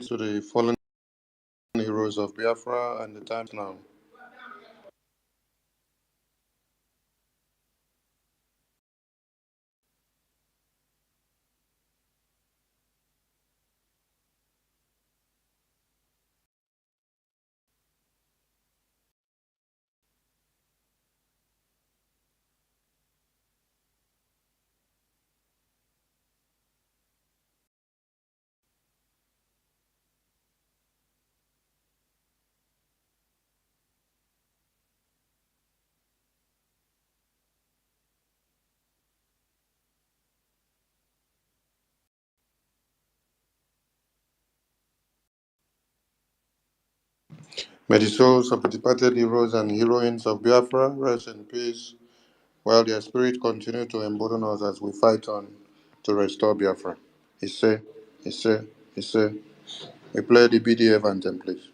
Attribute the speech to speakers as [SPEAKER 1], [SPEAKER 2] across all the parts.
[SPEAKER 1] to the fallen heroes of Biafra and the times now. May the souls of the departed heroes and heroines of Biafra rest in peace, while their spirit continue to embolden us as we fight on to restore Biafra. Ise, Ise, Ise. We play the BDF anthem, please.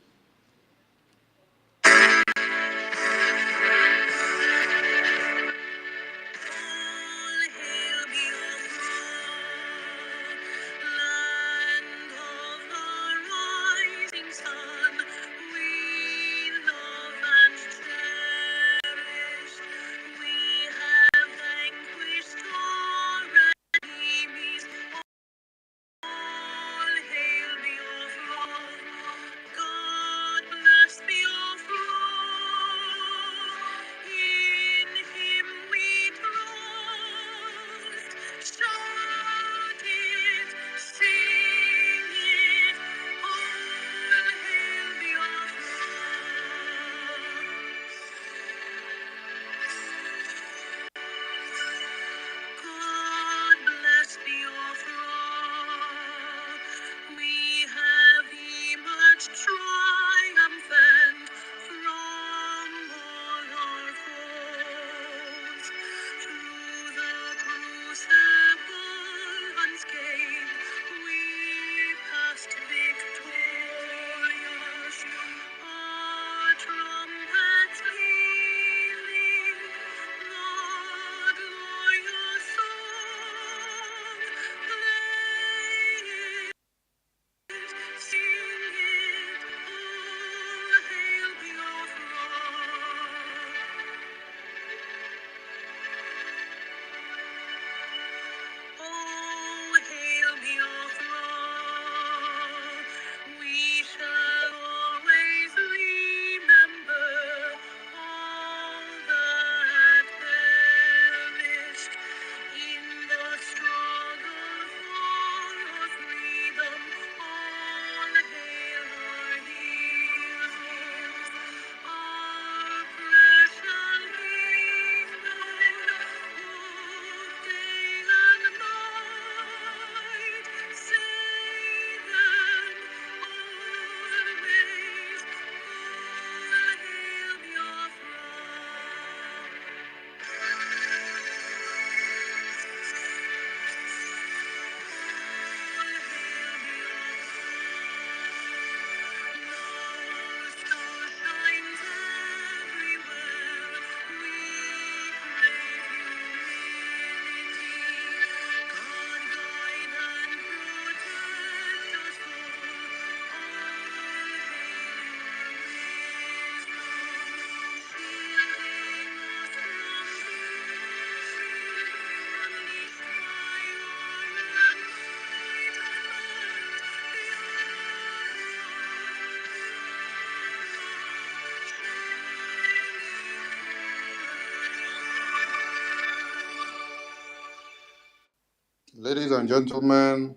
[SPEAKER 1] Ladies and gentlemen,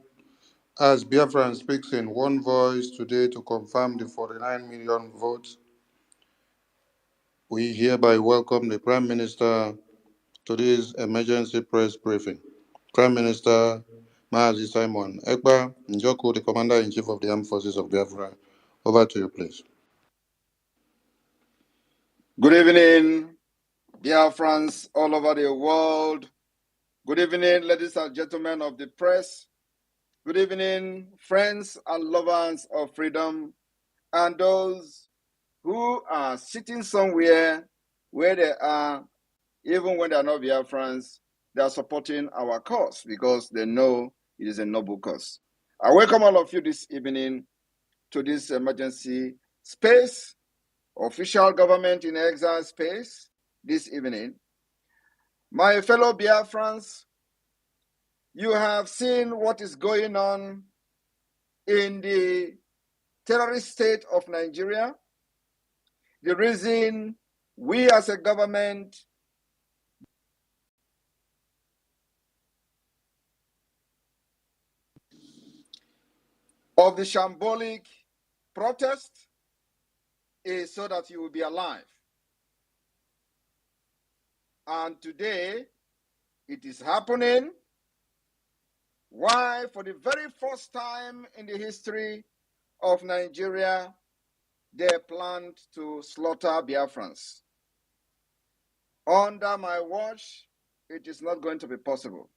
[SPEAKER 1] as Biafran speaks in one voice today to confirm the 49 million votes, we hereby welcome the Prime Minister to this emergency press briefing. Prime Minister Mazi Simon Ekpa Njoku, the Commander-in-Chief of the Armed Forces of Biafra. Over to you, please.
[SPEAKER 2] Good evening, Biafrans all over the world. Good evening, ladies and gentlemen of the press. Good evening, friends and lovers of freedom, and those who are sitting somewhere where they are, even when they are not Biafrans, they are supporting our cause because they know it is a noble cause. I welcome all of you this evening to this emergency space, official government in exile space this evening. My fellow Biafrans, you have seen what is going on in the terrorist state of Nigeria. The reason we as a government of the shambolic protest is so that you will be alive. And today, it is happening. Why? For the very first time in the history of Nigeria, they planned to slaughter Biafrans. Under my watch, it is not going to be possible.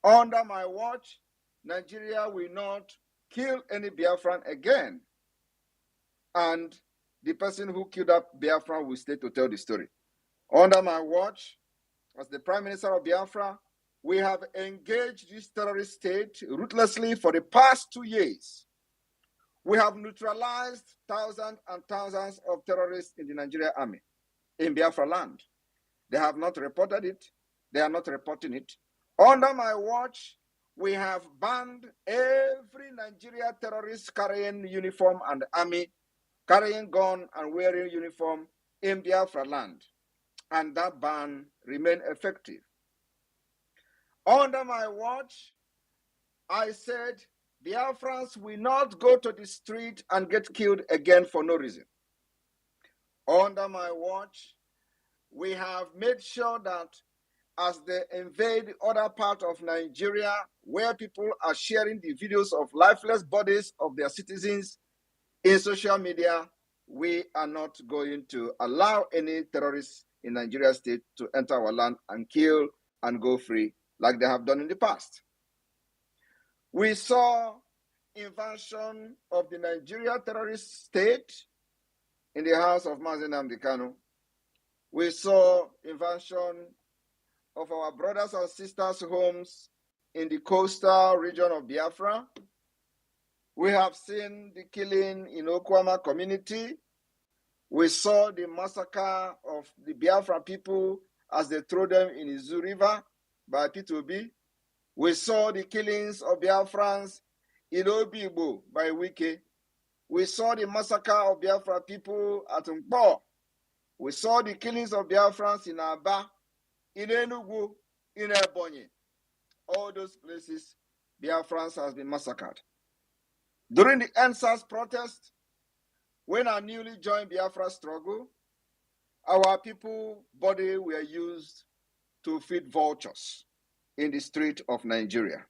[SPEAKER 2] Under my watch, Nigeria will not kill any Biafran again. And the person who killed that Biafran will stay to tell the story. Under my watch, as the Prime Minister of Biafra, we have engaged this terrorist state ruthlessly for the past 2 years. We have neutralized thousands and thousands of terrorists in the Nigerian army, in Biafra land. They have not reported it. They are not reporting it. Under my watch, we have banned every Nigerian terrorist carrying uniform and army, carrying gun and wearing uniform in Biafra land. And that ban remained effective. Under my watch, I said Biafrans will not go to the street and get killed again for no reason. Under my watch, we have made sure that as they invade other parts of Nigeria, where people are sharing the videos of lifeless bodies of their citizens in social media, we are not going to allow any terrorists in Nigeria state to enter our land and kill and go free like they have done in the past. We saw invasion of the Nigeria terrorist state in the house of Mazi Nnamdi Kanu. We saw invasion of our brothers and sisters' homes in the coastal region of Biafra. We have seen the killing in Okwama community. We saw the massacre of the Biafra people as they threw them in Izu River by P2B. We saw the killings of Biafrans in Obigbo by Wike. We saw the massacre of Biafra people at Nkpo. We saw the killings of Biafrans in Aba, in Enugu, in Ebonyi. All those places, Biafrans has been massacred. During the NSAS protest, when our newly joined Biafra struggle, our people body were used to feed vultures in the street of Nigeria.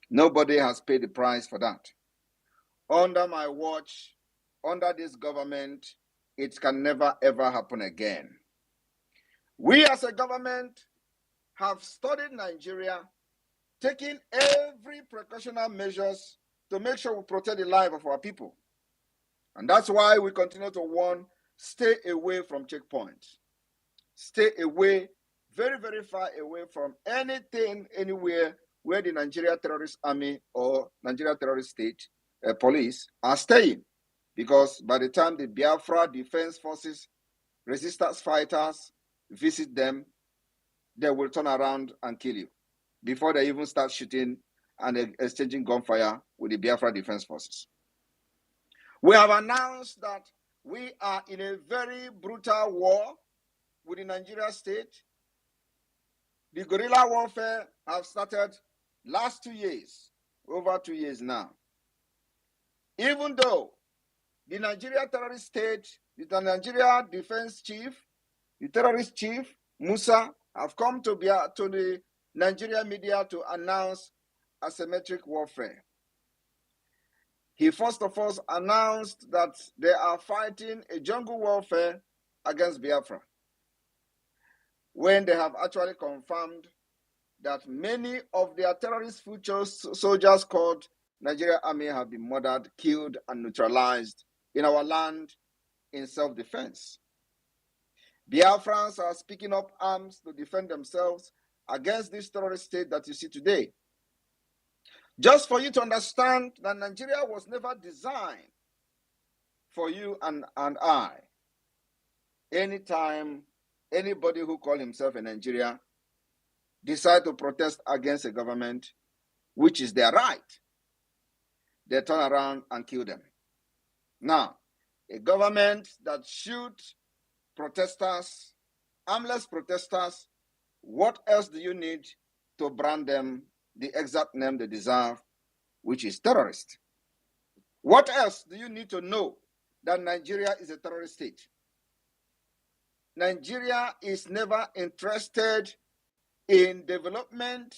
[SPEAKER 2] Nobody has paid the price for that. Under my watch, under this government, it can never ever happen again. We as a government have studied Nigeria, taking every precautionary measures to make sure we protect the life of our people. And that's why we continue to warn, stay away from checkpoints. Stay away, very, very far away from anything, anywhere where the Nigeria terrorist army or Nigeria terrorist state police are staying. Because by the time the Biafra Defense Forces, resistance fighters visit them, they will turn around and kill you before they even start shooting and exchanging gunfire with the Biafra Defense Forces. We have announced that we are in a very brutal war with the Nigeria state. The guerrilla warfare have started last 2 years, over 2 years now. Even though the Nigeria terrorist state, the Nigeria defense chief, the terrorist chief, Musa, have come to the Nigeria media to announce asymmetric warfare. He first of all announced that they are fighting a jungle warfare against Biafra, when they have actually confirmed that many of their terrorist future soldiers called Nigeria Army have been murdered, killed, and neutralized in our land in self-defense. Biafrans are picking up arms to defend themselves against this terrorist state that you see today. Just for you to understand that Nigeria was never designed for you and I. Anytime anybody who calls himself a Nigerian decide to protest against a government, which is their right, they turn around and kill them. Now, a government that shoots protesters, armless protesters, what else do you need to brand them the exact name they deserve, which is terrorist? What else do you need to know that Nigeria is a terrorist state? Nigeria is never interested in development.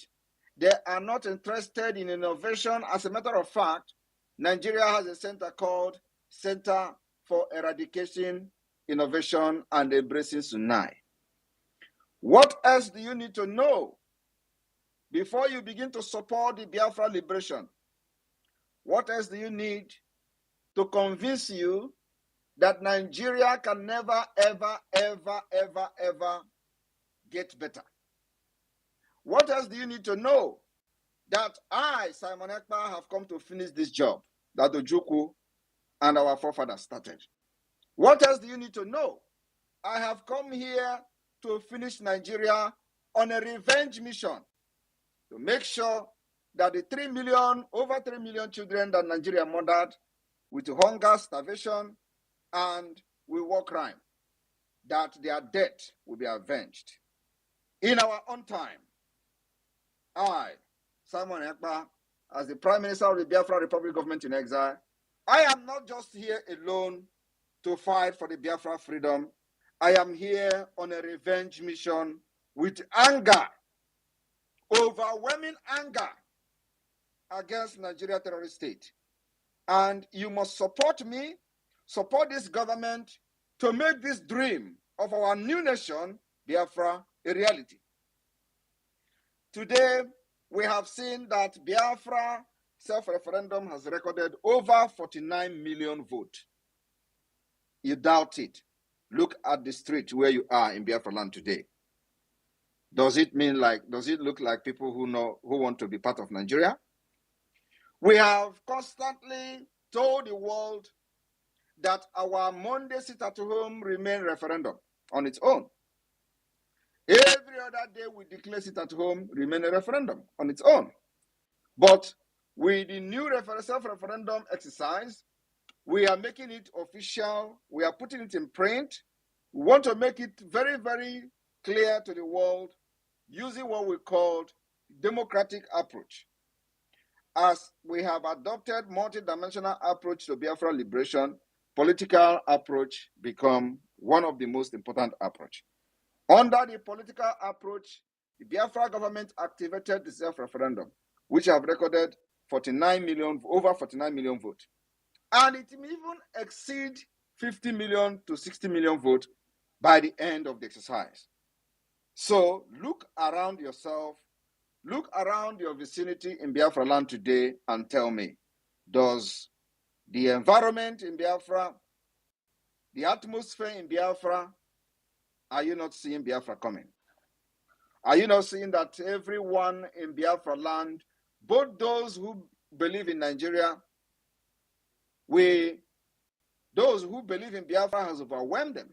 [SPEAKER 2] They are not interested in innovation. As a matter of fact, Nigeria has a center called Center for Eradication, Innovation, and Embracing Sunai. What else do you need to know before you begin to support the Biafra liberation? What else do you need to convince you that Nigeria can never, ever, ever, ever, ever get better? What else do you need to know that I, Simon Ekpa, have come to finish this job that Ojukwu and our forefathers started? What else do you need to know? I have come here to finish Nigeria on a revenge mission to make sure that the over 3 million children that Nigeria murdered with hunger, starvation, and with war crime, that their death will be avenged in our own time. I, Simon Ekpa, as the Prime Minister of the Biafra Republic Government in Exile, I am not just here alone to fight for the Biafra freedom. I am here on a revenge mission with anger, overwhelming anger against Nigeria terrorist state. And you must support me, support this government to make this dream of our new nation, Biafra, a reality. Today, we have seen that Biafra self-referendum has recorded over 49 million votes. You doubt it? Look at the street where you are in Biafra land today. Does it look like people who want to be part of Nigeria? We have constantly told the world that our Monday sit-at-home remain referendum on its own. Every other day we declare sit-at-home remain a referendum on its own. But with the new self-referendum exercise, we are making it official. We are putting it in print. We want to make it very, very clear to the world using what we call democratic approach. As we have adopted multidimensional approach to Biafra liberation, political approach become one of the most important approach. Under the political approach, the Biafra government activated the self-referendum, which have recorded over 49 million votes. And it will even exceed 50 million to 60 million votes by the end of the exercise. So look around yourself, look around your vicinity in Biafra land today and tell me, does the environment in Biafra, the atmosphere in Biafra, are you not seeing Biafra coming? Are you not seeing that everyone in Biafra land, both those who believe in Nigeria, those who believe in Biafra has overwhelmed them,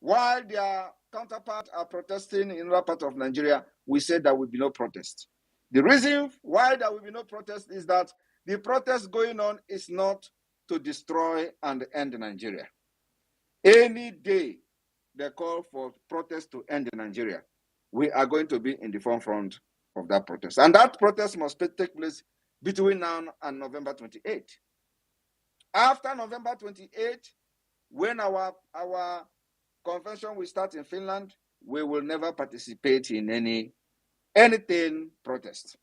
[SPEAKER 2] while their counterparts are protesting in other part of Nigeria? We said there will be no protest. The reason why there will be no protest is that the protest going on is not to destroy and end Nigeria. Any day they call for protest to end Nigeria, we are going to be in the forefront of that protest. And that protest must take place between now and November 28. After November 28, when our convention will start in Finland, we will never participate in anything protest.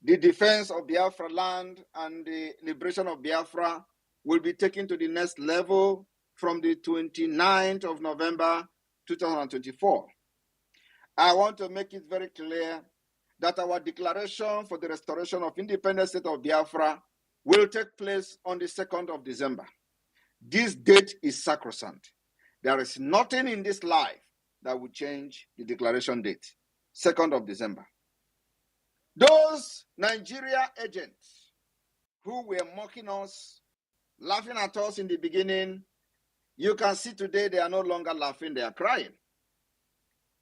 [SPEAKER 2] The defense of Biafra land and the liberation of Biafra will be taken to the next level from the 29th of November 2024. I want to make it very clear that our declaration for the restoration of independent state of Biafra will take place on the 2nd of December. This date is sacrosanct. There is nothing in this life that will change the declaration date. 2nd of December. Those Nigeria agents who were mocking us, laughing at us in the beginning, you can see today they are no longer laughing, they are crying.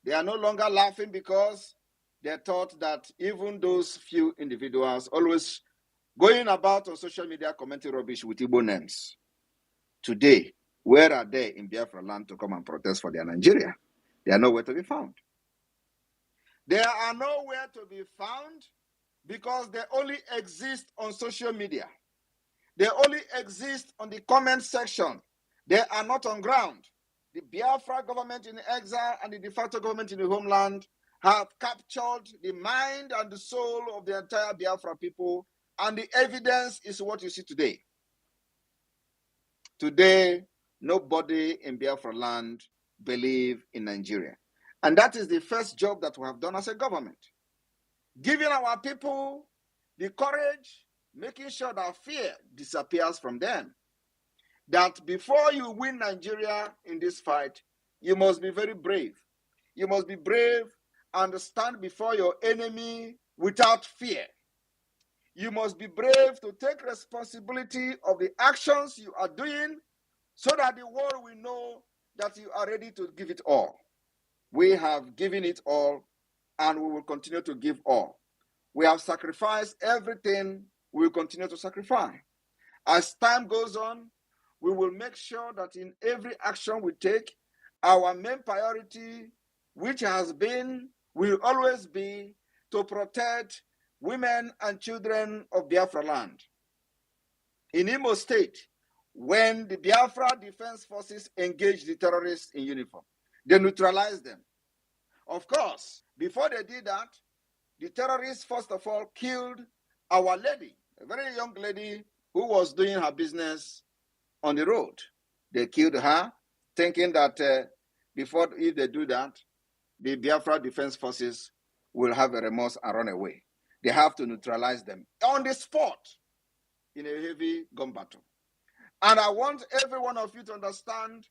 [SPEAKER 2] They are no longer laughing because they thought that even those few individuals always going about on social media commenting rubbish with Igbo names. Today, where are they in Biafra land to come and protest for their Nigeria? They are nowhere to be found. They are nowhere to be found because they only exist on social media. They only exist on the comment section. They are not on ground. The Biafra government in exile and the de facto government in the homeland have captured the mind and the soul of the entire Biafra people, and the evidence is what you see today. Today, nobody in Biafra land believes in Nigeria. And that is the first job that we have done as a government. Giving our people the courage, making sure that fear disappears from them. That before you win Nigeria in this fight, you must be very brave. You must be brave and stand before your enemy without fear. You must be brave to take responsibility of the actions you are doing so that the world will know that you are ready to give it all. We have given it all, and we will continue to give all. We have sacrificed everything. We will continue to sacrifice. As time goes on, we will make sure that in every action we take, our main priority, which has been, will always be, to protect women and children of Biafra land. In Imo State, when the Biafra Defense Forces engaged the terrorists in uniform, they neutralized them. Of course, before they did that, the terrorists, first of all, killed our lady, a very young lady who was doing her business on the road. They killed her, thinking that if they do that, the Biafra Defense Forces will have a remorse and run away. They have to neutralize them on the spot in a heavy gun battle. And I want every one of you to understand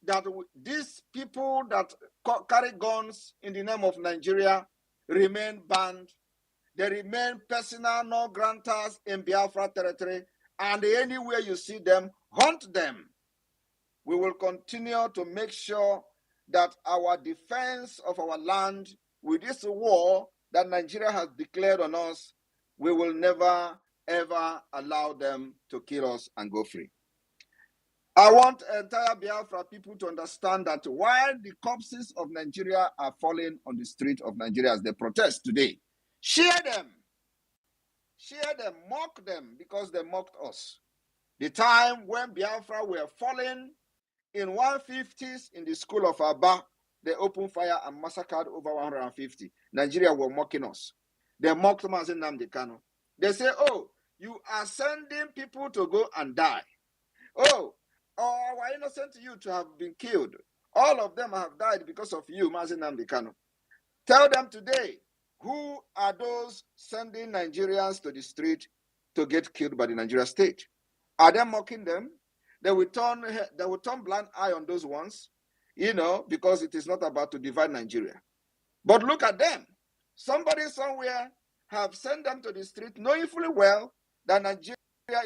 [SPEAKER 2] that these people that carry guns in the name of Nigeria remain banned. They remain personal non-grantors in Biafra territory, and anywhere you see them, hunt them. We will continue to make sure that our defense of our land with this war that Nigeria has declared on us, we will never, ever allow them to kill us and go free. I want entire Biafra people to understand that while the corpses of Nigeria are falling on the street of Nigeria as they protest today, share them, mock them because they mocked us. The time when Biafra were falling in 150s in the school of Aba, they opened fire and massacred over 150. Nigeria were mocking us. They mocked Mazen Nnamdi Kanu. They say, oh, you are sending people to go and die. Oh, our innocent youth have been killed. All of them have died because of you, Mazen Nnamdi Kanu. Tell them today, who are those sending Nigerians to the street to get killed by the Nigeria state? Are they mocking them? They will turn blind eye on those ones, because it is not about to divide Nigeria. But look at them. Somebody somewhere have sent them to the street knowing fully well that Nigeria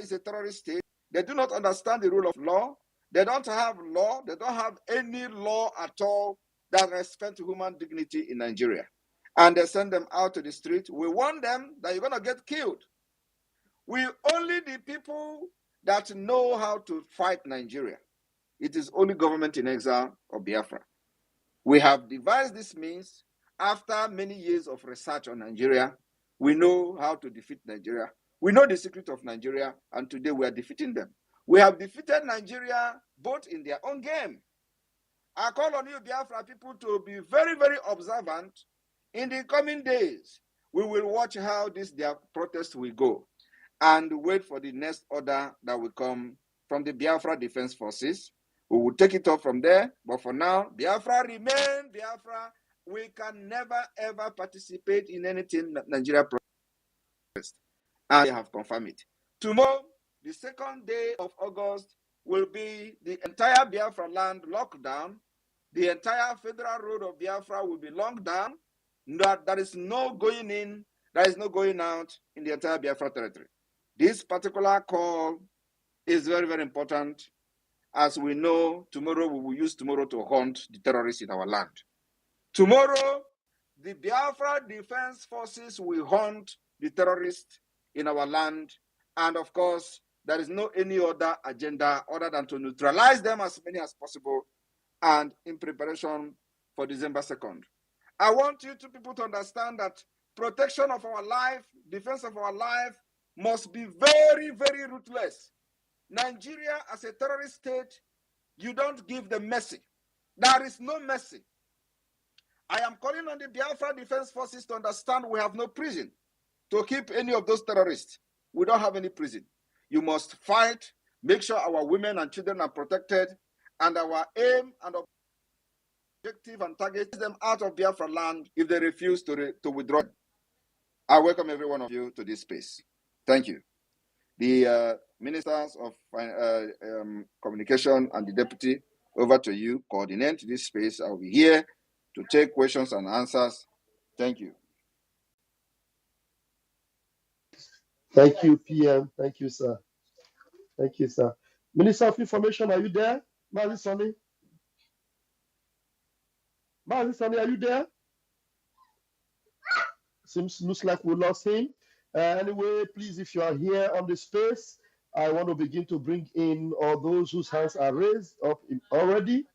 [SPEAKER 2] is a terrorist state. They do not understand the rule of law. They don't have law. They don't have any law at all that respects human dignity in Nigeria. And they send them out to the street. We warn them that you're going to get killed. Only the people that know how to fight Nigeria. It is only government in exile or Biafra. We have devised this means after many years of research on Nigeria. We know how to defeat Nigeria. We know the secret of Nigeria, and today we are defeating them. We have defeated Nigeria both in their own game. I call on you, Biafra people, to be very, very observant. In the coming days, we will watch how their protest will go and wait for the next order that will come from the Biafra Defense Forces. We will take it up from there. But for now, Biafra remain Biafra. We can never, ever participate in anything Nigeria protest. And they have confirmed it. Tomorrow, the 2nd day of August, will be the entire Biafra land locked down. The entire federal road of Biafra will be locked down. that there is no going in, there is no going out in the entire Biafra territory. This particular call is very, very important. As we know, tomorrow we will use tomorrow to hunt the terrorists in our land. Tomorrow, the Biafra Defense Forces will hunt the terrorists in our land. And of course, there is no any other agenda other than to neutralize them as many as possible and in preparation for December 2nd. I want you people to understand that protection of our life, defense of our life must be very, very ruthless. Nigeria as a terrorist state, you don't give them mercy. There is no mercy. I am calling on the Biafra Defense Forces to understand we have no prison to keep any of those terrorists. We don't have any prison. You must fight, make sure our women and children are protected, and our aim and objective and target is them out of Biafra land if they refuse to withdraw. I welcome every one of you to this space. Thank you. The ministers of communication and the deputy, over to you. Coordinate this space. I'll be here to take questions and answers. Thank you.
[SPEAKER 3] Thank you, PM. Thank you, sir. Thank you, sir. Minister of Information, are you there? Mazi Sonny? Mazi Sonny, are you there? Looks like we lost him. Anyway, please, if you are here on the space, I want to begin to bring in all those whose hands are raised up already.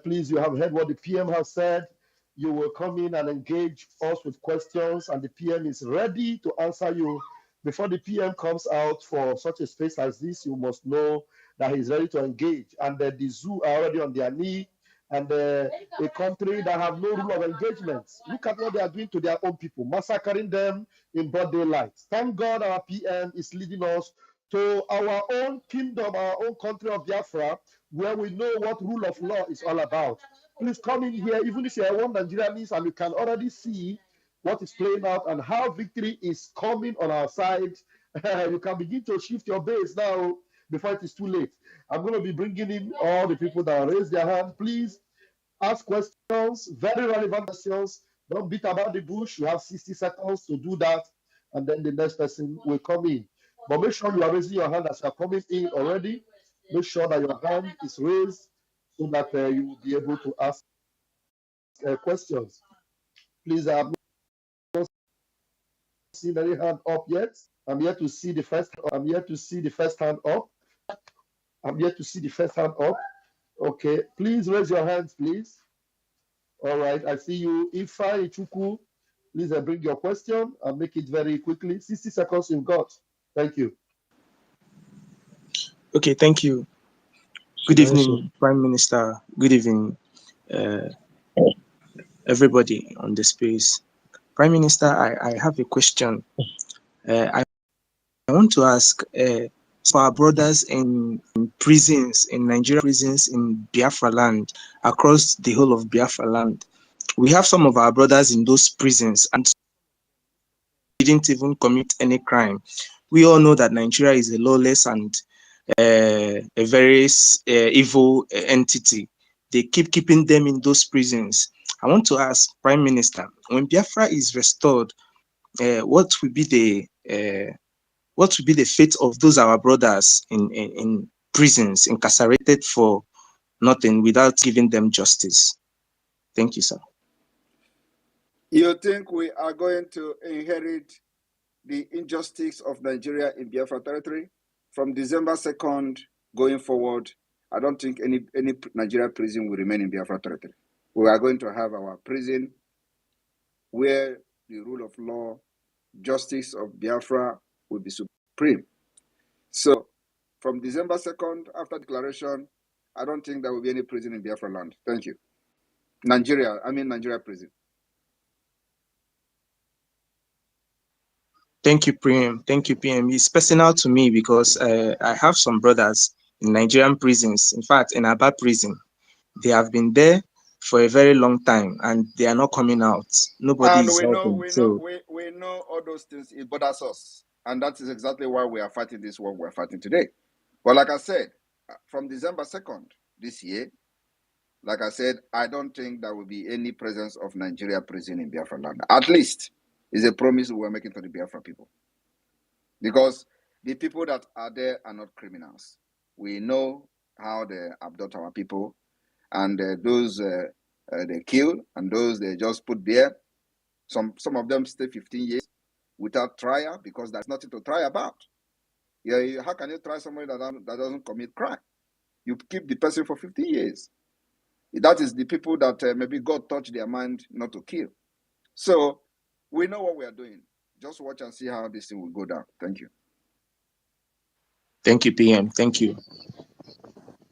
[SPEAKER 3] Please, you have heard what the PM has said. You will come in and engage us with questions, and the PM is ready to answer you. Before the PM comes out for such a space as this, you must know that he's ready to engage. And the zoo are already on their knee, and a country that have no rule of engagement. Look at what they are doing to their own people, massacring them in broad daylight. Thank God our PM is leading us to our own kingdom, our own country of Biafra, where we know what rule of law is all about. Please come in here, even if you are one Nigerianese, and you can already see what is playing out and how victory is coming on our side. You can begin to shift your base now before it is too late. I'm going to be bringing in all the people that raise their hand. Please ask questions, very relevant questions. Don't beat about the bush. You have 60 seconds to do that, and then the next person will come in. But make sure you are raising your hand as you are coming in already. Make sure that your hand is raised so that you will be able to ask questions. Please, I have not seen any hand up yet. I'm here to see the first. I'm here to see the first hand up. I'm here to see the first hand up. Okay, please raise your hands, please. All right, I see you. Ifa Ichuku, please bring your question and make it very quickly. 60 seconds you've got. Thank you.
[SPEAKER 4] Okay, thank you. Good evening, Prime Minister. Good evening, everybody on the space. Prime Minister, I have a question. I want to ask for our brothers in prisons, in Nigeria prisons in Biafra land, across the whole of Biafra land. We have some of our brothers in those prisons and didn't even commit any crime. We all know that Nigeria is a lawless and a very evil entity. They keep keeping them in those prisons. I want to ask Prime Minister, when Biafra is restored, what will be the fate of those our brothers in prisons, incarcerated for nothing without giving them justice? Thank you, sir.
[SPEAKER 2] You think we are going to inherit the injustice of Nigeria in Biafra territory? From December 2nd going forward, I don't think any Nigeria prison will remain in Biafra territory. We are going to have our prison where the rule of law, justice of Biafra will be supreme. So from December 2nd, after declaration, I don't think there will be any prison in Biafra land. Thank you. Nigeria prison.
[SPEAKER 4] Thank you, PM. Thank you, PM. It's personal to me because I have some brothers in Nigerian prisons. In fact, in Aba prison, they have been there for a very long time and they are not coming out. Nobody is helping.
[SPEAKER 2] We know all those things. It bothers us, and that is exactly why we are fighting this war we're fighting today. But like I said, from December 2nd this year, like I said, I don't think there will be any presence of Nigeria prison in Biafra land. At least is a promise we're making to the Biafra people. Because the people that are there are not criminals. We know how they abduct our people, and those they kill, and those they just put there. Some of them stay 15 years without trial because there's nothing to try about. Yeah, how can you try somebody that doesn't commit crime? You keep the person for 15 years. That is the people that maybe God touched their mind not to kill. So we know what we are doing. Just watch and see how this thing will go down. Thank you.
[SPEAKER 4] Thank you, PM. Thank you.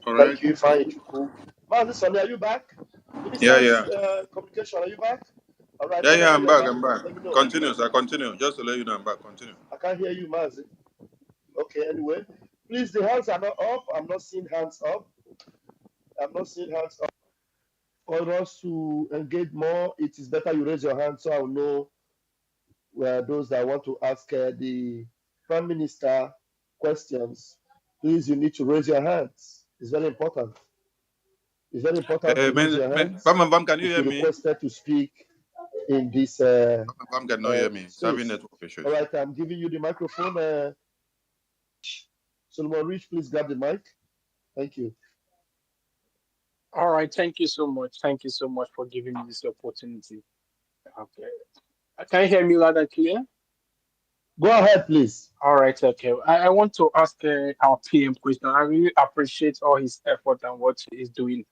[SPEAKER 1] All right.
[SPEAKER 3] Thank you, fine. Man, Sonny, are you back?
[SPEAKER 1] Yeah.
[SPEAKER 3] Communication, are you back? All right,
[SPEAKER 1] Yeah,
[SPEAKER 3] whenever
[SPEAKER 1] I'm
[SPEAKER 3] you're
[SPEAKER 1] back.
[SPEAKER 3] back,
[SPEAKER 1] I'm back.
[SPEAKER 3] let me know.
[SPEAKER 1] Continue, sir. Continue. Just to let you know, I'm back. Continue.
[SPEAKER 3] I can't hear you, Mazi. Okay, anyway. Please, the hands are not up. I'm not seeing hands up. I'm not seeing hands up. For us to engage more, it is better you raise your hand so I'll know where those that want to ask the Prime Minister questions. Please, you need to raise your hands. It's very important. It's very important you raise your hands
[SPEAKER 1] Bam, can you
[SPEAKER 3] if
[SPEAKER 1] hear
[SPEAKER 3] you
[SPEAKER 1] me?
[SPEAKER 3] requested to speak in this
[SPEAKER 1] Bam cannot hear me. It's having
[SPEAKER 3] space.
[SPEAKER 1] network issues.
[SPEAKER 3] All right, I'm giving you the microphone. Solomon Rich, please grab the mic. Thank you.
[SPEAKER 5] All right, thank you so much. Thank you so much for giving me this opportunity. Okay. Can you hear me loud and clear?
[SPEAKER 3] Go ahead, please.
[SPEAKER 5] All right, okay. I want to ask our PM question. I really appreciate all his effort and what he is doing.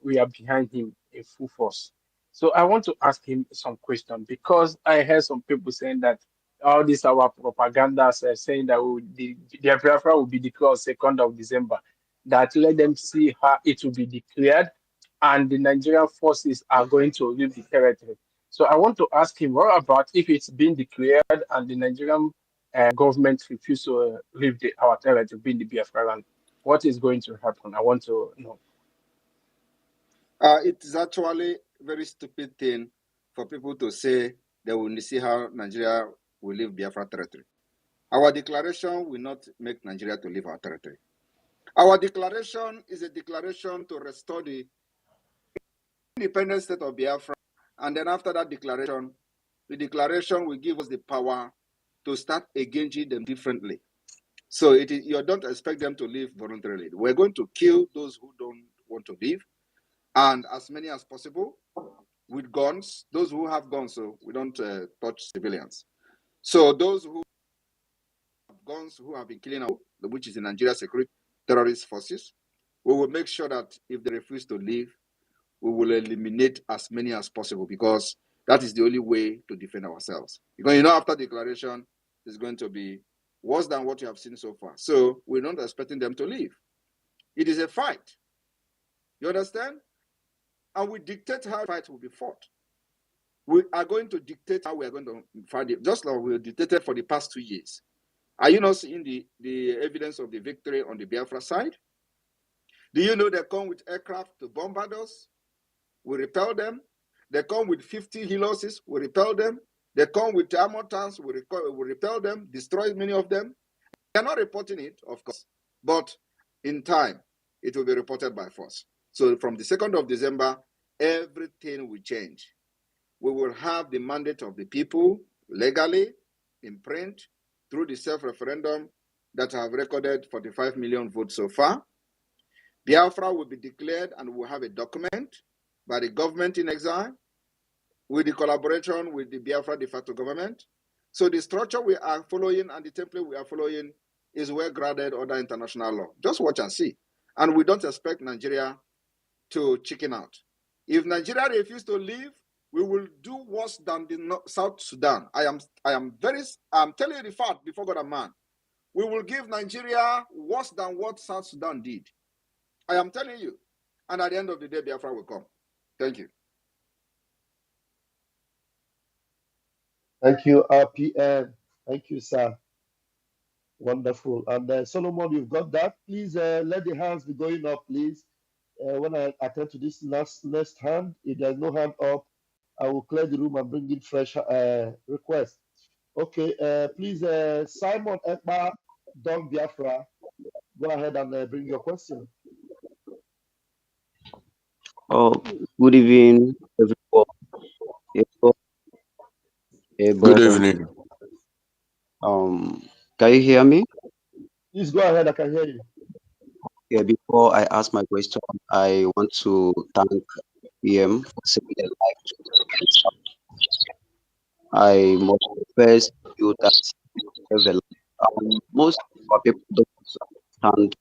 [SPEAKER 5] We are behind him in full force. So I want to ask him some question because I heard some people saying that all this our propaganda saying that the Biafra will be declared on 2nd of December. That let them see how it will be declared, and the Nigerian forces are going to leave the territory. So I want to ask him, what about if it's been declared and the Nigerian government refuse to leave our territory to be in the Biafra land? What is going to happen? I want to know.
[SPEAKER 2] It is actually a very stupid thing for people to say they will see how Nigeria will leave Biafra territory. Our declaration will not make Nigeria to leave our territory. Our declaration is a declaration to restore the independent state of Biafra. And then after that declaration, the declaration will give us the power to start engaging them differently. So you don't expect them to leave voluntarily. We're going to kill those who don't want to leave, and as many as possible with guns, those who have guns, so we don't touch civilians. So those who have guns, who have been killing, which is the Nigeria security terrorist forces, we will make sure that if they refuse to leave, we will eliminate as many as possible, because that is the only way to defend ourselves. Because after declaration, it's going to be worse than what you have seen so far. So we're not expecting them to leave. It is a fight. You understand? And we dictate how the fight will be fought. We are going to dictate how we are going to fight it, just like we dictated for the past 2 years. Are you not seeing the evidence of the victory on the Biafra side? Do you know they come with aircraft to bombard us? We repel them. They come with 50 helices, we repel them. They come with armor tanks, we repel them, destroy many of them. They're not reporting it, of course, but in time, it will be reported by force. So from the 2nd of December, everything will change. We will have the mandate of the people legally in print through the self-referendum that have recorded 45 million votes so far. Biafra will be declared, and we'll have a document by the government in exile with the collaboration with the Biafra de facto government. So the structure we are following and the template we are following is well grounded under international law. Just watch and see. And we don't expect Nigeria to chicken out. If Nigeria refuses to leave, we will do worse than the South Sudan. I'm telling you the fact before God and man. We will give Nigeria worse than what South Sudan did. I am telling you. And at the end of the day, Biafra will come. Thank you.
[SPEAKER 3] Thank you, RPM. Thank you, sir. Wonderful. And Solomon, you've got that. Please let the hands be going up, please. When I attend to this next hand, if there's no hand up, I will clear the room and bring in fresh request. Okay, please, Simon Ekpa, Don Biafra, go ahead and bring your question.
[SPEAKER 6] Oh, good evening, everyone. Hello,
[SPEAKER 1] Good
[SPEAKER 6] brother.
[SPEAKER 1] evening.
[SPEAKER 6] Can you hear me?
[SPEAKER 3] Please go ahead. I can hear you.
[SPEAKER 6] Yeah, before I ask my question, I want to thank PM for saving a life to this. I must confess to you that save a life. Most of our people don't understand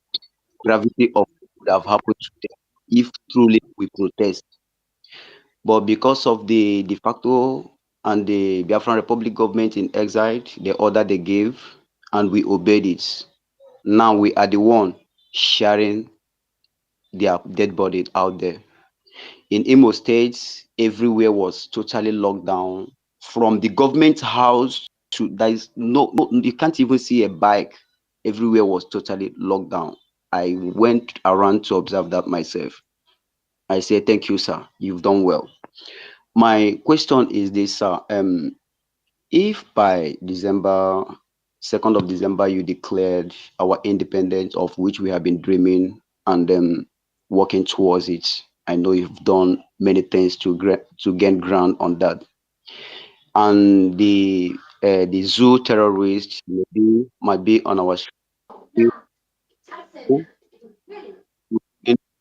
[SPEAKER 6] gravity of what would have happened today if truly we protest. But because of the de facto and the Biafran Republic government in exile, the order they gave, and we obeyed it. Now we are the one sharing their dead bodies out there. In Imo State, everywhere was totally locked down. From the government house to there is no you can't even see a bike. Everywhere was totally locked down. I went around to observe that myself. I say thank you, sir. You've done well. My question is this, sir. If by December 2nd of December you declared our independence, of which we have been dreaming and working towards it, I know you've done many things to gain ground on that. And the zoo terrorists might be on our street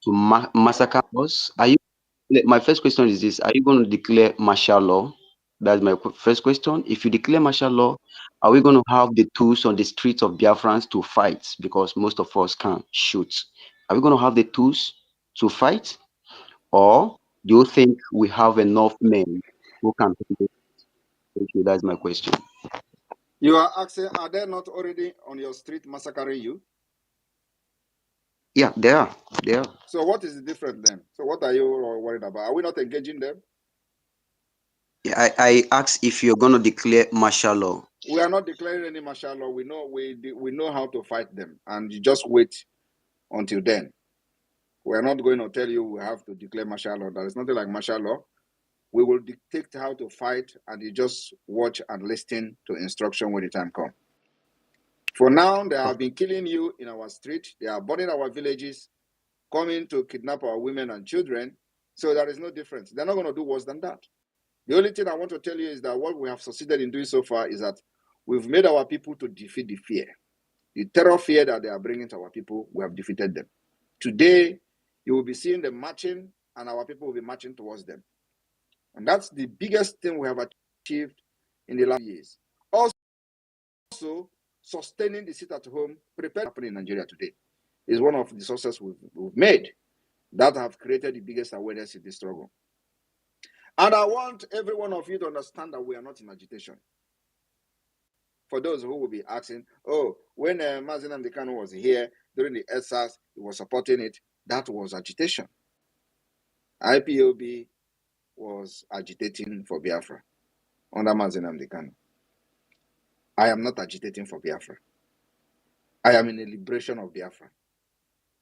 [SPEAKER 6] to massacre us. My first question is this: are you going to declare martial law? That's my first question. If you declare martial law, are we going to have the tools on the streets of Biafrans to fight? Because most of us can't shoot. Are we going to have the tools to fight, or do you think we have enough men who can handle it? Thank you. That's my question.
[SPEAKER 2] You are asking, are they not already on your street massacring you?
[SPEAKER 6] Yeah, they are. They are.
[SPEAKER 2] So what is the difference then? So what are you worried about? Are we not engaging them?
[SPEAKER 6] Yeah, I asked if you're going to declare martial law.
[SPEAKER 2] We are not declaring any martial law. We know how to fight them, and you just wait until then. We are not going to tell you we have to declare martial law. There is nothing like martial law. We will dictate how to fight, and you just watch and listen to instruction when the time comes. For now, they have been killing you in our street. They are burning our villages, coming to kidnap our women and children. So there is no difference. They're not going to do worse than that. The only thing I want to tell you is that what we have succeeded in doing so far is that we've made our people to defeat the fear. The terror fear that they are bringing to our people, we have defeated them. Today, you will be seeing them marching, and our people will be marching towards them. And that's the biggest thing we have achieved in the last years. Also, sustaining the sit at home, prepared happening in Nigeria today is one of the successes we've made that have created the biggest awareness in this struggle. And I want every one of you to understand that we are not in agitation. For those who will be asking, oh, when Mazen Amdekano was here during the SARS, he was supporting it, that was agitation. IPOB was agitating for Biafra under Mazen Amdekano. I am not agitating for Biafra. I am in a liberation of Biafra.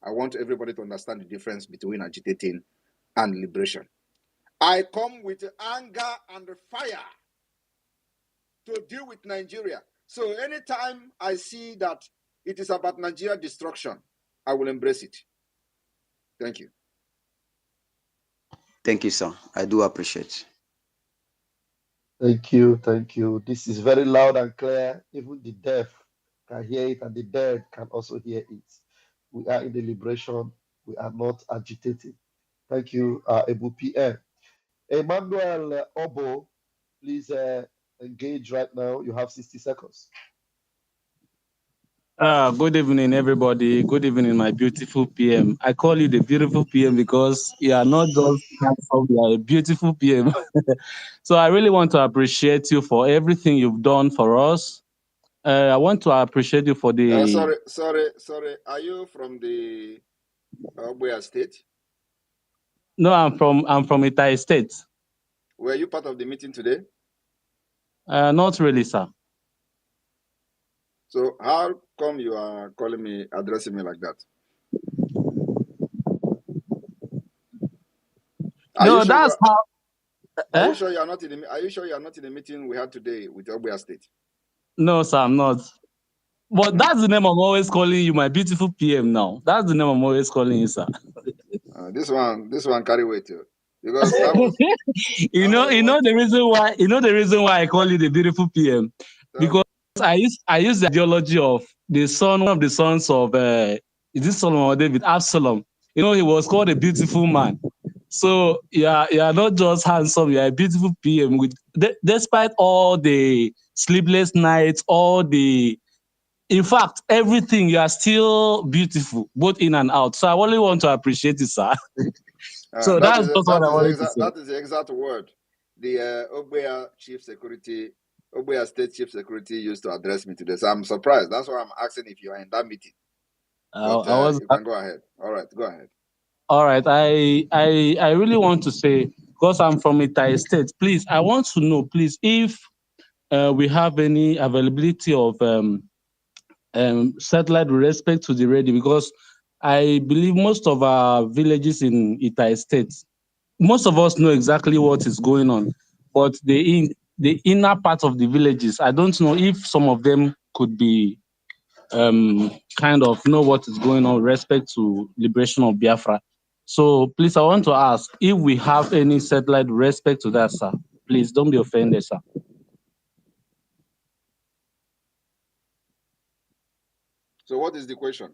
[SPEAKER 2] I want everybody to understand the difference between agitating and liberation. I come with anger and fire to deal with Nigeria. So anytime I see that it is about Nigeria destruction, I will embrace it. Thank you.
[SPEAKER 6] Thank you, sir. I do appreciate.
[SPEAKER 3] Thank you. Thank you. This is very loud and clear. Even the deaf can hear it, and the dead can also hear it. We are in the liberation. We are not agitating. Thank you, Ebu PM. Emmanuel Obo, please engage right now. You have 60 seconds.
[SPEAKER 7] Good evening, everybody. Good evening, my beautiful PM. I call you the beautiful PM because you are not just handsome, you are a beautiful PM. So I really want to appreciate you for everything you've done for us. I want to appreciate you for the.
[SPEAKER 2] Sorry. Are you from the Obuya state?
[SPEAKER 7] No, I'm from Itai State.
[SPEAKER 2] Were you part of the meeting today?
[SPEAKER 7] Not really, sir.
[SPEAKER 2] So how come you are calling me, addressing me like that?
[SPEAKER 7] No, that's how.
[SPEAKER 2] Are you sure you are not in the? Are you sure you are not in the meeting we had today with Obuya State?
[SPEAKER 7] No, sir, I'm not. But that's the name I'm always calling you, my beautiful PM. Now, that's the name I'm always calling you, sir.
[SPEAKER 2] This one carry weight too, because that was
[SPEAKER 7] you know the reason why I call you the beautiful PM, because I use the ideology of the son, one of the sons of is this Solomon or David, Absalom. You know, he was called a beautiful man. So you are not just handsome, you are a beautiful PM with despite all the sleepless nights, in fact, everything, you are still beautiful, both in and out. So I only want to appreciate it, sir. So that's just what I wanted to say.
[SPEAKER 2] That is the exact word the Ogbeya State Chief Security used to address me today. So I'm surprised. That's why I'm asking if you are in that meeting. But you can go ahead. All right, go ahead.
[SPEAKER 7] All right. I really want to say, because I'm from Itai State, please, I want to know, please, if we have any availability of satellite with respect to the radio, because I believe most of our villages in Itai State, most of us know exactly what is going on, but the inner part of the villages, I don't know if some of them could be kind of know what is going on with respect to liberation of Biafra. So please, I want to ask if we have any satellite with respect to that, sir. Please don't be offended, sir.
[SPEAKER 2] So what is the question?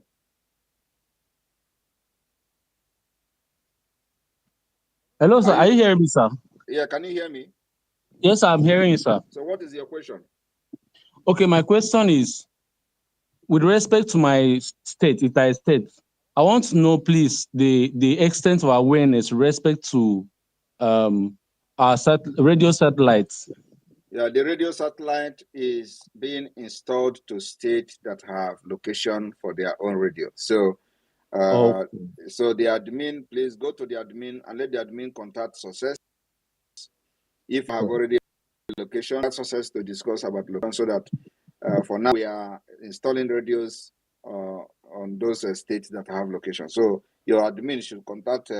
[SPEAKER 7] Hello, sir. Are you hearing me, sir?
[SPEAKER 2] Yeah, can you hear me?
[SPEAKER 7] Yes, I'm hearing you, sir.
[SPEAKER 2] So what is your question?
[SPEAKER 7] Okay, my question is, with respect to my state, Itai State, I want to know, please, the extent of awareness with respect to our radio satellites.
[SPEAKER 2] Yeah, the radio satellite is being installed to states that have location for their own radio. So, so the admin, please go to the admin and let the admin contact Success. If I have already location, Success to discuss about location, so that for now we are installing radios on those states that have location. So your admin should contact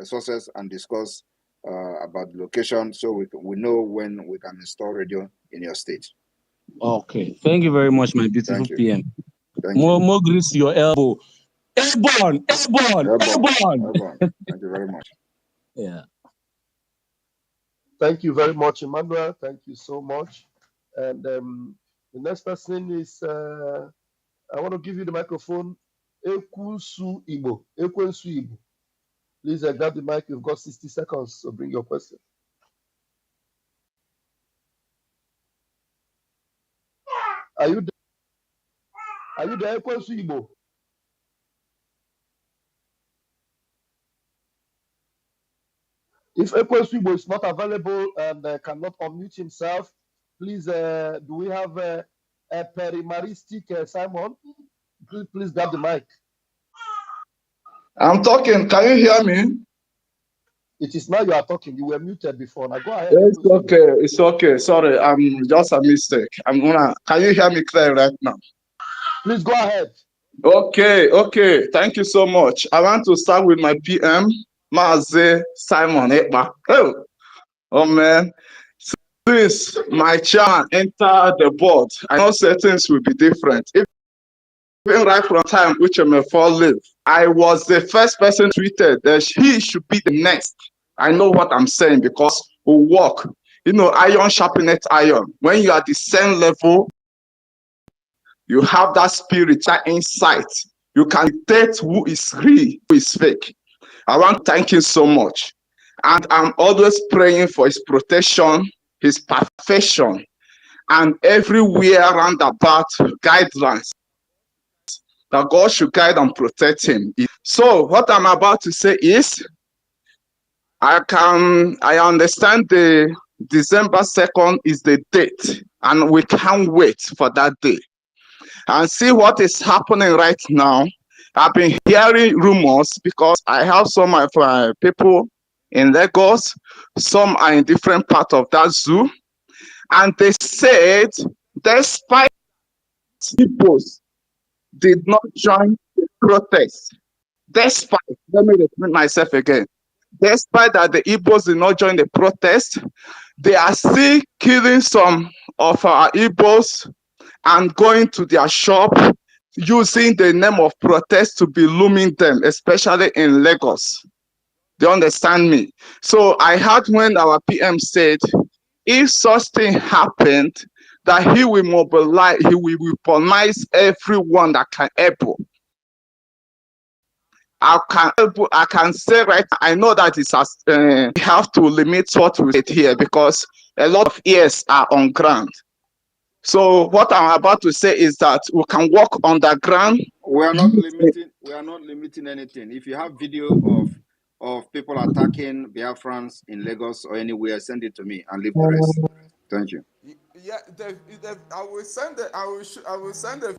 [SPEAKER 2] Success and discuss about the location, so we know when we can install radio in your state.
[SPEAKER 7] Okay. Thank you very much, my beautiful PM. More grease to your elbow. Airborne.
[SPEAKER 2] Thank you very much.
[SPEAKER 7] Yeah.
[SPEAKER 3] Thank you very much, Emmanuel. Thank you so much. And the next person is, I want to give you the microphone, Ekwensu Igbo. Please grab the mic. You've got 60 seconds, so bring your question. Are you there, Ekwensu Igbo? If Ekwensu Igbo is not available and cannot unmute himself, please, do we have a perimaristic Simon? Please grab the mic.
[SPEAKER 8] I'm talking. Can you hear me?
[SPEAKER 3] It is now you are talking. You were muted before. Now go ahead.
[SPEAKER 8] It's okay. It's okay. Sorry, I'm just a mistake. Can you hear me clear right now?
[SPEAKER 3] Please go ahead.
[SPEAKER 8] Okay. Thank you so much. I want to start with my PM, Maze Simon Ekpa. Oh man. Since my chairman entered the board, I know things will be different. Even right from time which MFO lived, I was the first person tweeted that he should be the next. I know what I'm saying because we work. You know, iron sharpeneth iron. When you are the same level, you have that spirit, that insight. You can dictate who is real, who is fake. I want to thank him so much. And I'm always praying for his protection, his perfection, and everywhere around about guidelines that God should guide and protect him. So what I'm about to say is, I understand the December 2nd is the date, and we can't wait for that day. And see what is happening right now. I've been hearing rumors because I have some of my people in Lagos, some are in different parts of that zoo, and they said despite people did not join the protest. Despite, let me repeat myself again. Despite that the Igbos did not join the protest, they are still killing some of our Igbos and going to their shop using the name of protest to be looming them, especially in Lagos. Do you understand me? So I heard when our PM said, if such thing happened, that he will mobilize, he will weaponize everyone that can help. I can say right now, I know that it's as we have to limit what we say here because a lot of ears are on ground. So what I'm about to say is that we can walk on the ground.
[SPEAKER 2] We are not limiting. We are not limiting anything. If you have video of people attacking Biafrans in Lagos or anywhere, send it to me and leave the rest. Thank you.
[SPEAKER 9] Yeah, I will send it. I will send it.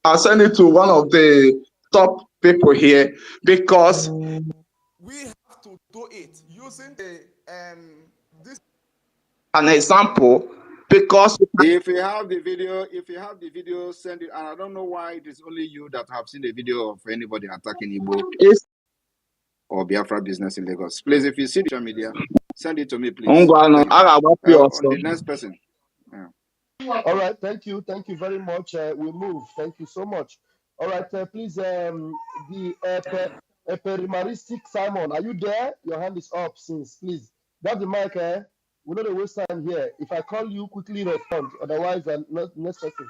[SPEAKER 8] I'll send it to one of the top people here because
[SPEAKER 9] We have to do it using the this.
[SPEAKER 8] an example because
[SPEAKER 2] If you have the video, send it. And I don't know why it is only you that have seen the video of anybody attacking Igbo or Biafra business in Lagos. Please, if you see the social media, send it to me, please. On the next person. Yeah.
[SPEAKER 3] All right, thank you very much. We move. Thank you so much. All right, please, the eperimaristic Simon, are you there? Your hand is up since. Please, grab the mic. We don't waste time here. If I call you, quickly respond. Otherwise, next person.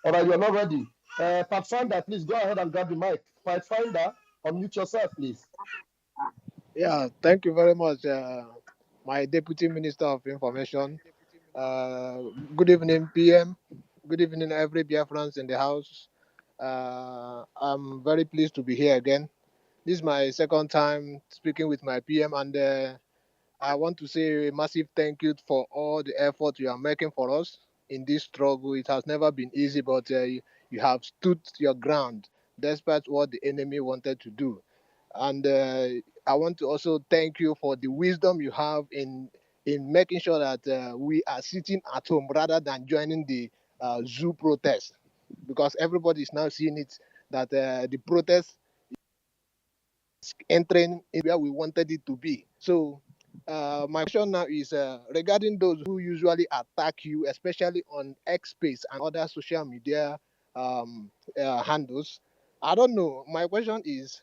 [SPEAKER 3] All right, you're not ready. Pathfinder, please go ahead and grab the mic. Pathfinder, unmute yourself, please.
[SPEAKER 10] Yeah, thank you very much, my Deputy Minister of Information. Good evening, PM. Good evening, every Biafrans in the house. I'm very pleased to be here again. This is my second time speaking with my PM, and I want to say a massive thank you for all the effort you are making for us in this struggle. It has never been easy, but you have stood your ground despite what the enemy wanted to do. And I want to also thank you for the wisdom you have in making sure that we are sitting at home rather than joining the zoo protest, because everybody is now seeing it that the protest is entering in where we wanted it to be. So my question now is regarding those who usually attack you, especially on X Space and other social media handles. I don't know. My question is,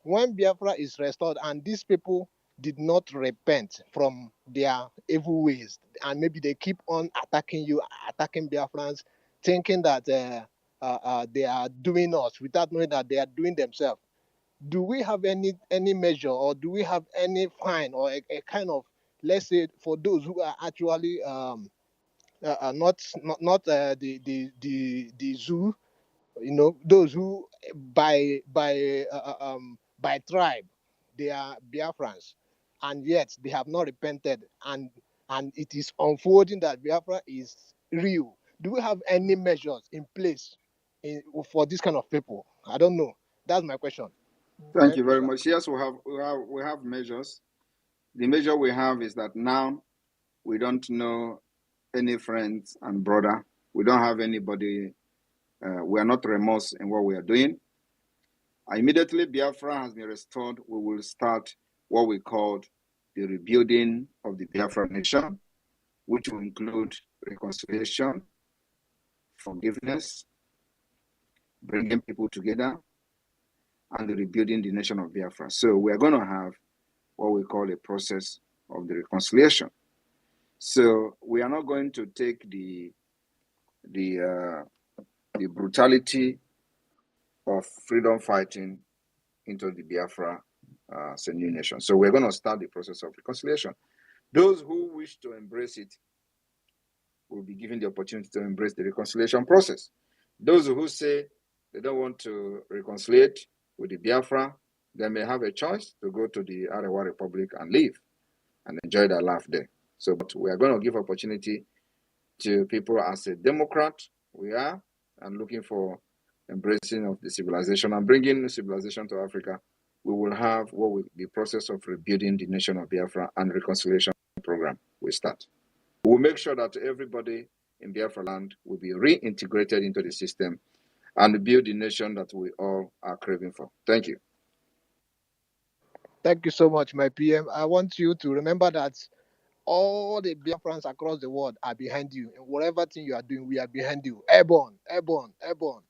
[SPEAKER 10] when Biafra is restored and these people did not repent from their evil ways, and maybe they keep on attacking you, attacking Biafrans, thinking that they are doing us without knowing that they are doing themselves, do we have any measure, or do we have any fine, or a kind of, let's say, for those who are actually not the zoo, those who by tribe they are Biafrans, and yet they have not repented, and it is unfolding that Biafra is real. Do we have any measures in place for this kind of people? I don't know. That's my question.
[SPEAKER 2] Thank you very much. Yes, we have measures. The measure we have is that now we don't know any friends and brother. We don't have anybody. We are not remorse in what we are doing. Immediately Biafra has been restored, we will start what we called the rebuilding of the Biafra nation, which will include reconciliation, forgiveness, bringing people together, and rebuilding the nation of Biafra. So we are going to have what we call a process of the reconciliation. So we are not going to take the brutality of freedom fighting into the Biafra as a new nation. So we're going to start the process of reconciliation. Those who wish to embrace it will be given the opportunity to embrace the reconciliation process. Those who say they don't want to reconcile with the Biafra, they may have a choice to go to the Arewa Republic and live and enjoy their life there. So, but we are going to give opportunity to people as a Democrat, we are, and looking for embracing of the civilization and bringing civilization to Africa. We will have what will be process of rebuilding the nation of Biafra and reconciliation program we start. We'll make sure that everybody in Biafra land will be reintegrated into the system and build the nation that we all are craving for. Thank you.
[SPEAKER 10] Thank you so much, my PM. I want you to remember that all the Biafrans across the world are behind you. And whatever thing you are doing, we are behind you. Airborne, airborne, airborne.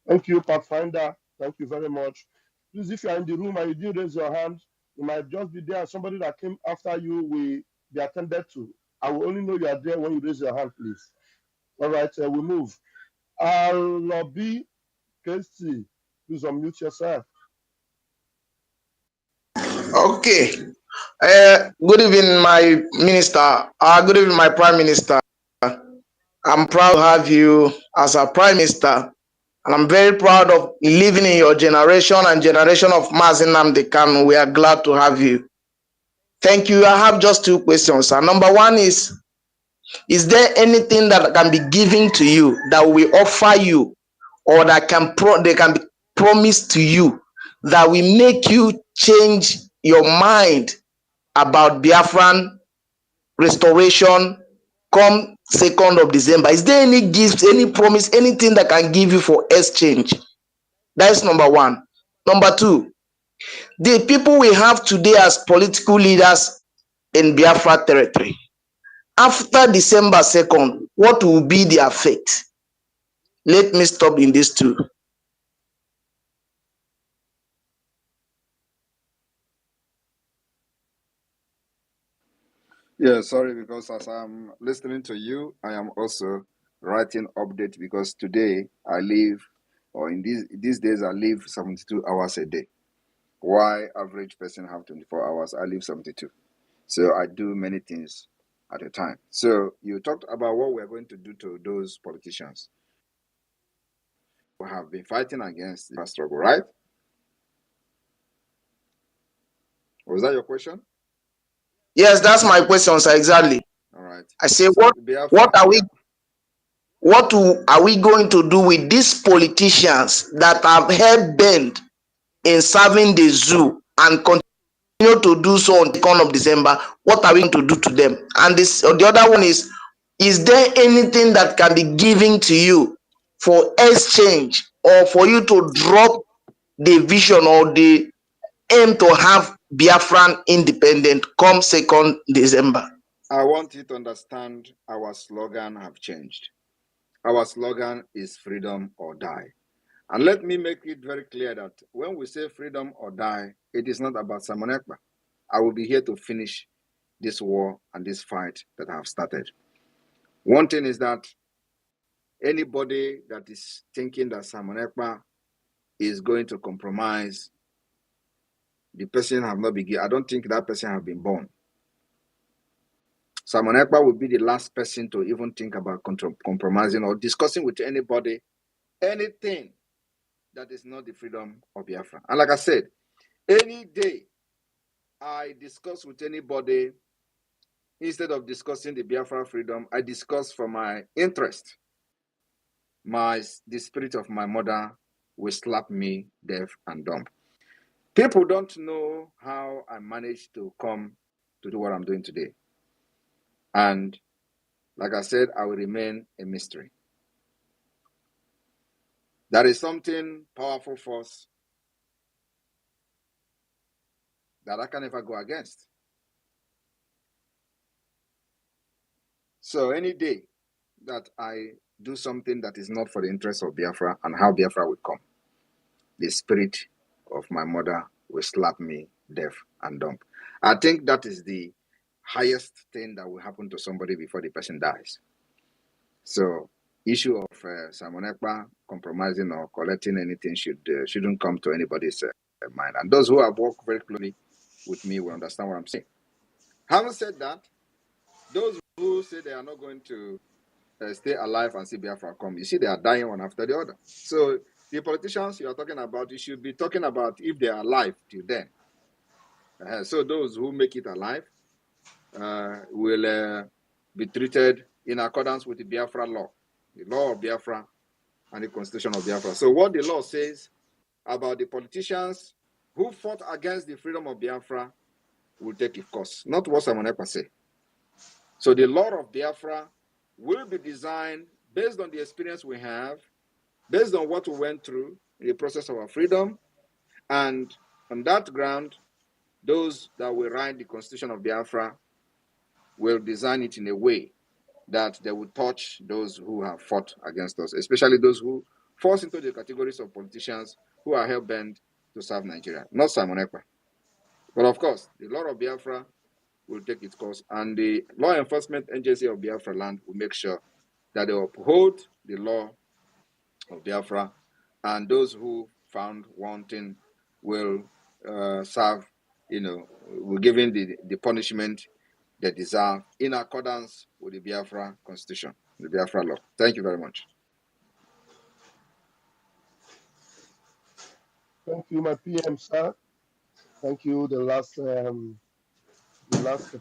[SPEAKER 3] Thank you, Pathfinder. Thank you very much. Please, if you are in the room and you didn't raise your hand, you might just be there. Somebody that came after you will be attended to. I will only know you are there when you raise your hand, please. All right, we move. Lobby Casey, please unmute yourself.
[SPEAKER 11] Okay. Good evening, my minister. Good evening, my prime minister. I'm proud to have you as a prime minister, and I'm very proud of living in your generation and generation of Mazi Nnamdi Kanu. We are glad to have you. Thank you. I have just two questions. And number one is there anything that can be given to you that will offer you, or that they can be promised to you that will make you change your mind about Biafran restoration come 2nd of December? Is there any gift, any promise, anything that can give you for exchange? That's number one. Number two, the people we have today as political leaders in Biafra territory, after December 2nd, what will be their fate? Let me stop in these two.
[SPEAKER 2] Yeah, sorry, because as I'm listening to you, I am also writing update because today I live, or in these days, I live 72 hours a day. Why average person have 24 hours? I live 72. So I do many things at a time. So you talked about what we're going to do to those politicians who have been fighting against the struggle, right? Was that your question?
[SPEAKER 11] Yes, that's my question, sir. Exactly.
[SPEAKER 2] All right.
[SPEAKER 11] I say,
[SPEAKER 2] So
[SPEAKER 11] what are we going to do with these politicians that have held bent in serving the zoo and continue to do so on the 2nd of December? What are we going to do to them? And the other one is there anything that can be given to you for exchange, or for you to drop the vision or the aim to have Biafran independent come 2nd December?
[SPEAKER 2] I want you to understand our slogan have changed. Our slogan is freedom or die. And let me make it very clear that when we say freedom or die, it is not about Simon Ekpa. I will be here to finish this war and this fight that I have started. One thing is that anybody that is thinking that Simon Ekpa is going to compromise, the person have not begun. I don't think that person have been born. Simon Ekpa will be the last person to even think about compromising or discussing with anybody anything that is not the freedom of Biafra. And like I said, any day I discuss with anybody, instead of discussing the Biafra freedom, I discuss for my interest. The spirit of my mother will slap me deaf and dumb. People don't know how I managed to come to do what I'm doing today. And like I said, I will remain a mystery. There is something powerful force that I can never go against. So any day that I do something that is not for the interest of Biafra and how Biafra will come, the spirit of my mother will slap me deaf and dumb. I think that is the highest thing that will happen to somebody before the person dies. So issue of Simon Ekpa compromising or collecting anything shouldn't come to anybody's mind. And those who have worked very closely with me will understand what I'm saying. Having said that, those who say they are not going to stay alive and see Biafra come, you see they are dying one after the other. So the politicians you are talking about, you should be talking about if they are alive till then. So those who make it alive will be treated in accordance with the Biafra law, the law of Biafra and the constitution of Biafra. So what the law says about the politicians who fought against the freedom of Biafra will take its course, not what Simon Ekpa say. So the law of Biafra will be designed based on the experience we have, based on what we went through in the process of our freedom, and on that ground, those that will write the constitution of Biafra will design it in a way that they will touch those who have fought against us, especially those who fall into the categories of politicians who are hell-bent to serve Nigeria, not Simon Ekpa. But of course, the law of Biafra will take its course, and the law enforcement agency of Biafra land will make sure that they uphold the law of Biafra, and those who found wanting will serve, will given the punishment they deserve in accordance with the Biafra constitution, the Biafra law. Thank you very much.
[SPEAKER 3] Thank you, my PM, sir. Thank you. The last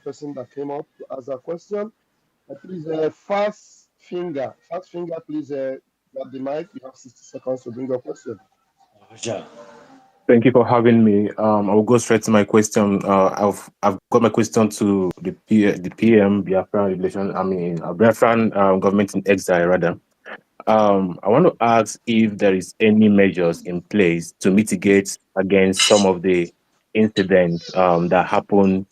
[SPEAKER 3] person that came up to ask a question. Please, fast finger, please grab the mic. You have 60 seconds to bring your question.
[SPEAKER 12] Sure. Thank you for having me. I will go straight to my question. I've got my question to the PM, Biafran relation. Biafran government in exile rather. I want to ask if there is any measures in place to mitigate against some of the incidents that happened,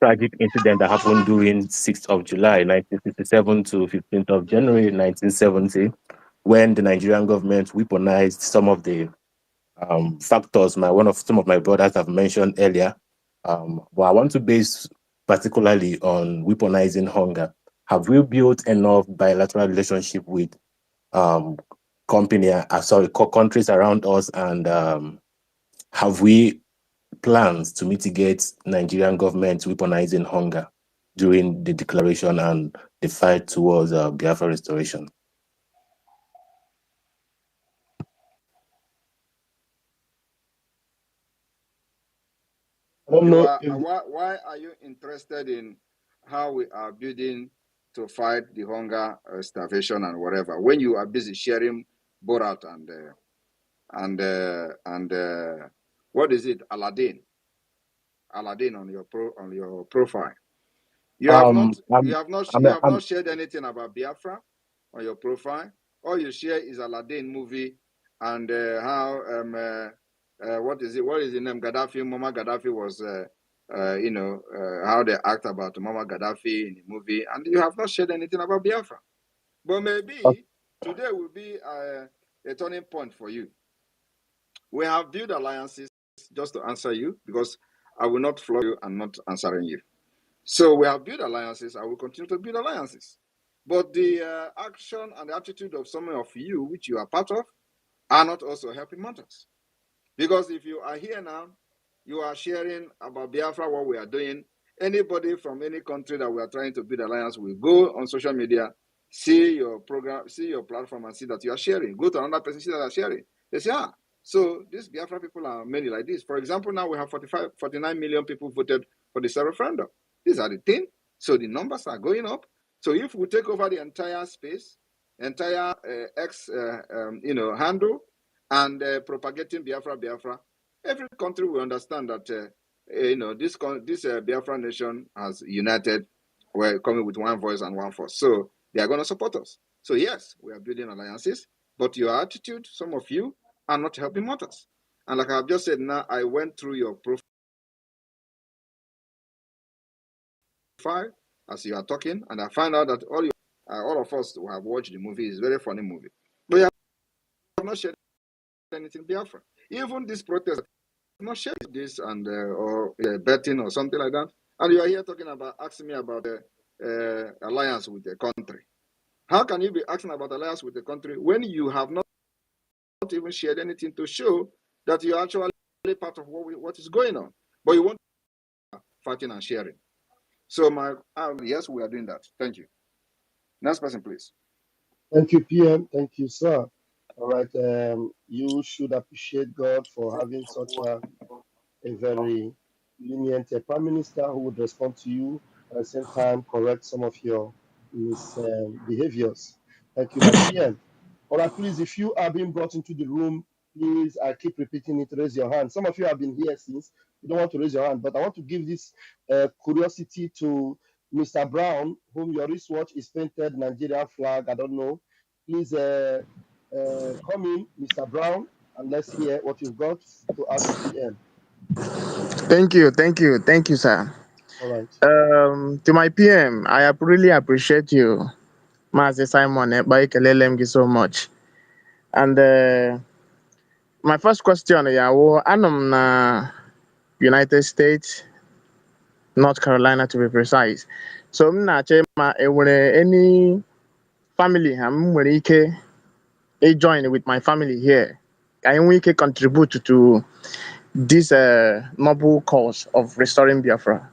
[SPEAKER 12] tragic incident that happened during 6th of July 1967 to 15th of January 1970, when the Nigerian government weaponized some of the factors some of my brothers have mentioned earlier. But I want to base particularly on weaponizing hunger. Have we built enough bilateral relationship with countries around us, and have we plans to mitigate Nigerian government weaponizing hunger during the declaration and the fight towards Biafra restoration?
[SPEAKER 3] I don't know if
[SPEAKER 2] Why are you interested in how we are building to fight the hunger, starvation, and whatever, when you are busy sharing Borat and what is it, Aladdin on your profile? You have not shared anything about Biafra on your profile. All you share is Aladdin movie and how what is the name, Gaddafi, Muammar Gaddafi was how they act about Muammar Gaddafi in the movie, and you have not shared anything about Biafra. But maybe today will be a turning point for you. We have built alliances, just to answer you, because I will not flog you and not answering you. So we have built alliances. I will continue to build alliances. But the action and the attitude of some of you, which you are part of, are not also helping matters. Because if you are here now, you are sharing about Biafra, what we are doing. Anybody from any country that we are trying to build alliance will go on social media, see your program, see your platform, and see that you are sharing. Go to another person, see that you are sharing. They say, so these Biafra people are many like this. For example, now we have 49 million people voted for the referendum. These are the things. So the numbers are going up. So if we take over the entire space, entire X handle, and propagating Biafra, every country will understand that this Biafra nation has united. We're coming with one voice and one force. So they are going to support us. So yes, we are building alliances, but your attitude, some of you, are not helping matters. And like I've just said now, I went through your profile as you are talking, and I find out that all of us who have watched the movie, is a very funny movie. But you have not shared anything Biafra. Even this protest, not shared this and or betting or something like that. And you are here talking about, asking me about the alliance with the country. How can you be asking about alliance with the country when you have not even shared anything to show that you're actually part of what is going on? But you want fighting and sharing. So yes, we are doing that. Thank you. Next person, please.
[SPEAKER 3] Thank you, PM. Thank you, sir. All right. You should appreciate God for having such a very lenient prime minister who would respond to you at the same time correct some of your misbehaviors. Thank you, my PM. All right, please, if you are being brought into the room, please, I keep repeating it, raise your hand. Some of you have been here since, you don't want to raise your hand, but I want to give this curiosity to Mr. Brown, whom your wristwatch is painted Nigerian flag. I don't know. Please come in, Mr. Brown, and let's hear what you've got to ask the PM.
[SPEAKER 13] Thank you, sir.
[SPEAKER 3] All right.
[SPEAKER 13] To my PM, I really appreciate you, Master Simon Ekpa, so much. And My first question, yeah, well, I'm United States, North Carolina to be precise. So I'm not sure any family I'm ike join with my family here. We can contribute to this noble cause of restoring Biafra.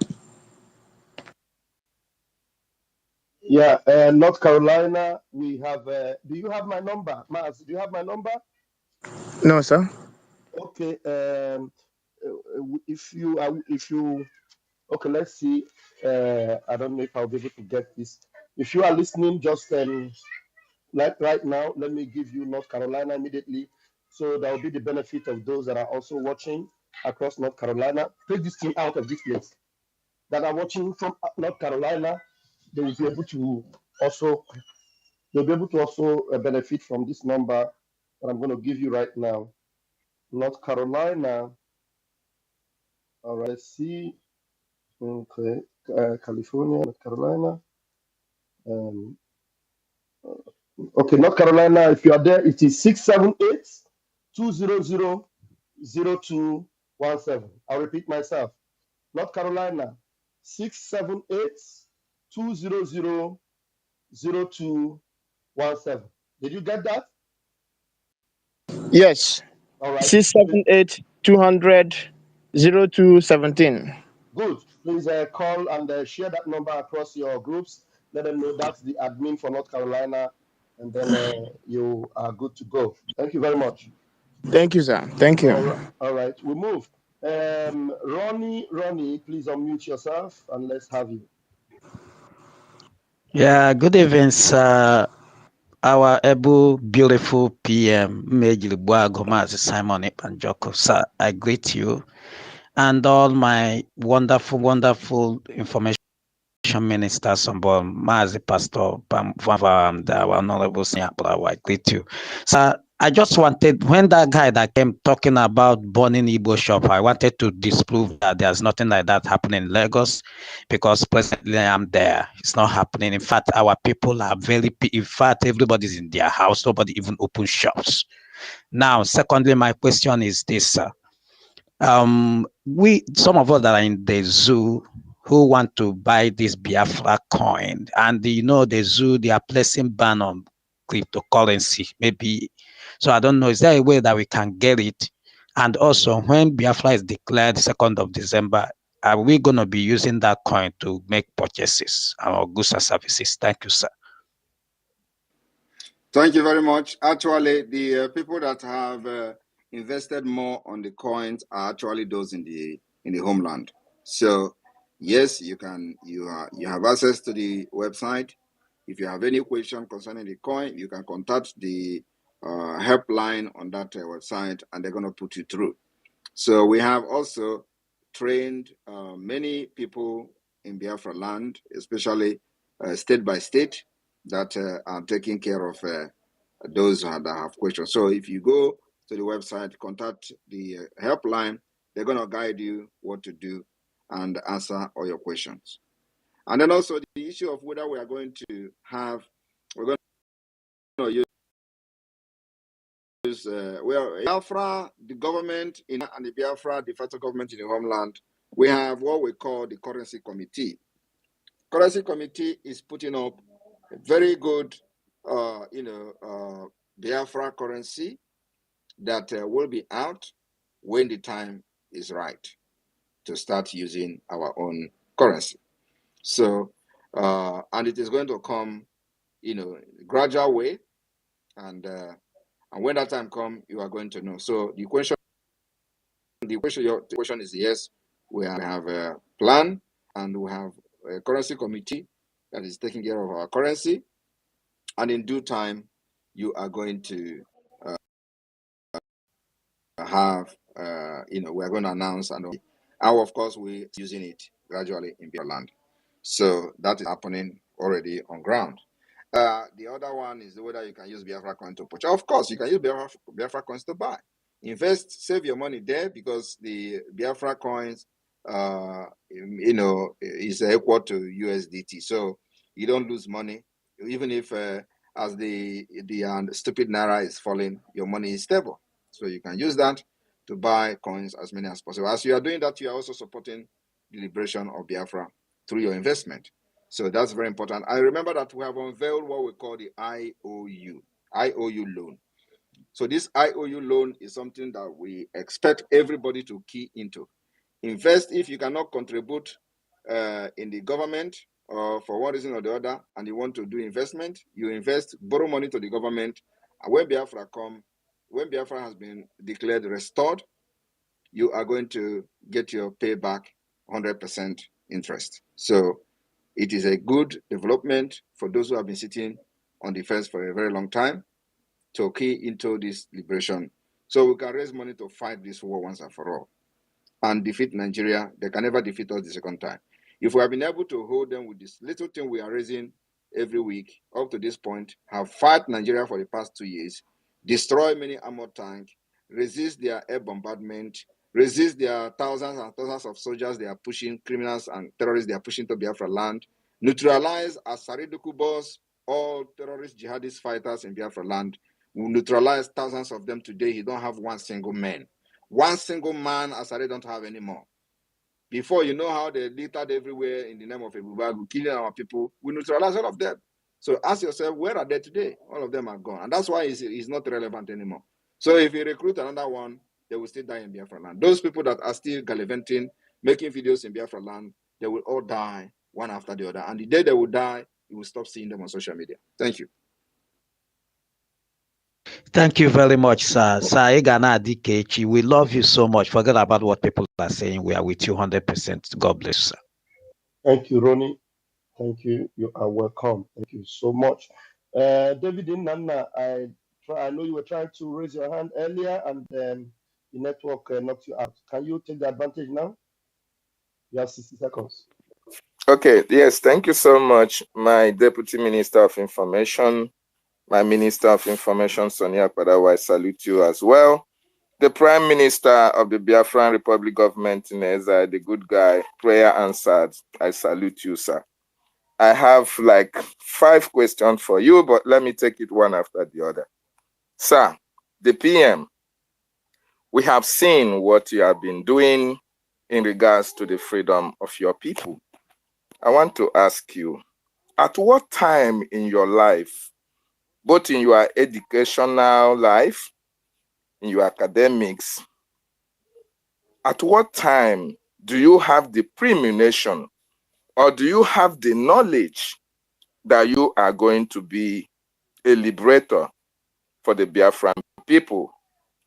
[SPEAKER 3] Yeah, North Carolina, we have. Do you have my number, Maz? Do you have my number?
[SPEAKER 13] No, sir.
[SPEAKER 3] Okay. If you, okay, let's see. I don't know if I'll be able to get this. If you are listening, just like right now, let me give you North Carolina immediately. So that will be the benefit of those that are also watching across North Carolina. Take this team out of this place that are watching from North Carolina. They will be able to also benefit from this number that I'm going to give you right now. North Carolina. All right. Let's see. Okay. California, North Carolina. Um, okay, North Carolina. If you are there, it is 678-200-0217. I'll repeat myself. North Carolina, 678-200-0217. Did you get that?
[SPEAKER 13] Yes.
[SPEAKER 3] All right.
[SPEAKER 13] 678 200 0217.
[SPEAKER 3] Good. Please call and share that number across your groups. Let them know that's the admin for North Carolina, and then you are good to go. Thank you very much.
[SPEAKER 13] Thank you, sir. Thank you.
[SPEAKER 3] All right. We move. Ronnie, please unmute yourself and let's have you.
[SPEAKER 14] Yeah, good evening, sir. Our able, beautiful PM, Major Gomez Simon Ipanjoko. Sir, I greet you and all my wonderful, wonderful information ministers on board, Mazi Pastor, and our Honorable Senior, I greet you. Sir, I just wanted, when that guy that came talking about burning Igbo shop, I wanted to disprove that there's nothing like that happening in Lagos, because presently I'm there. It's not happening. In fact, our people are in fact, everybody's in their house. Nobody even opens shops. Now, secondly, my question is this, sir. Some of us that are in the zoo who want to buy this Biafra coin, and the zoo, they are placing ban on cryptocurrency, maybe. So I don't know, is there a way that we can get it? And also, when Biafra is declared 2nd of December, are we going to be using that coin to make purchases or goods and services? Thank you, sir.
[SPEAKER 2] Thank you very much. Actually, the people that have invested more on the coins are actually those in the homeland. So, yes, you have access to the website. If you have any question concerning the coin, you can contact the helpline on that website, and they're going to put you through. So we have also trained many people in Biafra land, especially state by state, that are taking care of those that have questions. So if you go to the website, contact the helpline, they're going to guide you what to do and answer all your questions. And then also the issue of whether we're going to use Biafra, the government and the Biafra, the federal government in the homeland, we have what we call the currency committee. Currency committee is putting up a very good, Biafra currency that will be out when the time is right to start using our own currency. So, and it is going to come, gradual way, and when that time comes, you are going to know. So your question is yes, we have a plan, and we have a currency committee that is taking care of our currency, and in due time, you are going to have, we're going to announce, and how, of course, we're using it gradually in Biafra land. So that is happening already on ground. The other one is whether you can use Biafra coin to purchase. Of course, you can use Biafra coins to buy. Invest, save your money there, because the Biafra coins, is equal to USDT. So you don't lose money, even if as the stupid naira is falling, your money is stable. So you can use that to buy coins as many as possible. As you are doing that, you are also supporting the liberation of Biafra through your investment. So that's very important. I remember that we have unveiled what we call the IOU loan. So this IOU loan is something that we expect everybody to key into. Invest if you cannot contribute in the government or for one reason or the other, and you want to do investment, you invest, borrow money to the government, and when Biafra has been declared restored, you are going to get your payback 100% interest. So it is a good development for those who have been sitting on the fence for a very long time to key into this liberation. So we can raise money to fight this war once and for all and defeat Nigeria. They can never defeat us the second time. If we have been able to hold them with this little thing we are raising every week up to this point, have fought Nigeria for the past 2 years, destroy many armored tanks, resist their air bombardment, resist their thousands and thousands of soldiers they are pushing, criminals and terrorists they are pushing to Biafra land, neutralize Asari Dokubos, all terrorist jihadist fighters in Biafra land. We neutralize thousands of them today. He don't have one single man. One single man, Asari don't have anymore. Before, you know how they littered everywhere in the name of Ebubagu, killing our people. We neutralize all of them. So ask yourself, where are they today? All of them are gone. And that's why it's not relevant anymore. So if you recruit another one, they will still die in Biafra land. Those people that are still gallivanting, making videos in Biafra land, they will all die one after the other. And the day they will die, you will stop seeing them on social media. Thank you.
[SPEAKER 14] Thank you very much, sir. Sir Igana Adikechi, we love you so much. Forget about what people are saying. We are with you 100%. God bless you, sir.
[SPEAKER 3] Thank you, Ronnie. Thank you. You are welcome. Thank you so much. David Nana, I know you were trying to raise your hand earlier and the network knocked you out. Can you take the advantage now? You have 60 seconds.
[SPEAKER 11] Okay, yes, thank you so much, my Deputy Minister of Information, my Minister of Information, Sonia Padawa, I salute you as well. The Prime Minister of the Biafran Republic Government in Ezra, the good guy, prayer answered, I salute you, sir. I have like 5 questions for you, but let me take it one after the other. Sir, the PM, we have seen what you have been doing in regards to the freedom of your people. I want to ask you, at what time in your life, both in your educational life, in your academics, at what time do you have the premonition or do you have the knowledge that you are going to be a liberator for the Biafran people?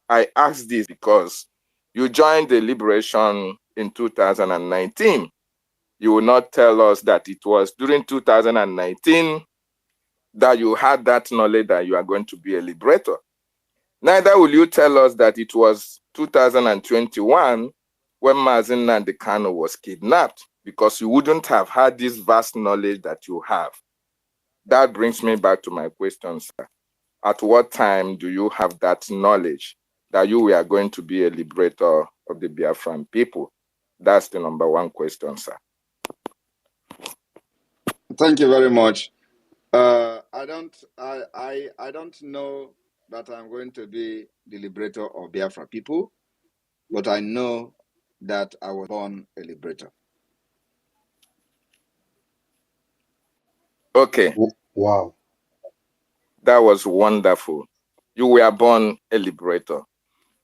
[SPEAKER 11] I ask this because you joined the liberation in 2019. You will not tell us that it was during 2019 that you had that knowledge that you are going to be a liberator. Neither will you tell us that it was 2021 when Mazin Nandekano was kidnapped, because you wouldn't have had this vast knowledge that you have. That brings me back to my question, sir. At what time do you have that knowledge that you were going to be a liberator of the Biafran people? That's the number 1 question, sir.
[SPEAKER 2] Thank you very much. I don't know that I'm going to be the liberator of Biafra people, but I know that I was born a liberator.
[SPEAKER 11] Okay.
[SPEAKER 3] Wow.
[SPEAKER 11] That was wonderful. You were born a liberator.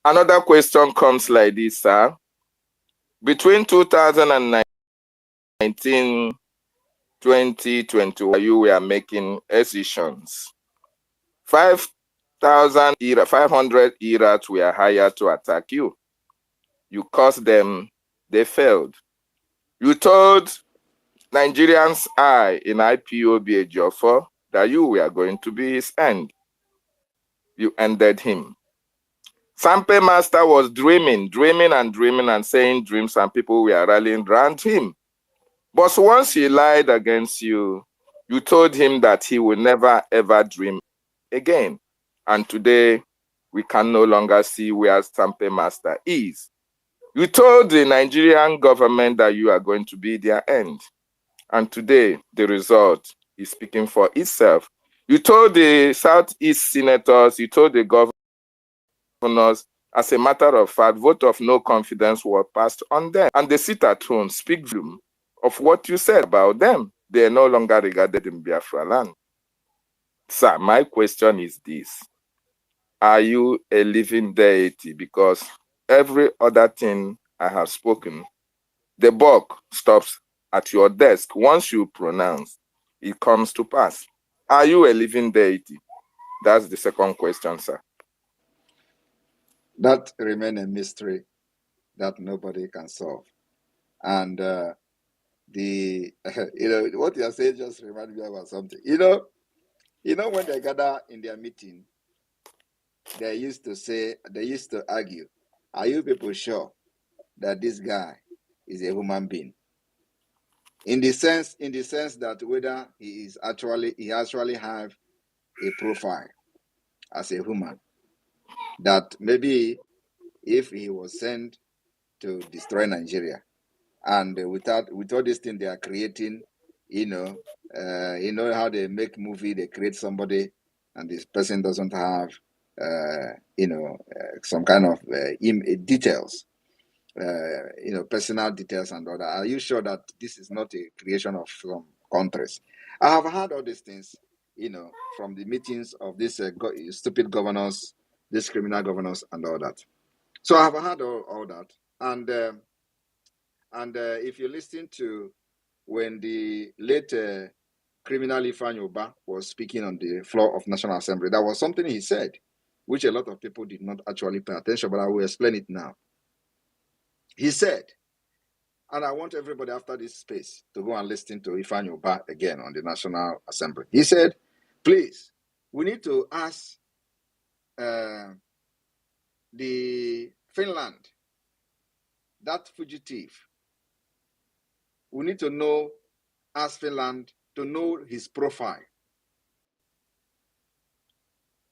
[SPEAKER 11] Another question comes like this, sir. Between 2019, 2021, you were making decisions. 500 Irats were hired to attack you. You caused them, they failed. You told Nigerians in IPOB Ejiofor that you were going to be his end. You ended him. Sampe Master was dreaming and saying dreams, and people were rallying around him. But once he lied against you, you told him that he will never ever dream again. And today, we can no longer see where Sampe Master is. You told the Nigerian government that you are going to be their end. And today, the result is speaking for itself. You told the Southeast senators, you told the governors
[SPEAKER 15] As a matter of fact, vote of no confidence was passed on them. And the sit at home speak volume of what you said about them. They are no longer regarded in Biafra land. Sir, my question is this. Are you a living deity? Because every other thing I have spoken, the buck stops at your desk. Once you pronounce, it comes to pass. Are you a living deity? That's the second question, sir.
[SPEAKER 2] That remains a mystery that nobody can solve. And what you are saying just reminded me about something. When they gather in their meeting, they used to argue, are you people sure that this guy is a human being? In the sense that whether he actually have a profile as a human, that maybe if he was sent to destroy Nigeria, and with all this thing they are creating, how they make movie, they create somebody, and this person doesn't have, some kind of details, personal details and all that. Are you sure that this is not a creation of some countries? I have heard all these things, from the meetings of these stupid governors, these criminal governors, and all that. So I have heard all that, and if you listen to when the late criminal Ifeanyi Ubah was speaking on the floor of National Assembly, that was something he said, which a lot of people did not actually pay attention, but I will explain it now. He said, and I want everybody after this space to go and listen to Ifeanyi Ubah again on the National Assembly. He said, please, we need to ask the Finland, that fugitive, we need to ask Finland to know his profile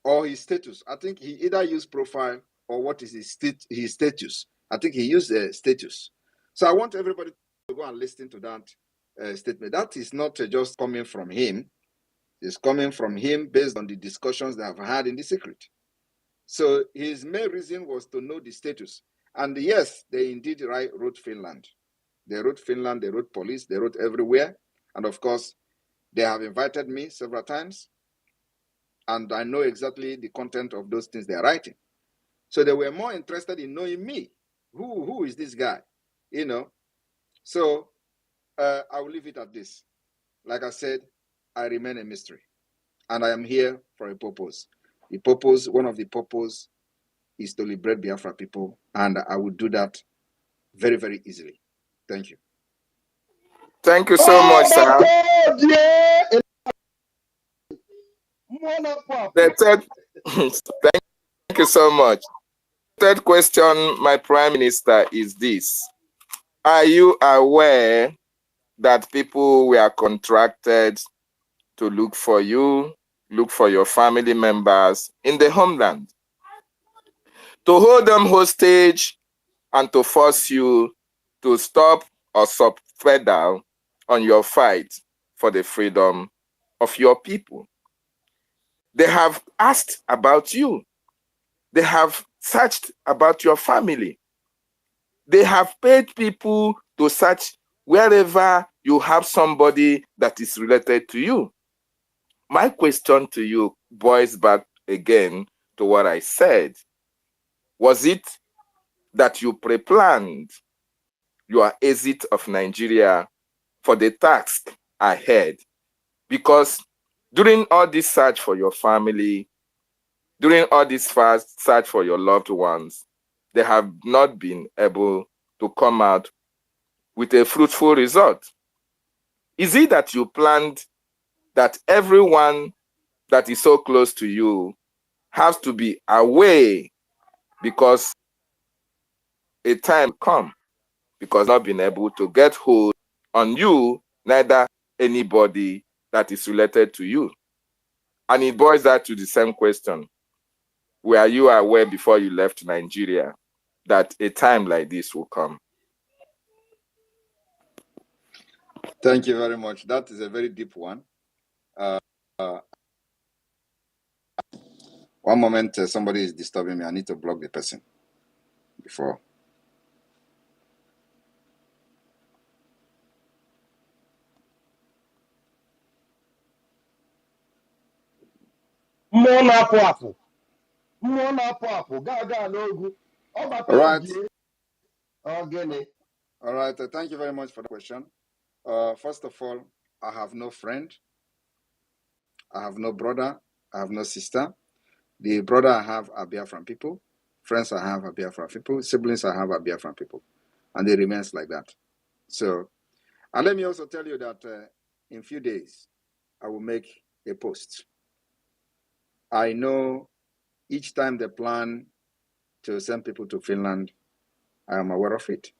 [SPEAKER 2] or his status. I think he either used profile or what is his status. I think he used status. So I want everybody to go and listen to that statement. That is not just coming from him. It's coming from him based on the discussions they have had in the secret. So his main reason was to know the status. And yes, they indeed wrote Finland. They wrote Finland, they wrote police, they wrote everywhere. And of course, they have invited me several times. And I know exactly the content of those things they are writing. So they were more interested in knowing me. Who is this guy? So I will leave it at this. Like I said, I remain a mystery. And I am here for a purpose. One of the purposes is to liberate Biafra people. And I will do that very, very easily. Thank you.
[SPEAKER 15] Thank you so much, sir.
[SPEAKER 3] God, yeah.
[SPEAKER 15] The third, thank you so much. Third question, my Prime Minister, is this. Are you aware that people were contracted to look for you, look for your family members in the homeland, to hold them hostage and to force you to stop or subpedal on your fight for the freedom of your people? They have asked about you. They have searched about your family. They have paid people to search wherever you have somebody that is related to you. My question to you boils back again to what I said. Was it that you pre-planned your exit of Nigeria for the task ahead? Because during all this search for your family, during all this fast search for your loved ones, they have not been able to come out with a fruitful result. Is it that you planned that everyone that is so close to you has to be away because a time come, because not been able to get hold on you, neither anybody that is related to you? And it boils down to the same question. Were you aware before you left Nigeria that a time like this will come?
[SPEAKER 2] Thank you very much. That is a very deep one. One moment, somebody is disturbing me. I need to block the person. before.
[SPEAKER 3] Mmụọ na-apụ apụ. Mmụọ na-apụ apụ. Gaa n'ogwu. Ọbata
[SPEAKER 2] All right.
[SPEAKER 3] obie. Ogene.
[SPEAKER 2] All right. Thank you very much for the question. First of all, I have no friend. I have no brother. I have no sister. The brother I have are Biafran people. Friends I have are Biafran people. Siblings I have are Biafran people. And it remains like that. So, and let me also tell you that in a few days, I will make a post. I know each time they plan to send people to Finland, I am aware of it.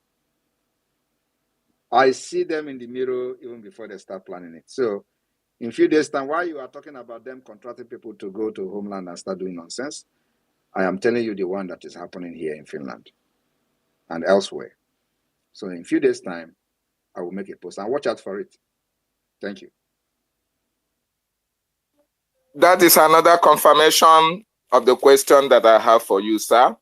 [SPEAKER 2] I see them in the mirror even before they start planning it. So, in a few days' time, while you are talking about them contracting people to go to homeland and start doing nonsense, I am telling you the one that is happening here in Finland and elsewhere. So, in a few days' time, I will make a post and watch out for it. Thank you.
[SPEAKER 15] That is another confirmation of the question that I have for you, sir.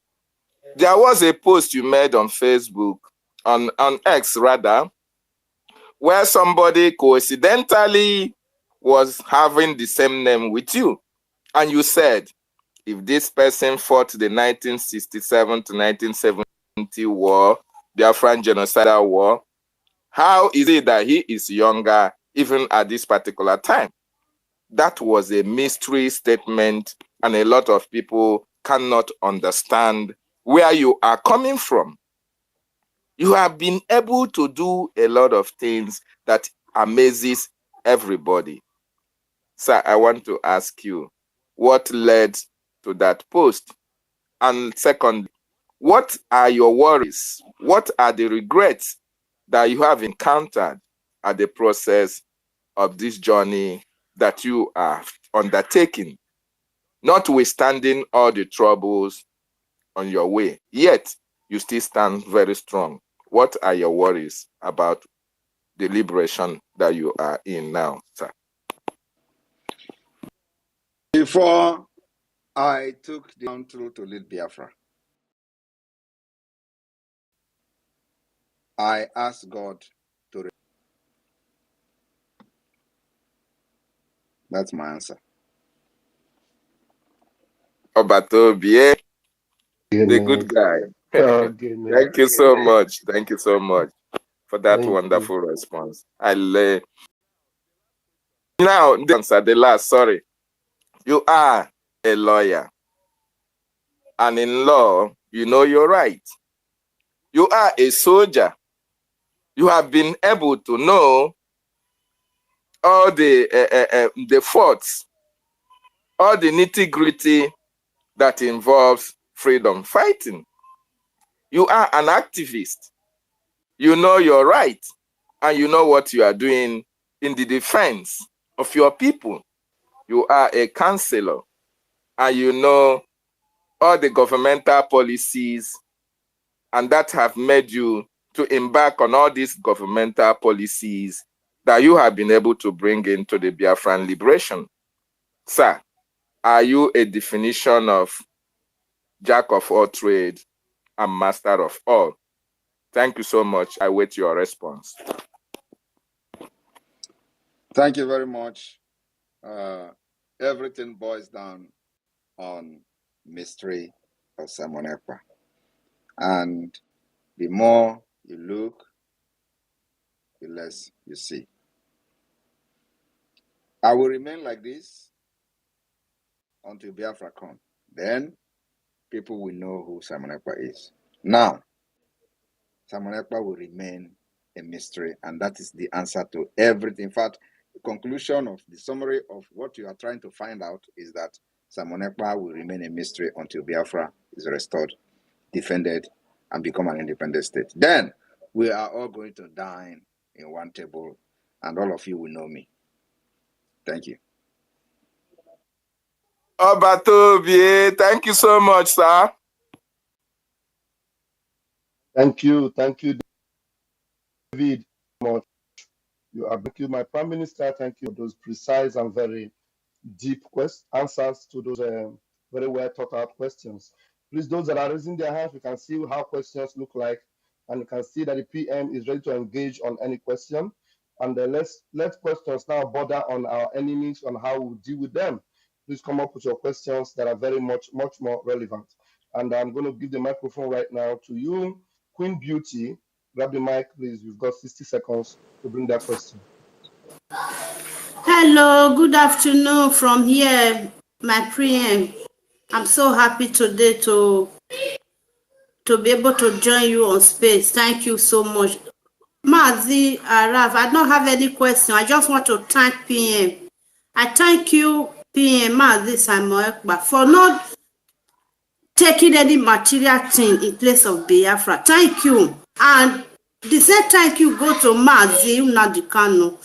[SPEAKER 15] There was a post you made on Facebook, on X rather, where somebody coincidentally was having the same name with you. And you said, if this person fought the 1967 to 1970 war, Biafran genocidal war, how is it that he is younger even at this particular time? That was a mystery statement, and a lot of people cannot understand where you are coming from. You have been able to do a lot of things that amazes everybody. Sir, I want to ask you, what led to that post? And second, what are your worries? What are the regrets that you have encountered at the process of this journey that you are undertaking, notwithstanding all the troubles on your way, yet you still stand very strong? What are your worries about the liberation that you are in now, sir?
[SPEAKER 2] Before I took the mantle to lead Biafra, I asked God to. That's my answer.
[SPEAKER 15] Obatobie, the good guy. Thank you so much. Thank you so much for that wonderful response. Now, the answer, the last, sorry. You are a lawyer. And in law, you know your right. You are a soldier. You have been able to know all the faults, all the nitty-gritty that involves freedom fighting. You are an activist. You know your right, and you know what you are doing in the defense of your people. You are a counselor, and you know all the governmental policies, and that have made you to embark on all these governmental policies that you have been able to bring into the Biafran liberation. Sir, are you a definition of jack of all trades and master of all? Thank you so much. I wait your response.
[SPEAKER 2] Thank you very much. Everything boils down on mystery of Simon Ekpa. And the more you look, the less you see. I will remain like this until Biafra comes. Then people will know who Simon Ekpa is. Now, Simon Ekpa will remain a mystery, and that is the answer to everything. In fact, the conclusion of the summary of what you are trying to find out is that Simon Ekpa will remain a mystery until Biafra is restored, defended, and become an independent state. Then we are all going to dine in one table, and all of you will know me. Thank you.
[SPEAKER 15] Obatobie, thank you so much, sir.
[SPEAKER 3] Thank you, David. Thank you, my Prime Minister. Thank you for those precise and very deep answers to those very well thought out questions. Please, those that are raising their hands, we can see how questions look like, and you can see that the PM is ready to engage on any question. And let questions now border on our enemies, on how we deal with them. Please come up with your questions that are very much more relevant. And I'm going to give the microphone right now to you, Queen Beauty. Grab the mic, please. You've got 60 seconds to bring that question.
[SPEAKER 16] Hello, good afternoon from here, my PM. I'm so happy today to be able to join you on space. Thank you so much. Mazi Araf, I don't have any question. I just want to thank PM. I thank you, PM Mazi Simon Ekpa, for not taking any material thing in place of Biafra. Thank you. And the same thank you go to Mazi Nnamdi.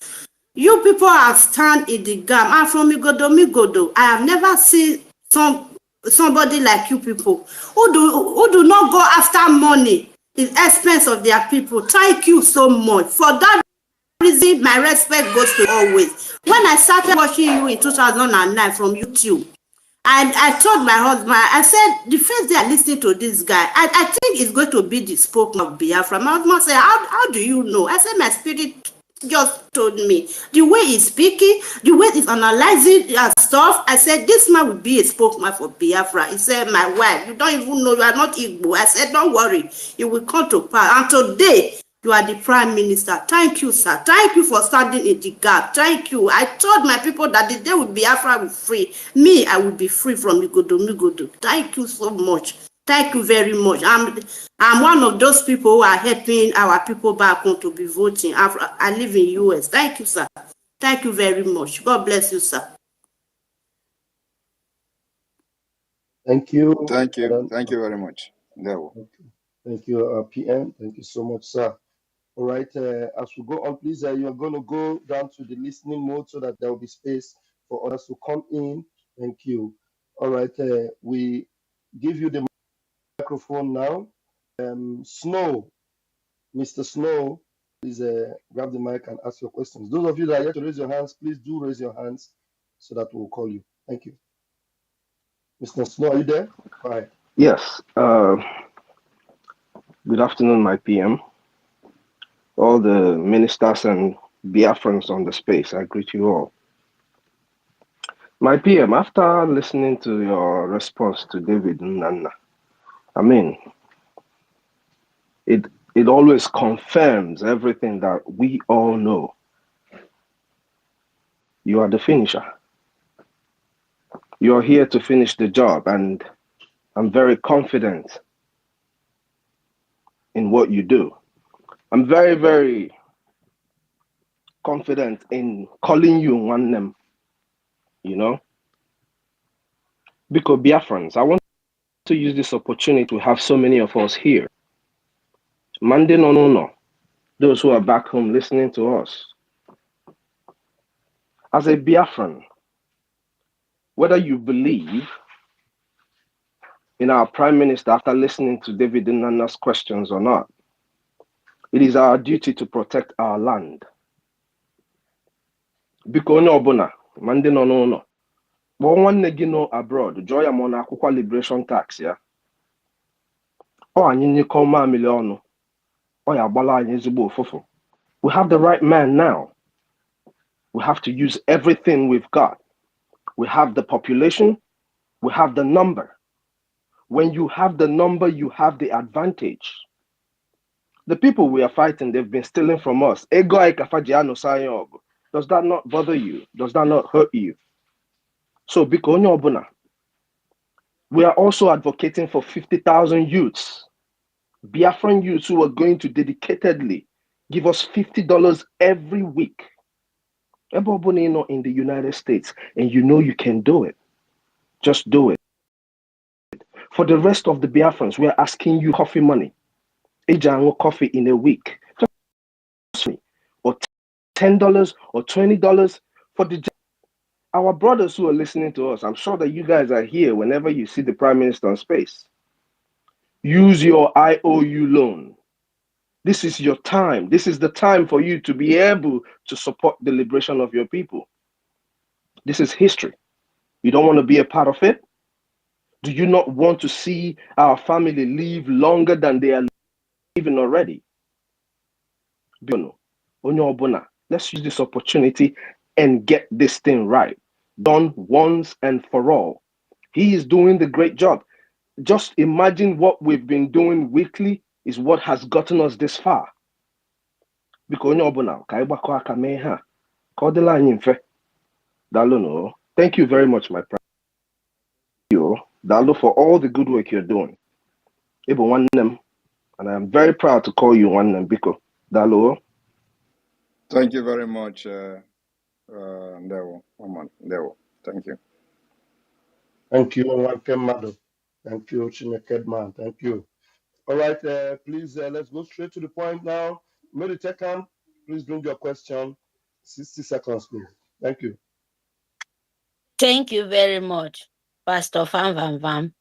[SPEAKER 16] You people have stand in the gap. I'm from Migodo. I have never seen somebody like you people who do not go after money in expense of their people. Thank you so much. For that reason, my respect goes to always. When I started watching you in 2009 from YouTube, and I told my husband, I said, the first day I listened to this guy, I think it's going to be the spoken of Biafra. My husband said, how do you know? I said, my spirit just told me. The way he's speaking, the way he's analyzing stuff, I said, this man will be a spokesman for Biafra. He said, my wife, you don't even know, you are not Igbo. I said, don't worry, it will come to pass. And today, you are the Prime Minister. Thank you, sir. Thank you for standing in the gap. Thank you. I told my people that the day with Biafra will free. Me, I will be free from Migodo. Thank you so much. Thank you very much. I'm one of those people who are helping our people back home to be voting. I live in US. Thank you, sir. Thank you very much. God bless you, sir.
[SPEAKER 3] Thank you.
[SPEAKER 2] Thank you. Thank you very much.
[SPEAKER 3] Thank you, PM. Thank you so much, sir. All right, as we go on, please, you're going to go down to the listening mode so that there will be space for others to come in. Thank you. All right, we give you the microphone now. Snow, Mr. Snow, please grab the mic and ask your questions. Those of you that are yet to raise your hands, please do raise your hands so that we'll call you. Thank you. Mr. Snow, are you there? All right.
[SPEAKER 17] Yes. Good afternoon, my PM. All the ministers and Biafrans on the space, I greet you all. My PM, after listening to your response to David Nana, I mean, it always confirms everything that we all know. You are the finisher. You are here to finish the job, and I'm very confident in what you do. I'm very, very confident in calling you one name, you know? Because Biafrans, I want to use this opportunity to have so many of us here. Mande no, those who are back home listening to us. As a Biafran, whether you believe in our Prime Minister after listening to David Nana's questions or not, it is our duty to protect our land. Because no bona, Mande no. But one negino abroad, joy amon akwụkwọ liberation tax, yeah. Oh, anyị koma milionu. Oh, ya gbala anyị ezigbo ofofo. We have the right man now. We have to use everything we've got. We have the population. We have the number. When you have the number, you have the advantage. The people we are fighting, they've been stealing from us. Does that not bother you? Does that not hurt you? So, we are also advocating for 50,000 youths, Biafran youths who are going to dedicatedly give us $50 every week. In the United States, and you know you can do it. Just do it. For the rest of the Biafrans, we are asking you coffee money. Coffee in a week. Just or $10 or $20 for our brothers who are listening to us. I'm sure that you guys are here whenever you see the Prime Minister on space. Use your IOU loan. This is your time. This is the time for you to be able to support the liberation of your people. This is history. You don't want to be a part of it? Do you not want to see our family live longer than they are living already? Let's use this opportunity and get this thing right. Done once and for all. He is doing the great job. Just imagine what we've been doing weekly is what has gotten us this far. Because thank you very much, my friend. Dalo, for all the good work you're doing. And I'm very proud to call you one Biko. Dalo.
[SPEAKER 2] Thank you very much, Ndewo. Ndewo. Thank you.
[SPEAKER 3] Thank you, Mado. Thank you, Chinekedman. Thank you. All right, please, let's go straight to the point now. Meditekan, please bring your question. 60 seconds, please. Thank you.
[SPEAKER 16] Thank you very much, Pastor Van Van Van.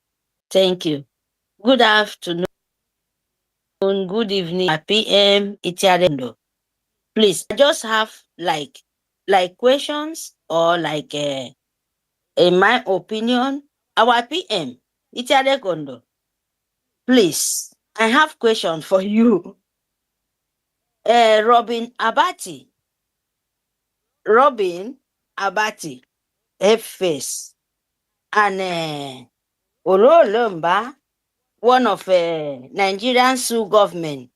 [SPEAKER 16] Thank you. Good afternoon, good evening, PM, Itiarendo. Please, I just have like questions or like in my opinion, our PM, Itiarekondo. Please, I have question for you. Robin Abati, F-Face, and Ololumba, one of Nigerian Sioux government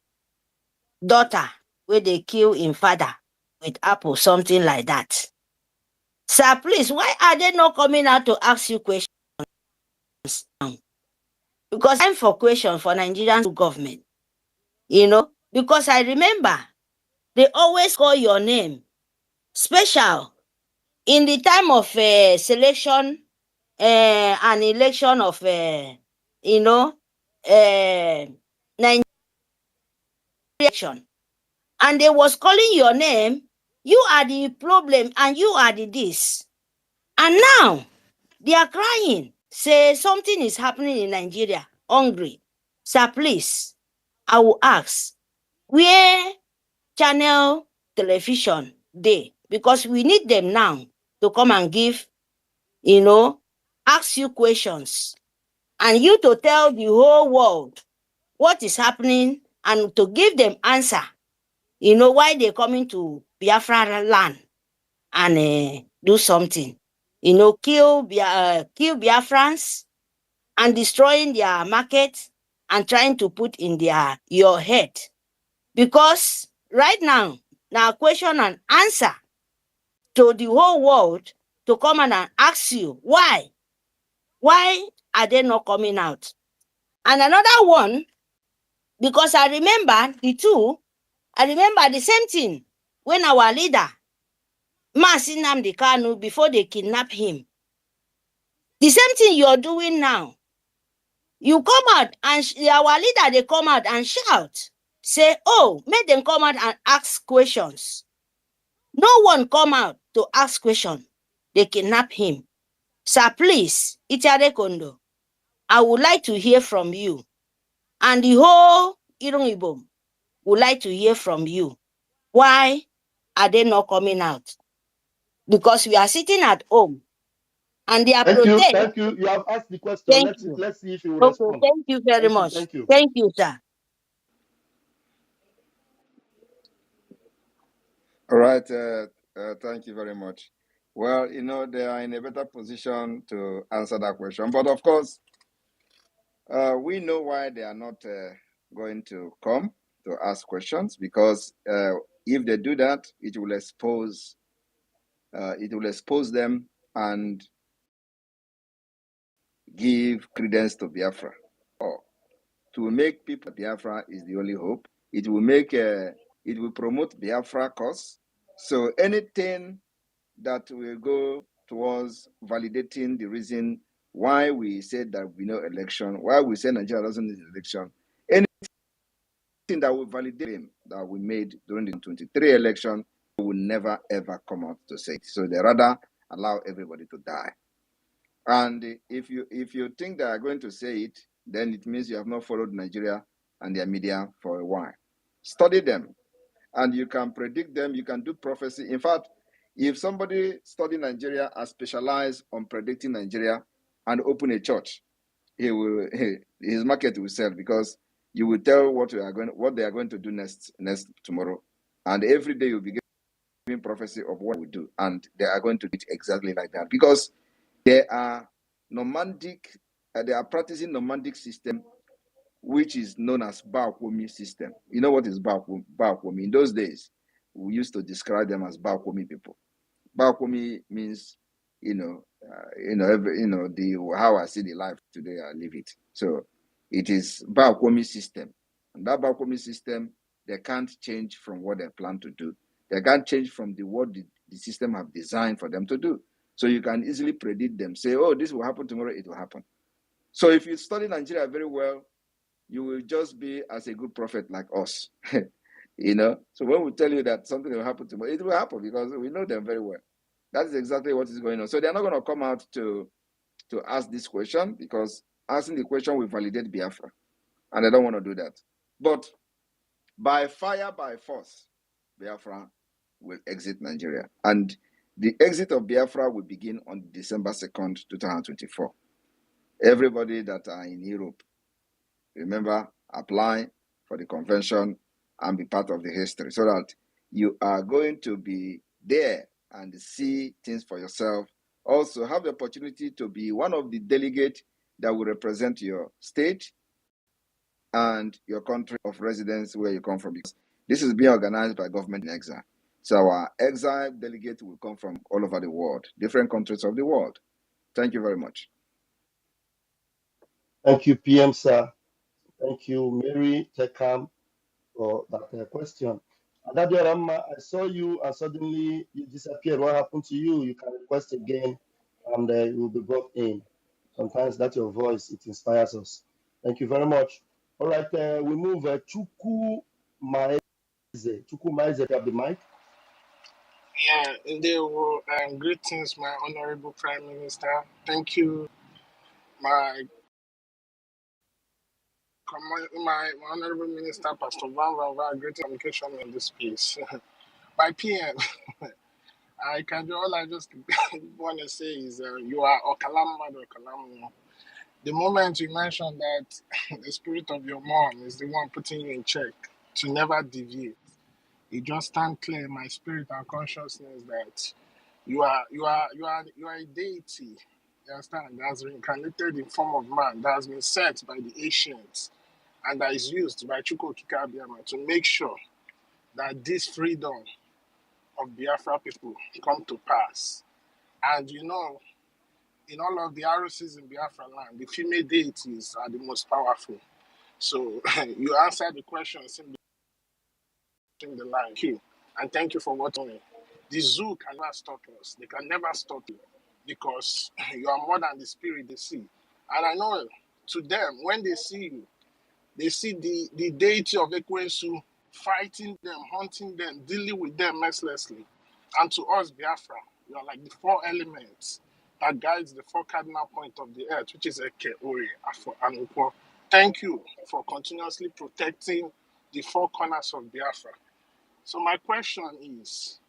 [SPEAKER 16] daughter, where they kill in father with apple, something like that. Sir, please, why are they not coming out to ask you questions? Because time for question for Nigerian Sioux government, because I remember they always call your name special in the time of selection and election of Nigerian election, and they was calling your name. You are the problem and you are the this, and now they are crying, say something is happening in Nigeria, hungry. Sir, please, I will ask, where channel television dey? Because we need them now to come and give, ask you questions, and you to tell the whole world what is happening and to give them answer, why they coming to Biafra land and do something, kill Biafrans and destroying their market and trying to put in your head. Because right now question and answer to the whole world to come and ask you why are they not coming out? And another one, because I remember the same thing when our leader Mazi Nnamdi Kanu, before they kidnap him, the same thing you're doing now. You come out and our leader, they come out and shout, say, oh, make them come out and ask questions. No one come out to ask questions. They kidnap him. Sir, please, Itiarekondo, I would like to hear from you. And the whole Irungibom would like to hear from you. Why are they not coming out? Because we are sitting at home and they are protest.
[SPEAKER 3] Thank you. You have asked the question.
[SPEAKER 16] Thank
[SPEAKER 3] Let's
[SPEAKER 16] you.
[SPEAKER 3] let's see if you will
[SPEAKER 16] Okay,
[SPEAKER 3] respond.
[SPEAKER 16] thank you very much.
[SPEAKER 3] Thank you.
[SPEAKER 16] Thank you, sir.
[SPEAKER 2] All right. Thank you very much. Well, they are in a better position to answer that question. But of course, we know why they are not going to come to ask questions, because if they do that, it will expose them and give credence to Biafra. Or to make people Biafra is the only hope. It will promote Biafra cause. So anything that will go towards validating the reason why we said that we know election, why we say Nigeria doesn't need election, anything that will validate him that we made during the 2023 election will never ever come out to say it. So they rather allow everybody to die. And if you think they are going to say it, then it means you have not followed Nigeria and their media for a while. Study them, and you can predict them. You can do prophecy. In fact, if somebody study Nigeria and specialize on predicting Nigeria and open a church, his market will sell, because you will tell what they are going to do next tomorrow, and every day you'll be giving prophecy of what we do, and they are going to do it exactly like that, because they are they are practicing nomadic system, which is known as Baokwomi system. You know what is Baokwomi? In those days, we used to describe them as Baokwomi people. Baokwomi means, how I see the life today, I live it. So it is Baokwomi system. And that Baokwomi system, they can't change from what they plan to do. They can't change from what the system have designed for them to do. So you can easily predict them, say, oh, this will happen tomorrow, it will happen. So if you study Nigeria very well, you will just be as a good prophet like us. So when we tell you that something will happen tomorrow, it will happen, because we know them very well. That is exactly what is going on. So they're not going to come out to ask this question, because asking the question will validate Biafra, and they don't want to do that. But by fire, by force, Biafra will exit Nigeria. And the exit of Biafra will begin on December 2nd, 2024. Everybody that are in Europe, remember, apply for the convention and be part of the history, so that you are going to be there and see things for yourself. Also, have the opportunity to be one of the delegates that will represent your state and your country of residence where you come from, because this is being organized by government in exile. So our exile delegate will come from all over the world, different countries of the world. Thank you very much.
[SPEAKER 3] Thank you, PM, sir. Thank you, Mary Tekam, for that question. Adadioramma, I saw you and suddenly you disappeared. What happened to you? You can request again and you will be brought in. Sometimes that's your voice, it inspires us. Thank you very much. All right, we move Chuku Maeze. Chuku Maeze, you have the mic.
[SPEAKER 5] Yeah, they will. Greetings, my honorable Prime Minister. Thank you, my honorable Minister, Pastor Van Van. Great communication in this space. My PM, all I just want to say is you are Okalam Mad Okalam. The moment you mentioned that the spirit of your mom is the one putting you in check to never deviate, it just stand clear in my spirit and consciousness that you are a deity. You understand? That has reincarnated in form of man, that has been set by the ancients, and that is used by Chuko Kikabiama to make sure that this freedom of Biafra people come to pass. And in all of the ROCs in Biafra land, the female deities are the most powerful. So you answered the question in the line. Thank you. And thank you for what you're doing. The zoo can never stop us. They can never stop you, because you are more than the spirit they see. And I know to them, when they see you, they see the deity of Ekwensu fighting them, hunting them, dealing with them mercilessly. And to us, Biafra, you are like the four elements that guides the four cardinal points of the earth, which is Eke, Ori, Afo, and Ukwo. Thank you for continuously protecting the four corners of Biafra. So my question is,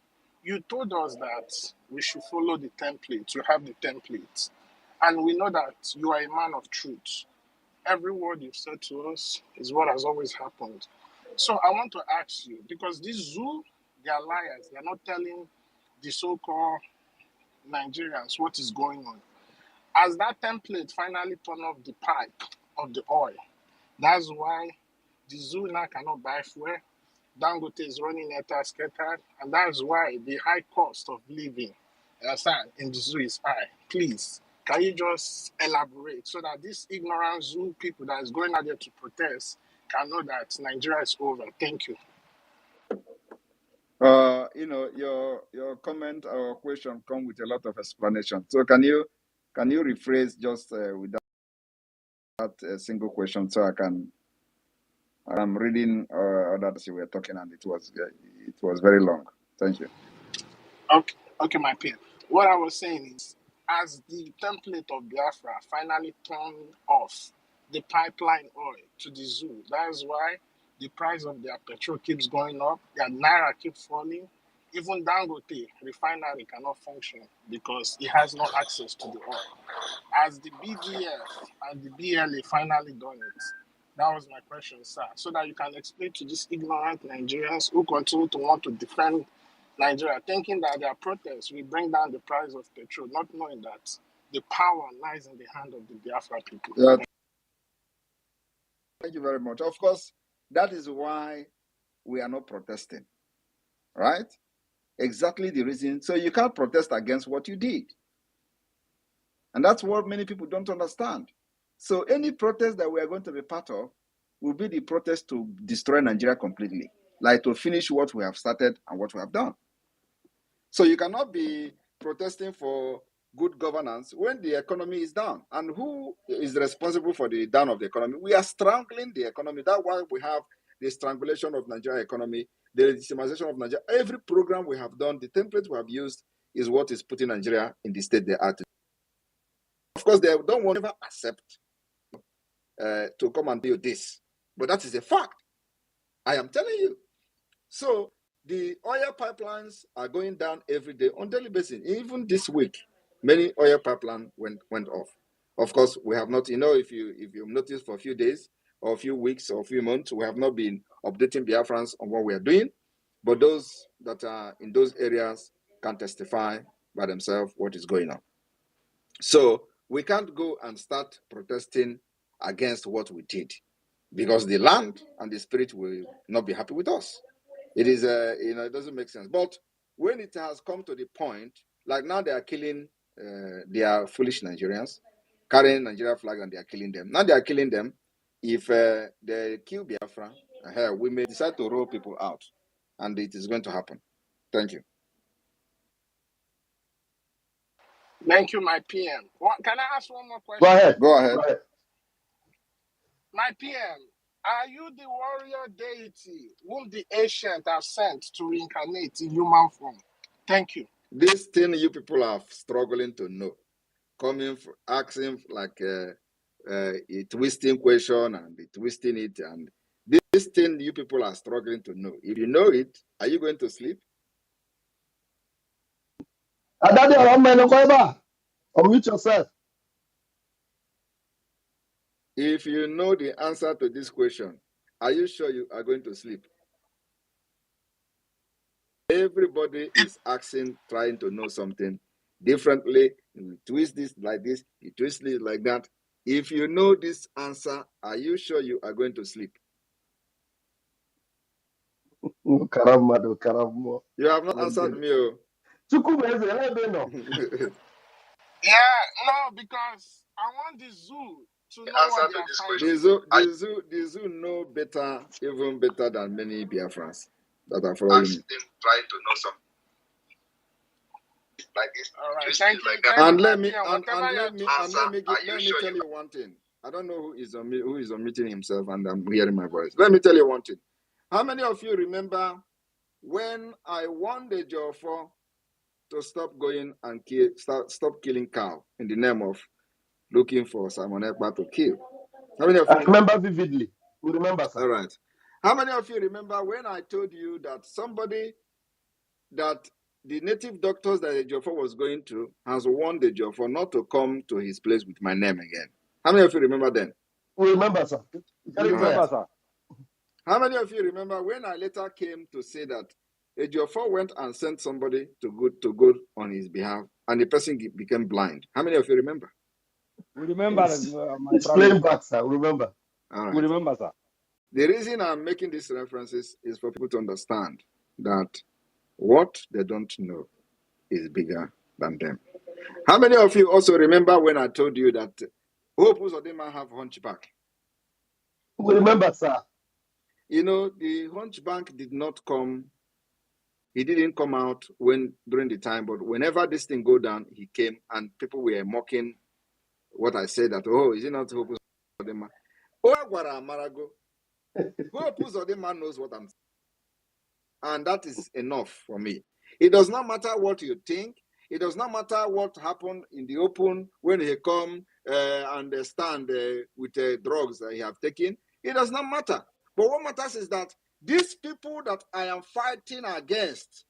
[SPEAKER 5] you told us that we should follow the template. You have the template. And we know that you are a man of truth. Every word you've said to us is what has always happened. So I want to ask you, because this zoo, they are liars. They are not telling the so-called Nigerians what is going on. As that template finally turned off the pipe of the oil, that's why the zoo now cannot buy fuel. Dangote is running scattered, and that's why the high cost of living in the zoo is high. Please, can you just elaborate so that this ignorant zoo people that is going out there to protest can know that Nigeria is over? Thank you.
[SPEAKER 2] Your comment or question come with a lot of explanation. So can you rephrase just with that single question, so I'm reading that you were talking, and it was very long. Thank you.
[SPEAKER 5] Okay, my peer. What I was saying is, as the template of Biafra finally turned off the pipeline oil to the zoo, that is why the price of their petrol keeps going up, their naira keeps falling, even Dangote refinery cannot function because it has no access to the oil. As the BDF and the BLA finally done it? That was my question, sir. So that you can explain to these ignorant Nigerians who continue to want to defend Nigeria, thinking that their protests will bring down the price of petrol, not knowing that the power lies in the hand of the Biafra people.
[SPEAKER 2] Yeah, thank you very much. Of course, that is why we are not protesting, right? Exactly the reason. So you can't protest against what you did. And that's what many people don't understand. So any protest that we are going to be part of will be the protest to destroy Nigeria completely, like to finish what we have started and what we have done. So you cannot be protesting for good governance when the economy is down. And who is responsible for the down of the economy? We are strangling the economy. That's why we have the strangulation of Nigeria economy, the legitimization of Nigeria. Every program we have done, the template we have used is what is putting Nigeria in the state they are today. Of course, they don't want to ever accept to come and do this. But that is a fact. I am telling you. So the oil pipelines are going down every day on daily basis. Even this week, many oil pipelines went off. Of course, we have not, if you've noticed for a few days or a few weeks or a few months, we have not been updating Biafrans on what we are doing. But those that are in those areas can testify by themselves what is going on. So we can't go and start protesting against what we did because the land and the spirit will not be happy with us. It is, it doesn't make sense. But when it has come to the point, like now they are killing, they are foolish Nigerians, carrying Nigeria flag and they are killing them. Now they are killing them. If they kill Biafra, we may decide to roll people out. And it is going to happen. Thank you.
[SPEAKER 5] Thank you, my PM. Can I ask one more question?
[SPEAKER 3] Go ahead.
[SPEAKER 2] Go ahead.
[SPEAKER 3] Go ahead.
[SPEAKER 5] My PM, are you the warrior deity whom the ancients have sent to reincarnate in human form? Thank you.
[SPEAKER 2] This thing you people are struggling to know, asking like a twisting question and twisting it, and this thing you people are struggling to know. If you know it, are you going to sleep?
[SPEAKER 3] Unmute yourself.
[SPEAKER 2] If you know the answer to this question, are you sure you are going to sleep? Everybody is asking, trying to know something differently. You twist this like this, you twist it like that. If you know this answer, are you sure you are going to sleep? You have not answered me.
[SPEAKER 5] Yeah, no, because I want the zoo to know what they are fighting.
[SPEAKER 2] The zoo know better, even better than many Biafrans that are following me.
[SPEAKER 18] Trying to know something like this.
[SPEAKER 5] All right, thank you.
[SPEAKER 2] And let me tell you one thing. I don't know who is unmuting himself, and I'm hearing my voice. Let me tell you one thing. How many of you remember when I warned the Jofor to stop going and stop killing cow in the name of looking for Simon Ekpa to kill? How many of you
[SPEAKER 3] remember vividly? We remember, sir.
[SPEAKER 2] All right. How many of you remember when I told you that that the native doctors that the Jofor was going to has warned the Jofor not to come to his place with my name again? How many of you remember then?
[SPEAKER 3] We remember, sir.
[SPEAKER 2] Sir. How many of you remember when I later came to say that Ejiofor went and sent somebody to go on his behalf, and the person became blind? How many of you remember?
[SPEAKER 19] We remember.
[SPEAKER 3] Explain back, sir. Remember.
[SPEAKER 2] All right.
[SPEAKER 19] We remember, sir.
[SPEAKER 2] The reason I'm making these references is for people to understand that what they don't know is bigger than them. How many of you also remember when I told you that Hope Uzodinma have hunchback?
[SPEAKER 3] We remember, sir.
[SPEAKER 2] You know, the hunchback did not come. He didn't come out during the time, but whenever this thing go down, he came, and people were mocking what I said that, oh, is it not Hope Uzodinma? Hope Uzodinma knows what I'm saying. And that is enough for me. It does not matter what you think. It does not matter what happened in the open when he come and stand with drugs that he have taken. It does not matter. But what matters is that these people that I am fighting against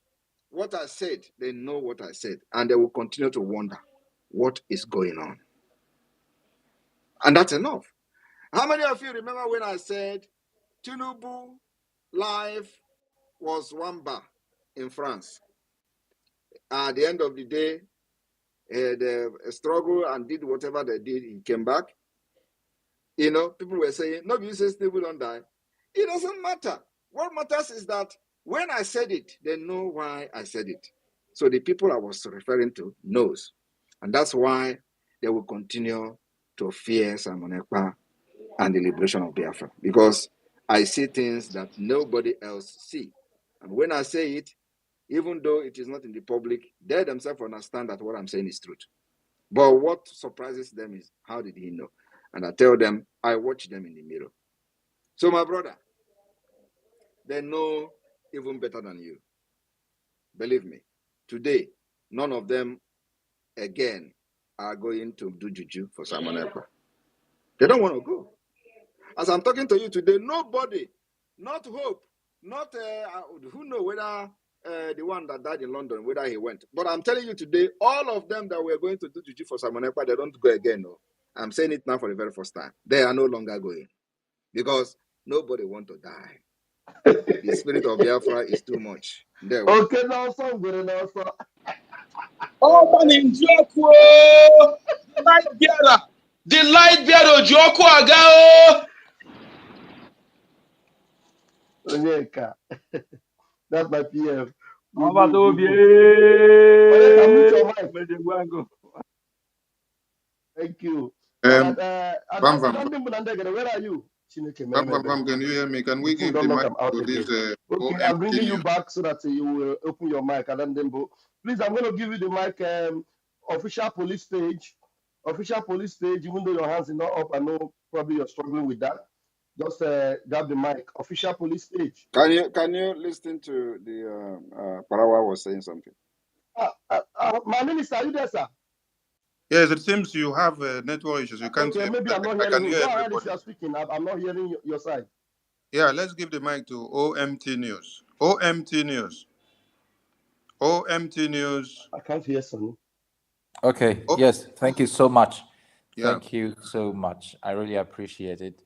[SPEAKER 2] what I said, they know what I said, and they will continue to wonder what is going on. And that's enough. How many of you remember when I said Tinubu life was one bar in France? At the end of the day, they struggled and did whatever they did. He came back. You know, people were saying, no, you say Tinubu don't die. It doesn't matter. What matters is that when I said it, they know why I said it. So the people I was referring to knows. And that's why they will continue to fear Simon Ekpa and the liberation of Biafra. Because I see things that nobody else see. And when I say it, even though it is not in the public, they themselves understand that what I'm saying is truth. But what surprises them is, how did he know? And I tell them, I watch them in the mirror. So my brother, they know even better than you. Believe me, today, none of them again are going to do juju for Simon Ekpa. They don't want to go. As I'm talking to you today, nobody, not Hope, not who know whether the one that died in London, whether he went. But I'm telling you today, all of them that were going to do juju for Simon Ekpa, they don't go again. No. I'm saying it now for the very first time. They are no longer going because nobody want to die. The spirit of Biafra is too much. There we
[SPEAKER 3] Okay, now some good now, so.
[SPEAKER 11] Oh, man, in Joko, the light bearer, Joko Agao.
[SPEAKER 3] Onyeka. That's my PM. Good
[SPEAKER 7] Ọba
[SPEAKER 3] move,
[SPEAKER 7] tó
[SPEAKER 3] good
[SPEAKER 7] bí
[SPEAKER 3] move. Onyeka, mute your mic. Thank you. And
[SPEAKER 1] Bam Bam
[SPEAKER 3] where are you? Chineke,
[SPEAKER 1] Bam Bam Bam, can you hear me? Can we
[SPEAKER 3] the food
[SPEAKER 1] give
[SPEAKER 3] don't
[SPEAKER 1] the
[SPEAKER 3] knock
[SPEAKER 1] mic
[SPEAKER 3] him out
[SPEAKER 1] to
[SPEAKER 3] again.
[SPEAKER 1] this
[SPEAKER 3] Okay, I'm
[SPEAKER 1] OMT
[SPEAKER 3] bringing you
[SPEAKER 1] news?
[SPEAKER 3] back so that you will open your mic. Please, I'm going to give you the mic. Official police page. Official police page. Even though your hands are not up, I know probably you're struggling with that. Just grab the mic. Official police page.
[SPEAKER 2] Can you listen to the Parawa was saying something?
[SPEAKER 3] My minister, are you there, sir?
[SPEAKER 1] Yes, it seems you have network issues. You can't
[SPEAKER 3] Okay,
[SPEAKER 1] hear me.
[SPEAKER 3] maybe I'm not
[SPEAKER 1] I
[SPEAKER 3] hearing
[SPEAKER 1] can
[SPEAKER 3] you.
[SPEAKER 1] hear
[SPEAKER 3] Go ahead if
[SPEAKER 1] everybody.
[SPEAKER 3] you are speaking. I'm not hearing your side.
[SPEAKER 1] Yeah, let's give the mic to OMT News. OMT News. OMT News.
[SPEAKER 3] I can't hear Sonny.
[SPEAKER 18] Okay,
[SPEAKER 1] Oh,
[SPEAKER 18] yes, thank you so much.
[SPEAKER 1] yeah.
[SPEAKER 18] Thank you so much. I really appreciate it.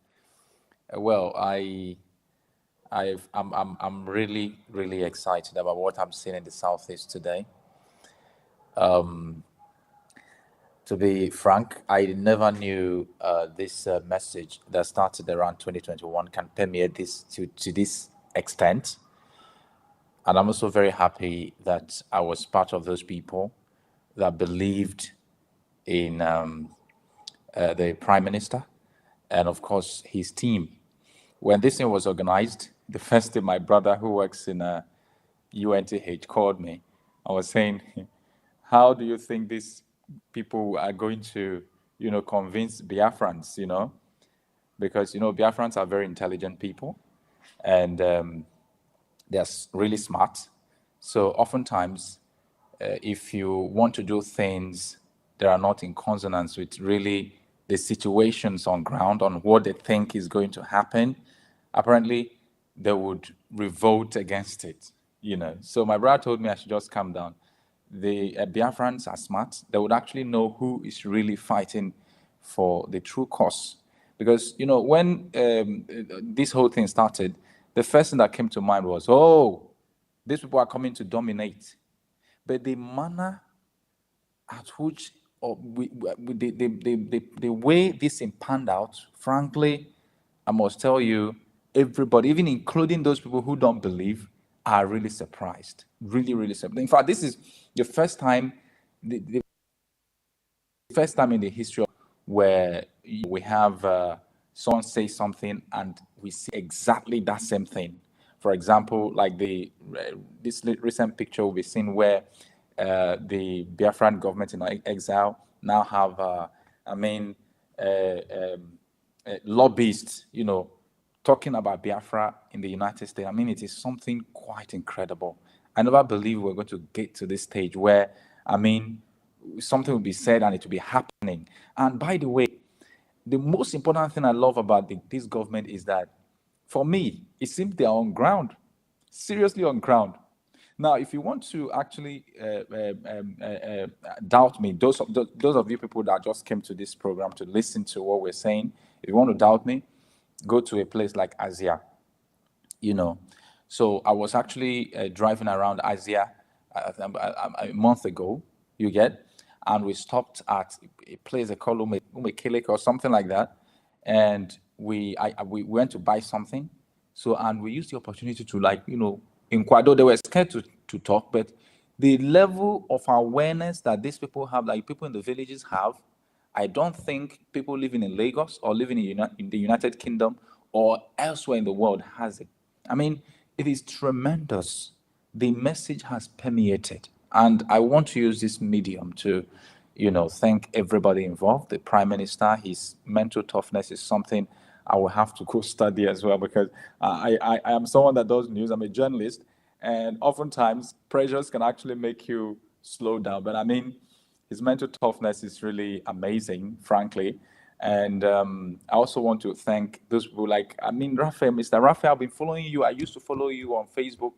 [SPEAKER 18] Well, I'm really, really excited about what I'm seeing in the Southeast today. To be frank, I never knew this message that started around 2021 can permeate this to this extent. And I'm also very happy that I was part of those people that believed in the Prime Minister and, of course, his team. When this thing was organized, the first day my brother who works in a UNTH called me. I was saying, how do you think these people are going to, convince Biafrans, Because, Biafrans are very intelligent people and they're really smart. So oftentimes, if you want to do things that are not in consonance with really the situations on ground, on what they think is going to happen, apparently they would revolt against it, So my brother told me I should just calm down. The Biafrans are smart. They would actually know who is really fighting for the true cause. Because, when this whole thing started, the first thing that came to mind was, oh, these people are coming to dominate. But the manner at which, or the way this thing panned out, frankly, I must tell you, everybody, even including those people who don't believe, are really surprised. Really, really surprised. In fact, this is the first time, the first time in the history where we have someone say something and we see exactly that same thing. For example, like this recent picture we've seen where the Biafran government in exile now have, lobbyists, talking about Biafra in the United States. I mean, it is something quite incredible. I never believed we were going to get to this stage where, something will be said and it will be happening. And by the way, the most important thing I love about this government is that, for me, it seems they are on ground, seriously on ground. Now, if you want to actually doubt me, those of you people that just came to this program to listen to what we're saying, if you want to doubt me, go to a place like Asia. So I was actually driving around Asia a month ago, you get, and we stopped at a place they call Umekelek or something like that, and we went to buy something. So, and we used the opportunity to inquire. Though they were scared to talk, but the level of awareness that these people have, like people in the villages have, I don't think people living in Lagos or living in the United Kingdom or elsewhere in the world has it. I mean, it is tremendous. The message has permeated. And I want to use this medium to, thank everybody involved. The Prime Minister, his mental toughness is something I will have to go study as well, because I am someone that does news. I'm a journalist, and oftentimes pressures can actually make you slow down. But I mean, his mental toughness is really amazing, frankly. And I also want to thank those people Raphael, Mr. Raphael, I've been following you. I used to follow you on Facebook,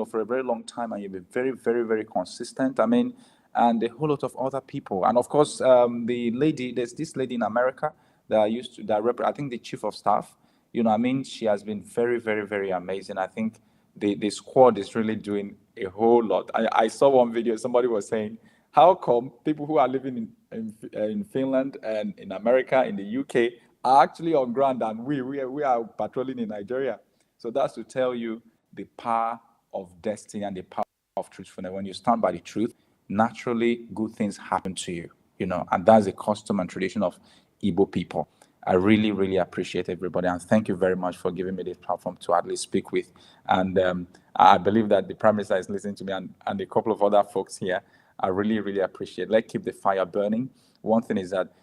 [SPEAKER 18] for a very long time, and you've been very, very, very consistent. I mean, and a whole lot of other people. And of course, there's this lady in America that I think the chief of staff, she has been very, very, very amazing. I think the squad is really doing a whole lot. I saw one video, somebody was saying, how come people who are living in Finland and in America, in the UK, are actually on ground and we are patrolling in Nigeria? So that's to tell you the power of destiny and the power of truthfulness. When you stand by the truth, naturally good things happen to you, and that's a custom and tradition of Igbo people. I really, really appreciate everybody, and thank you very much for giving me this platform to at least speak with. And I believe that the Prime Minister is listening to me, and a couple of other folks here. I really, really appreciate. Let's keep the fire burning. One thing is that,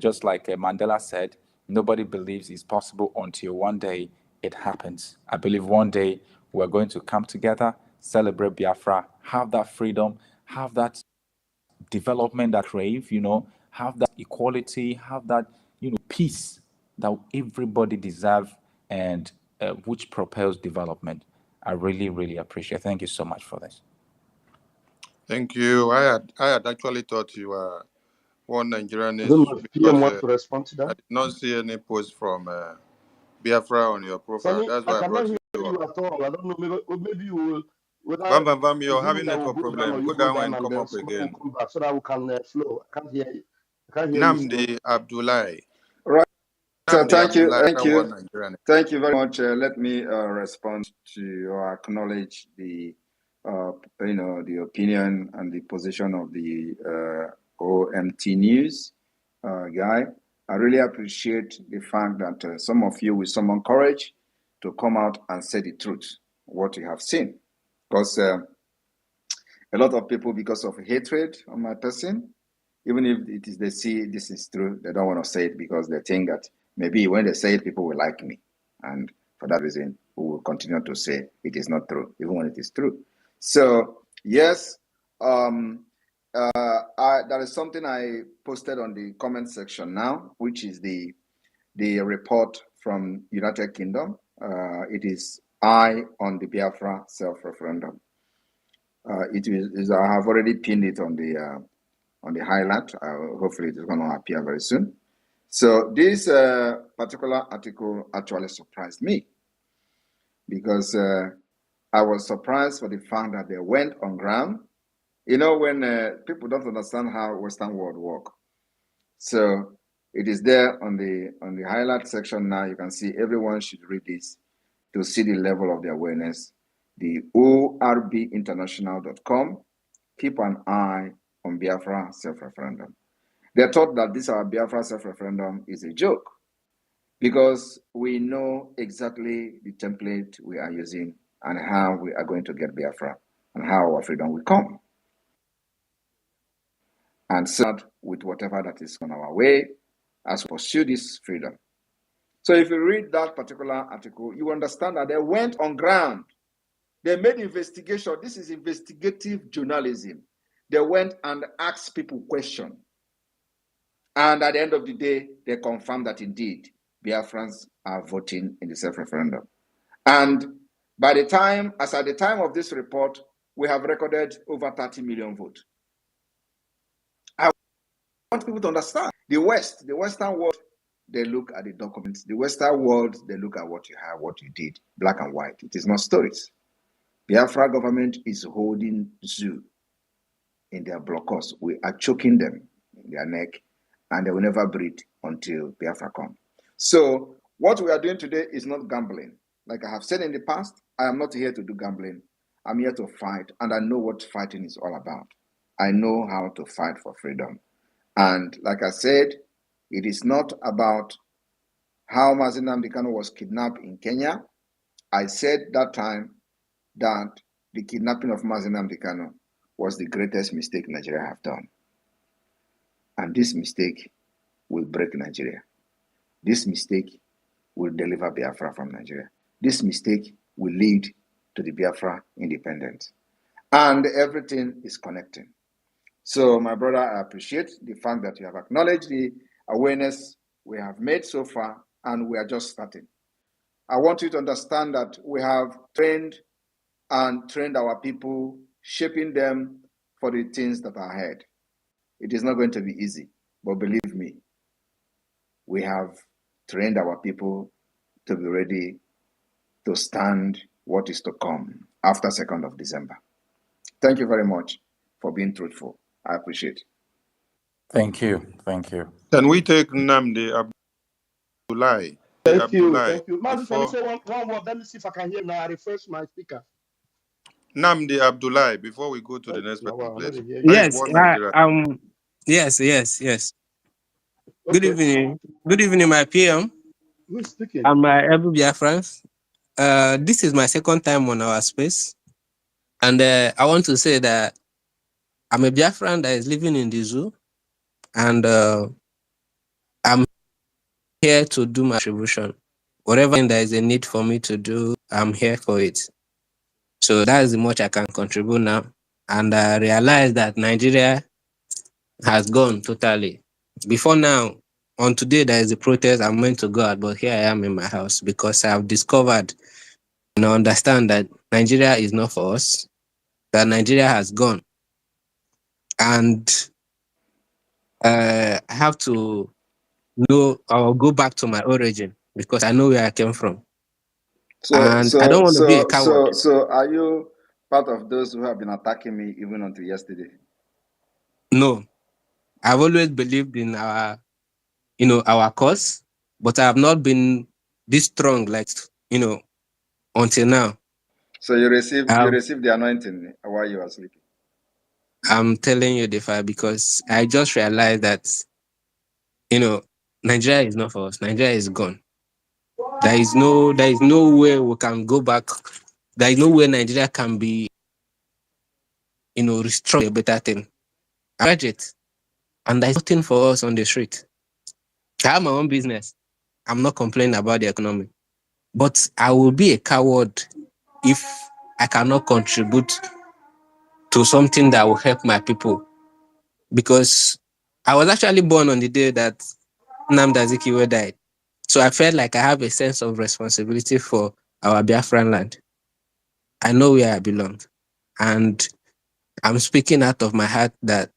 [SPEAKER 18] just like Mandela said, nobody believes it's possible until one day it happens. I believe one day we're going to come together, celebrate Biafra, have that freedom, have that development that crave, have that equality, have that, peace that everybody deserves, and which propels development. I really, really appreciate. Thank you so much for this.
[SPEAKER 1] Thank you. I had actually thought you were one Nigerianist,
[SPEAKER 3] I don't know if PM
[SPEAKER 1] because
[SPEAKER 3] wants to respond to
[SPEAKER 1] I
[SPEAKER 3] that.
[SPEAKER 1] did not see any post from Biafra on your profile.
[SPEAKER 3] Sunny,
[SPEAKER 1] That's
[SPEAKER 3] I
[SPEAKER 1] why I
[SPEAKER 3] cannot
[SPEAKER 1] brought
[SPEAKER 3] hear
[SPEAKER 1] you
[SPEAKER 3] you
[SPEAKER 1] up.
[SPEAKER 3] at all. I don't know. Maybe you will. Whether
[SPEAKER 1] Vam,
[SPEAKER 3] is
[SPEAKER 1] you're
[SPEAKER 3] it me
[SPEAKER 1] having
[SPEAKER 3] that will
[SPEAKER 1] network
[SPEAKER 3] go down or
[SPEAKER 1] problem.
[SPEAKER 3] you
[SPEAKER 1] Go
[SPEAKER 3] go
[SPEAKER 1] down
[SPEAKER 3] down
[SPEAKER 1] and
[SPEAKER 3] and
[SPEAKER 1] come
[SPEAKER 3] then
[SPEAKER 1] up
[SPEAKER 3] somebody will
[SPEAKER 1] again.
[SPEAKER 3] come back so that we can flow. I can't hear you. I can't hear you still.
[SPEAKER 1] Namdi Abdullahi.
[SPEAKER 2] Right. So
[SPEAKER 1] Namdi
[SPEAKER 2] thank you,
[SPEAKER 1] Abdullahi,
[SPEAKER 2] thank you,
[SPEAKER 1] one Nigerian.
[SPEAKER 2] thank you very much. Let me respond to or acknowledge the, the opinion and the position of the OMT News guy. I really appreciate the fact that some of you will summon courage to come out and say the truth, what you have seen, because a lot of people, because of hatred on my person, even if it is they see this is true, they don't want to say it because they think that maybe when they say it, people will like me. And for that reason, we will continue to say it is not true, even when it is true. So, yes, there is something I posted on the comment section now, which is the report from United Kingdom. It is I on the Biafra self-referendum. I have already pinned it on the highlight. Hopefully it is going to appear very soon. So this particular article actually surprised me, because I was surprised for the fact that they went on ground. When people don't understand how Western world work. So it is there on the highlight section now. You can see everyone should read this to see the level of the awareness. The orbinternational.com. Keep an eye on Biafra self-referendum. They thought that this our Biafra self-referendum is a joke, because we know exactly the template we are using and how we are going to get Biafra and how our freedom will come. And start with whatever that is on our way as we pursue this freedom. So if you read that particular article, you understand that they went on ground. They made investigation. This is investigative journalism. They went and asked people questions. And at the end of the day, they confirmed that indeed Biafrans are voting in the self-referendum. And at the time of this report, we have recorded over 30 million votes. I want people to understand the Western world, they look at the documents. The Western world, they look at what you have, what you did, black and white. It is not stories. Biafra government is holding zoo in their blockhouse. We are choking them in their neck, and they will never breathe until Biafra comes. So what we are doing today is not gambling. Like I have said in the past, I am not here to do gambling. I'm here to fight, and I know what fighting is all about. I know how to fight for freedom. And like I said, it is not about how Mazi Nnamdi Kanu was kidnapped in Kenya. I said that time that the kidnapping of Mazi Nnamdi Kanu was the greatest mistake Nigeria have done. And this mistake will break Nigeria. This mistake will deliver Biafra from Nigeria. This mistake will lead to the Biafra independence. And everything is connecting. So, my brother, I appreciate the fact that you have acknowledged the awareness we have made so far, and we are just starting. I want you to understand that we have trained our people, shaping them for the things that are ahead. It is not going to be easy, but believe me, we have trained our people to be ready to stand what is to come after 2nd of December. Thank you very much for being truthful. I appreciate it.
[SPEAKER 18] Thank you. Thank you.
[SPEAKER 1] Can we take Nnamdi Abdullahi?
[SPEAKER 3] Thank you.
[SPEAKER 1] Abdullahi
[SPEAKER 3] Thank you. Mazi, can you
[SPEAKER 1] before
[SPEAKER 3] say one word? Let me see if I can hear now. I refresh my speaker.
[SPEAKER 1] Nnamdi Abdullahi before we go to the next person,
[SPEAKER 3] Wow, I
[SPEAKER 1] please.
[SPEAKER 3] don't hear you.
[SPEAKER 1] That is
[SPEAKER 19] Yes,
[SPEAKER 1] one Nigeria.
[SPEAKER 19] yes. Good
[SPEAKER 3] Okay.
[SPEAKER 19] evening. Good evening, my PM
[SPEAKER 3] Who's speaking?
[SPEAKER 19] and my every Biafrans. This is my second time on our space. And I want to say that I'm a Biafran that is living in the zoo. And I'm here to do my contribution. Whatever there is a need for me to do, I'm here for it. So that is the much I can contribute now. And I realize that Nigeria has gone totally. Before now, on today, there is a protest. I'm meant to go out, but here I am in my house because I have discovered and I understand that Nigeria is not for us, that Nigeria has gone. And I have to know or go back to my origin because I know where I came from.
[SPEAKER 2] So,
[SPEAKER 19] And I don't
[SPEAKER 2] so,
[SPEAKER 19] want to be a
[SPEAKER 2] so,
[SPEAKER 19] coward.
[SPEAKER 2] so, so, are you part of those who have been attacking me even until yesterday?
[SPEAKER 19] No, I've always believed in our cause, but I have not been this strong, like, until now.
[SPEAKER 2] So you received the anointing while you were sleeping.
[SPEAKER 19] I'm telling you the fact because I just realized that, Nigeria is not for us. Nigeria is gone. There is no way we can go back. There is no way Nigeria can be, restored a better thing. I graduate, and there's nothing for us on the street. I have my own business. I'm not complaining about the economy, but I will be a coward if I cannot contribute to something that will help my people. Because I was actually born on the day that Nnamdi Azikiwe died. So I felt like I have a sense of responsibility for our Biafran land. I know where I belong. And I'm speaking out of my heart that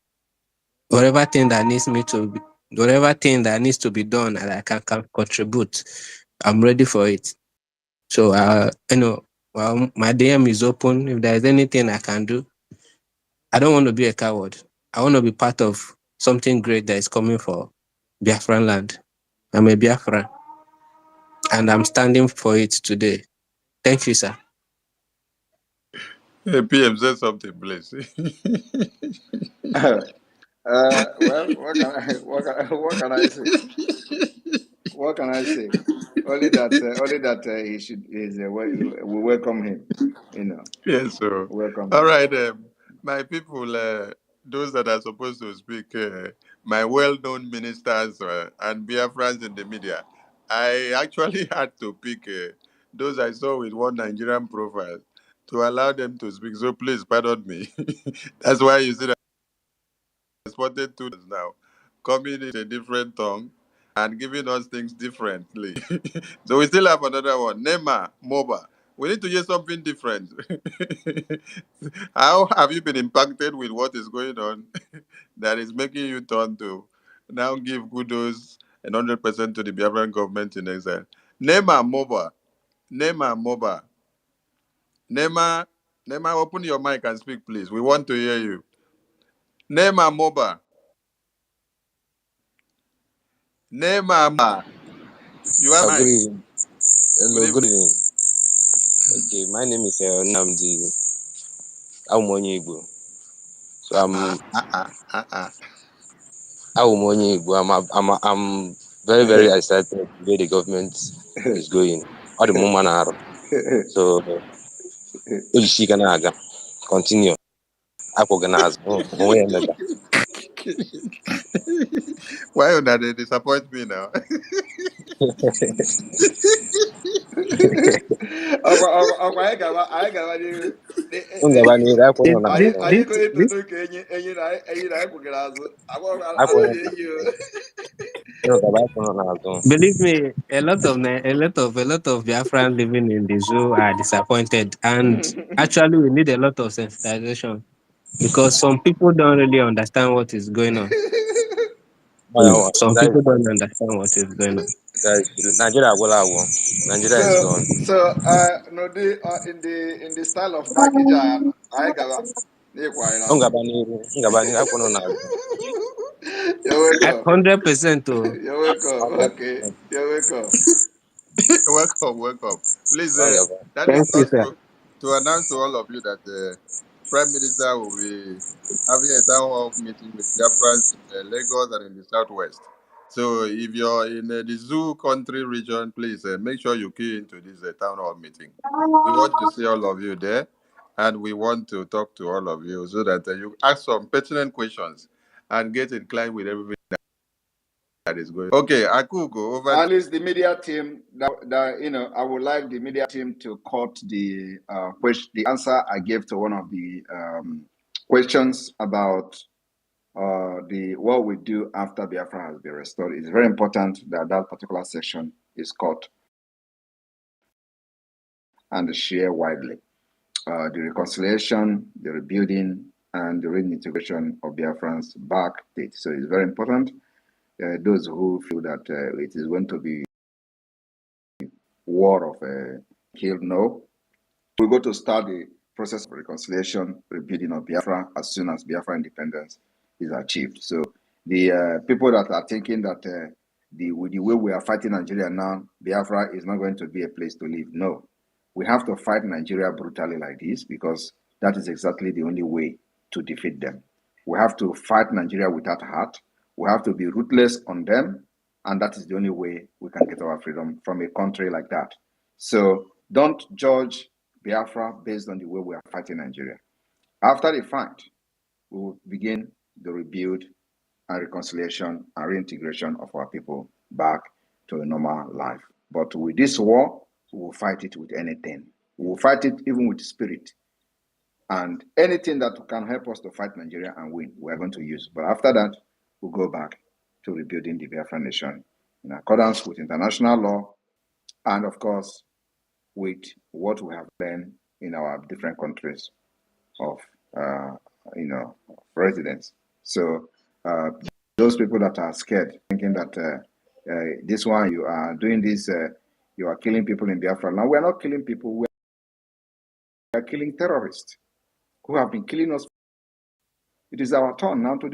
[SPEAKER 19] whatever thing that needs to be done and I can contribute, I'm ready for it. So, my DM is open. If there's anything I can do, I don't want to be a coward. I want to be part of something great that is coming for Biafran land. I'm a Biafran, and I'm standing for it today. Thank you, sir.
[SPEAKER 1] Hey, PM, say something, please.
[SPEAKER 2] Well, what can I say? What can I say? Only that we welcome him.
[SPEAKER 1] Yes, sir.
[SPEAKER 2] Welcome
[SPEAKER 1] All
[SPEAKER 2] him.
[SPEAKER 1] right, my people, those that are supposed to speak, my well-known ministers and Biafrans in the media, I actually had to pick those I saw with one Nigerian profile to allow them to speak. So please pardon me. That's why you see that I spotted two now, coming in a different tongue and giving us things differently. So we still have another one, Nema Moba. We need to hear something different. How have you been impacted with what is going on that is making you turn to now give kudos and 100% to the Biafran government in exile? Nema Moba. Nema Moba. Nema, Nema, open your mic and speak, please. We want to hear you. Nema Moba. Nema Moba. You have
[SPEAKER 20] Good
[SPEAKER 1] mic.
[SPEAKER 20] evening.
[SPEAKER 1] Good
[SPEAKER 20] Hello, good
[SPEAKER 1] evening.
[SPEAKER 20] evening. Okay, my name is Namdi. I'm onye Igbo. So I'm onye Igbo. I'm very excited the way the government is going. All the moment are. So Ojisi gana aga. Continue. Aku gana azụ. Onwe ya mega.
[SPEAKER 1] Why would they disappoint me now?
[SPEAKER 20] Ngaba n'ihu akwụ nọ n'azụ.
[SPEAKER 2] Anyị ga-etodo ka enyi na anyị kwugara azụ.
[SPEAKER 20] Akwụ nọ
[SPEAKER 2] Anaghị eyi o.
[SPEAKER 20] ngaba akwụ nọ n'azụ.
[SPEAKER 19] Believe me, a lot of Biafran living in the zoo are disappointed, and actually, we need a lot of sensitization because some people don't really understand what is going on. Some people don't understand what is going on.
[SPEAKER 20] Nigeria agwụla agwụ. Nigeria is gone.
[SPEAKER 2] No, in the style of Nakija, I got
[SPEAKER 20] Ngaba n'ihu akwụ nọ n'azụ.
[SPEAKER 2] You're welcome.
[SPEAKER 19] 100%.
[SPEAKER 2] You're welcome. Okay. You're welcome.
[SPEAKER 1] Welcome. Please,
[SPEAKER 20] Ngaba.
[SPEAKER 1] that is
[SPEAKER 19] Thank you,
[SPEAKER 1] just
[SPEAKER 19] sir.
[SPEAKER 1] to announce to all of you that the Prime Minister will be having a town hall meeting with Biafrans in Lagos and in the Southwest. So if you're in the zoo country region, please make sure you key into this town hall meeting. We want to see all of you there, and we want to talk to all of you so that you ask some pertinent questions and get inclined with everything that is going. Okay, Akugo, over.
[SPEAKER 2] At least the media team, I would like the media team to quote the the answer I gave to one of the questions about what we do after Biafra has been restored. It's very important that that particular section is caught and shared widely. The reconciliation, the rebuilding, and the reintegration of Biafrans back date. So it's very important. Those who feel that it is going to be war of kill, no. We're going to start the process of reconciliation, rebuilding of Biafra as soon as Biafra independence is achieved. So the people that are thinking that the way we are fighting Nigeria now, Biafra is not going to be a place to live. No, we have to fight Nigeria brutally like this because that is exactly the only way to defeat them. We have to fight Nigeria without heart. We have to be ruthless on them, and that is the only way we can get our freedom from a country like that. So don't judge Biafra based on the way we are fighting Nigeria. After the fight, we will begin the rebuild and reconciliation and reintegration of our people back to a normal life. But with this war, we will fight it with anything. We will fight it even with spirit. And anything that can help us to fight Nigeria and win, we are going to use. But after that, we'll go back to rebuilding the Biafra nation in accordance with international law and, of course, with what we have learned in our different countries of, residence. So those people that are scared, thinking that this one, you are doing this, you are killing people in Biafra. Now, we are not killing people. We are killing terrorists who have been killing us. It is our turn now to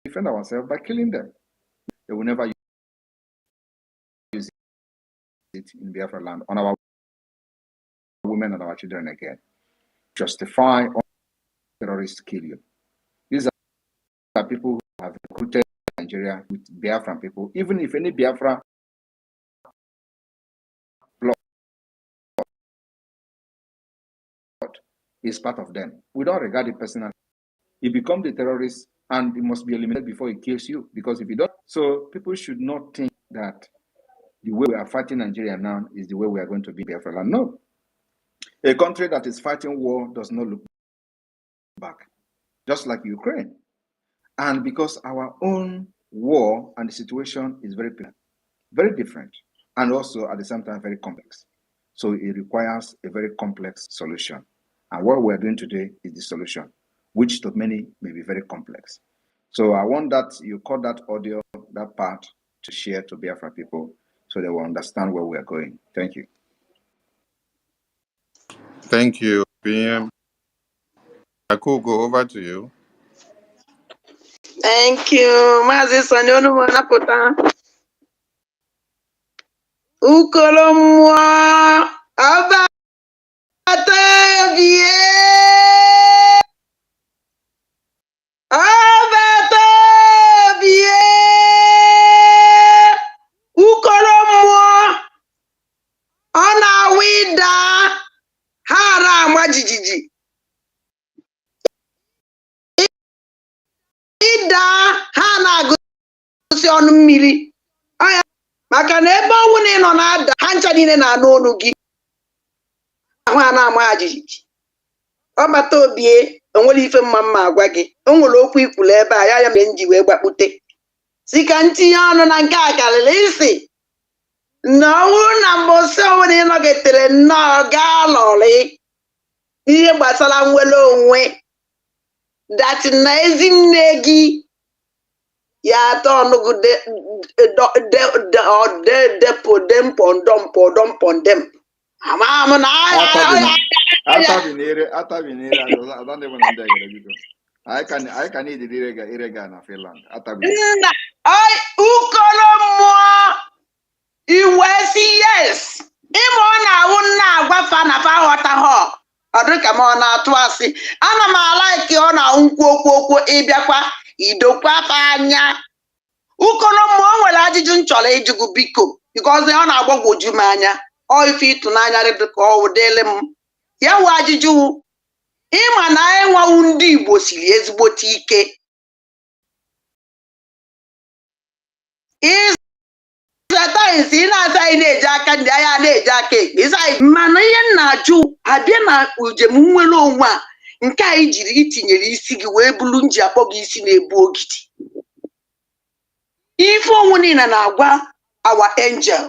[SPEAKER 2] defend ourselves by killing them. They will never use it in Biafra land on our women and our children again. Justify all terrorists kill you. These are people who have recruited Nigeria with Biafran people. Even if any Biafra blood is part of them, we don't regard the person as he becomes the terrorist and he must be eliminated before he kills you. Because if you don't, so people should not think that the way we are fighting Nigeria now is the way we are going to be Biafra land. No. A country that is fighting war does not look back, just like Ukraine. And because our own war and the situation is very different, and also at the same time very complex. So it requires a very complex solution. And what we're doing today is the solution, which to many may be very complex. So I want that you cut that audio, that part, to share to Biafra people so they will understand where we're going. Thank you.
[SPEAKER 1] Thank you, PM. Akugo, over to you.
[SPEAKER 21] Thank you. Mazi Sanyonu Manapota. Ukolomwa Abatavie Abatavie Ukolomwa Ona wida Hara mwajijiji Ida Hana gosi ọnụ mmiri aya maka na ebe ọnwụ na ịnọ na-ada ha ncha niile na-anụ olu gị ahụ a na-ama ajijiji ọbata obie onwere ife mma agwa gị o nwere okwu ikwulu ebe a ya mere nji wee gbakpute si ka ntinye ọnụ na nke a karịrị isi na ọnwụ na mbọsị ọnwụna ịnọgetere nnọọ gaa lọrị ihe gbasara nwere onwe dati na ezi nne gị ya atọ ọnụgụ dempondem amam na
[SPEAKER 2] Atabinere, I don't even understand. I can eat the irrega na Finland.
[SPEAKER 21] Nna ai ukolo mmụọ iwe si yes ime ọ na-awụ nna agwa fa na fa ghọta ha ọ dị ka ma ọ na-atụ asị ana m ala ike ọ na nkwu ịbịakwa idokwa fa anya ukolo mmụọ nwere ajụjụ nchọrọ ịjụgụ biko because ọ na-agbagwoju m anya ọ ife ịtụnanya dị ka ọ wụdele m ya wụ ajụjụ ịma na enwewu ndị Igbo siri ezigbote ike ịzataisi ị na-asa anyị na-eji aka ndị agha na-eji aka ekpe mana ihe m na-ajụ abịa na njem nwere onwe a nke anyị jiri itinyere isi gị wee bụrụ nji akpọ gị isi na-ebu ogidi ife onwe niile na-agwa our angel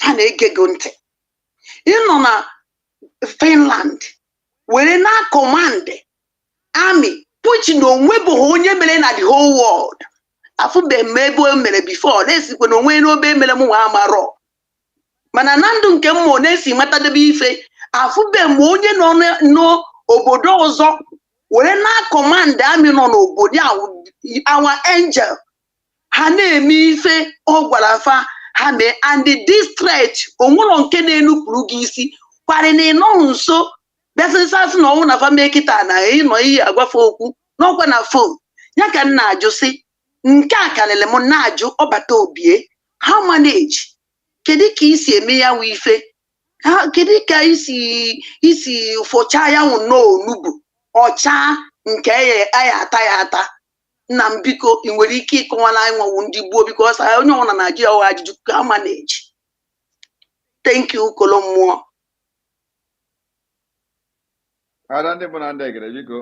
[SPEAKER 21] ha na-ege gị ntị ịnọ na Finland were na command army which na onwe bụ onye mere na the whole world afụbe m ebe o mere before na-esikwa na onwe n'obe emere m nwa amarọ mana na ndụ nke mmụọ na-esi matadebe ife afụbe m onye nọ n'obodo ọzọ were na command army nọ n'obodo our angel ha na-eme ife ọ gwara fa ha mee and this threat onwere nke na-enupụrụ gị isi kwarị na ịnọ nso bịasịsasị na ọnwụ na fa mee kịta na ịnọ iyi agwafe okwu n'ọkwa na fon ya ka m na-ajụ sị nke a karịrị m na-ajụ ọbata obie how manage kedu ka isi eme ya nwe ife kedu ka isi fọcha ya nwụ n'onugbu ọcha nke ya ata nna m biko ị nwere ike ịkọwara anyị nwawu ndị gboo biko ọsa onye ọwụ na Naịjirịa ọ ajụjụ ka manage. Thank you ukolo mmụọ.
[SPEAKER 2] Adande bonande gere biko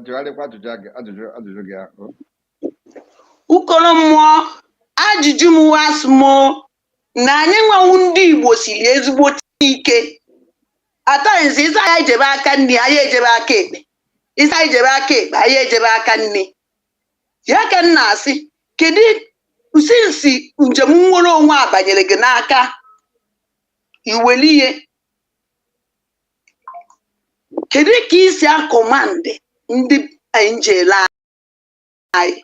[SPEAKER 2] jwale kwa ajụjụ gị ahụ.
[SPEAKER 21] Ukolo mmụọ ajụjụ m wasmo na anyị nwawu ndị Igbo siri ezigbo ike ataghịzi ịsa ya ejebe aka nri anyị ejebe aka ekpe ịsa ijebe aka ekpe anyị ejebe aka nri ya ka m na-asị kedu usinsi njem nwere onwe a banyere gị n'aka iweli ihe kedu ka isi akọmandị ndị angel anyị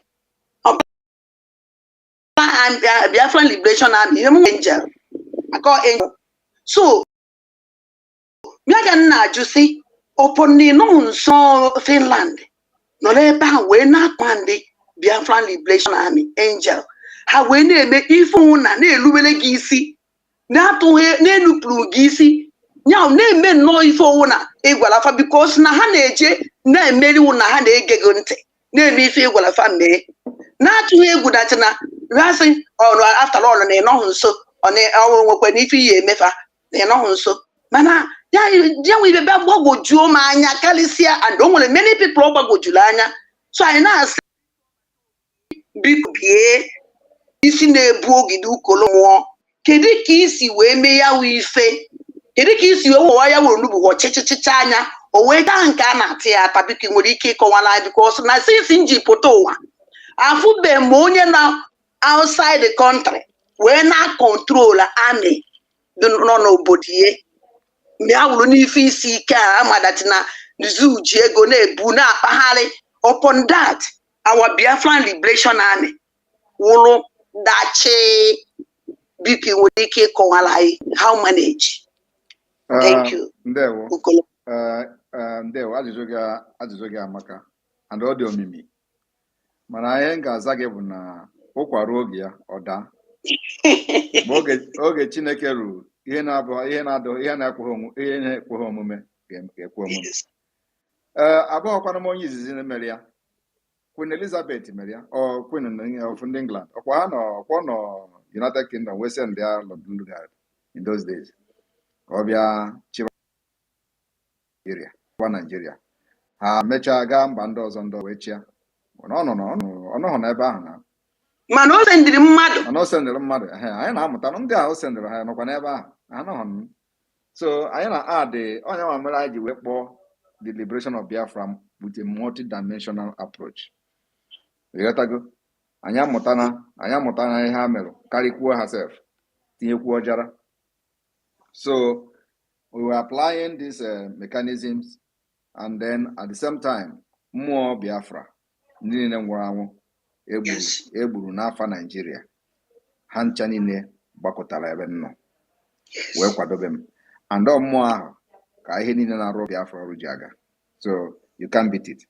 [SPEAKER 21] Biafran Liberation Army angel angel so ya ka m na-ajụ sị ọpọnị nọ nso Finland nọ n'ebe ahụ wee na-akọmandị Biafran Liberation Army angel ha wee na-eme ife ụna na-elubere gị isi na-atụghị na-enupụrụ gị isi ya na-eme nnọọ ife ụna ịgwara fa bikos na ha na-eje na-emeri ụna ha na-ege gị ntị na-eme ife ịgwara fa mee na-atụghị egwu dachi na rasị ọrụ after all na ịnọghị nso ọnwụ nwekwa na ife ihe emefa na ịnọghị nso mana ya nwe ibe bịa gbagwojuo m anya karịsịa and o nwere many people ọ gbagwojuru anya so anyị na-asị biko bie isi na-ebu ogidi ukolo mmụọ kedu ka isi wee mee ya wụ ife kedu ka isi owo ya wuru nubu chichichicha anya o wee gaa nke a na-atị ya ata biko nwere ike ịkọwala because na since nji pụta ụwa afụbe m onye na outside the country wee na control army nọ n'obodo ya mgbe ha wuru n'ife isi ike a amadati na zoo ji ego na-ebu na-akpagharị. Upon that our Biafran Liberation Army wụrụ dachi biko nwere ike ịkọwala anyị how manage. Thank you.
[SPEAKER 2] Ndewo. Ndewo, ajụjụ gị amaka and ọ dị omimi mana ihe m ga-aza gị bụ na ụkwa ruo oge ya ọ daa oge Chineke ruru ihe na-ekweghị omume ga-ekwe omume. Abụghịkwana m onye izizi mere ya. Queen Elizabeth mere ya ọ Queen of England ọkwa nọ United Kingdom wee send ya London in those days ka ọ bịa chịba Nigeria ha mechaa gaa mba ndị ọzọ ndị wee chịa ọ nọghọ n'ebe ahụ na
[SPEAKER 21] mana o sendịrị
[SPEAKER 2] mmadụ anyị na-amụta ndị ahụ sendịrị ha nọkwa n'ebe ahụ ha nọghọ. So anyị na-adị onye nwa mere anyị ji wee kpọọ the liberation of Biafra with a multi-dimensional approach. Ịghọtago anyị amụta na ihe ha mere karịkwuo ha sef tinyekwuo ọjara. So we were applying these mechanisms, and then at the same time mmụọ Biafra ndị niile nwụrụ anwụ egburu n'afọ Nigeria ha ncha niile gbakọtara ebe nnọ wee kwadobe m and mmụọ ahụ ka ihe niile na-arụ Biafra ọrụ ji aga. So you can't beat it.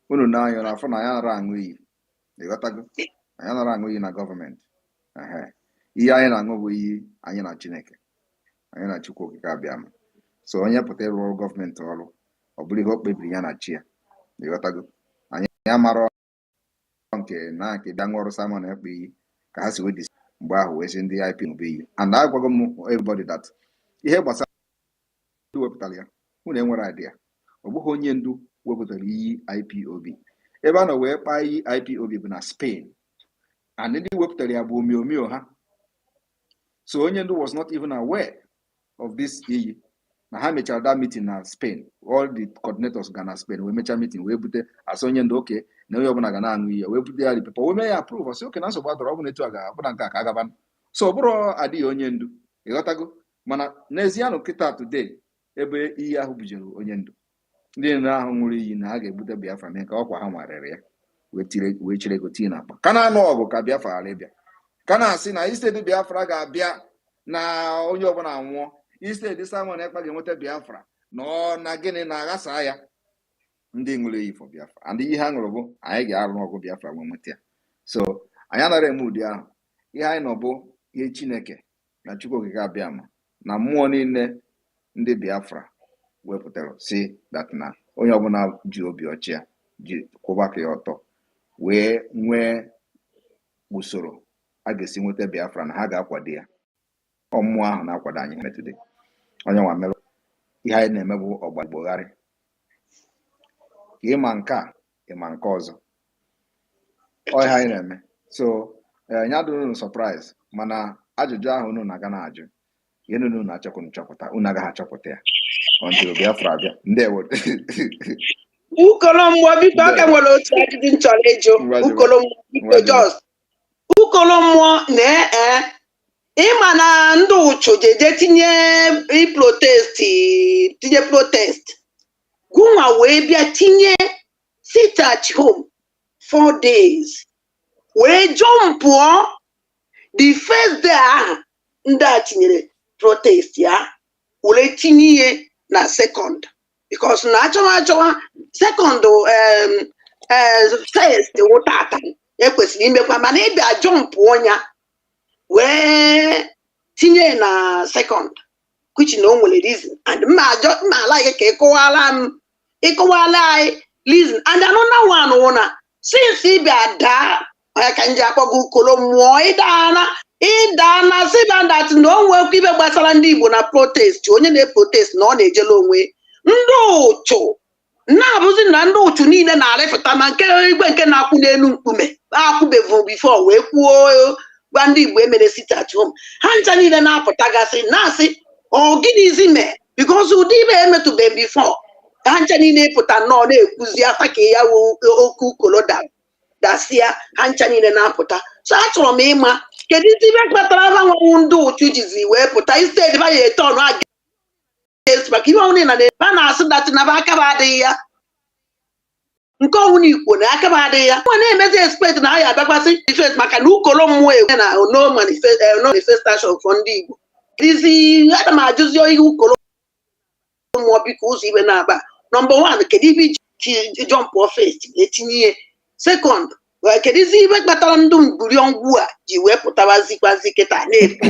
[SPEAKER 2] Unu na-anya n'afọ na ya nara aṅụ iyi. Ịghọtago anyị nara aṅụ iyi na gọọmenti. Ihe anyị na-aṅụ bụ iyi anyị na Chineke, anyị na Chukwu okike abịama. So onye pụta ịrụ ọrụ gọọmenti ọrụ ọ bụrụ ihe o kpebiri ya na chi ya. Ịghọtago anyị amara nke bịa nwa ọrụ Simon ekpe iyi ka ha si wedi mgbe ahụ wee si ndị IPOB iyi. And agwago m everybody that ihe gbasara ndị wepụtara ya unu enwere idea. Ọ bụghị onye ndu wepụtara iyi IPOB. Ebe a nọ wee kpaa iyi IPOB bụ na Spain and ndị wepụtara ya bụ omiomio ha. So onye ndu was not even aware of this iyi na ha mechara that meeting na Spain. All the coordinators ga na Spain wee mechaa meeting wee bute asị onye ndu oke na onye ọbụla ga na-aṅụ iyi wee bute ya the paper wee mee ya approve ọsị oke na nsogbu adọrọ ọ bụ na etu a ga-abụna nke a ka agaba. So ọ bụrụ adịghị onye ndu. Ịghọtago mana n'ezie nụ kịta today ebe iyi ahụ bujere onye ndu ndị ndu ahụ nwụrụ iyi na ha ga-ebute Biafra mee ka ọkwa ha nwarịrị ya wee chire ego tii n'akpa ka na-anụ ọgụ ka Biafra ghara ịbịa ka na-asị na steeti Biafra ga-abịa na onye ọbụla nwụọ steeti Simon Ekpa ga-enweta Biafra na gịnị na-aghasa ya ndị ṅụrụ iyi for Biafra and ihe ha ṅụrụ bụ anyị ga-arụ n'ọgụ Biafra wee nweta ya. So anyị anaghị eme ụdị ahụ. Ihe anyị nọ bụ ihe Chineke na Chukwu okike abịama na mmụọ niile ndị Biafra wepụtara si that na onye ọbụla ji obi ọcha ji kwụba ka ya ọtọ wee nwee usoro a ga-esi nweta Biafra na ha ga-akwado ya. Mmụọ ahụ na-akwado anyị metụde onye nwa mere ihe anyị na-eme bụ ọgbagbogharị ka ịma nke a ịma nke ọzọ ọhịa anyị na-eme. So nya dụrụ unu surprise mana ajụjụ ahụ unu na-aga na-ajụ ihe unu na-achọkwa nchọpụta unu agaghị achọpụta ya until Biafra abịa. Ndewo.
[SPEAKER 21] Ukolommụọ biko aka nwere otu ajụjụ nchọrọ ịjụ. Ukolommụọ biko just Ukolommụọ na ịma na ndị ụchụ jeje tinye protest gụnwa wee bịa tinye sit at home 4 days wee jọmpụọ the first day ahụ ndị a tinyere protest ya were tinye ihe na second because na achọwa second first wụtata ekwesịrị imekwa mana ịbịa jọmpụọ ya wee tinye na second which na o nwere reason and ma like ka ịkọwala anyị reason and another one wụ na since ịbịa daa onye ka nji akpọgo Ukolommụọ ịda na sibandat na o nwekwa ibe gbasara ndị Igbo na protest onye na-protest na ọ na-ejela onwe ndị ụchụ na-abụzi na ndị ụchụ niile na-arịfụta na nke igwe nke na-akwụ n'elu mkpume akwụbevu before wee kwuo gwa ndị Igbo emere sit at home ha ncha niile na-apụtagasị na-asị Or gịnịzi mee because ụdị ibe emetụbeghị before ha ncha niile pụta nnọọ na-ekwuzi aka ka ya okwu koloda dasịa ha ncha niile na-apụta so achọrọ m ịma kedu ibe kpatara ha nwanwu ndị ụtụ jizi wee pụta instead ba ya ete ọnụ against maka ihe ọnwụ na ba na-asị datị na ba aka ba adịghị ya nke ọnwụ na ikwo na aka ba adịghị ya nwa na-emezi expect na ha ya abịakwasị defense maka na ukolo mmụọ egwe na no manifestation for ndị Igbo dizi ana m ajụzi ihe ukolo mmụọ biko ụzọ ibe na-aba number 1 kedu ibe iji jump first etinye ihe second kedu ibe kpatara ndị ngwuriongwu a ji wee pụtabazikwazi kịta na-ekwu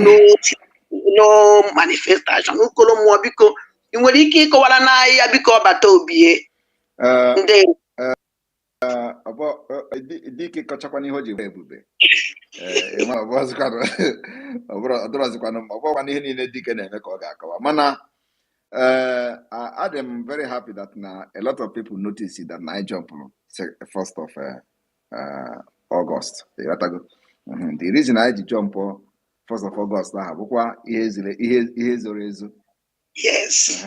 [SPEAKER 21] no manifestation ukolo mmụọ biko ị nwere ike ịkọwara n'ahịa biko ọbata obie ndị
[SPEAKER 2] dike kọchakwa n'ihe o ji ebube ọbụrụzikwana ihe niile dike na-eme ka ọ ga-akọwa mana I'm very happy that now a lot of people notice that I jump 1st of August. The reason I jump 1st of August
[SPEAKER 21] yes.
[SPEAKER 2] Yes.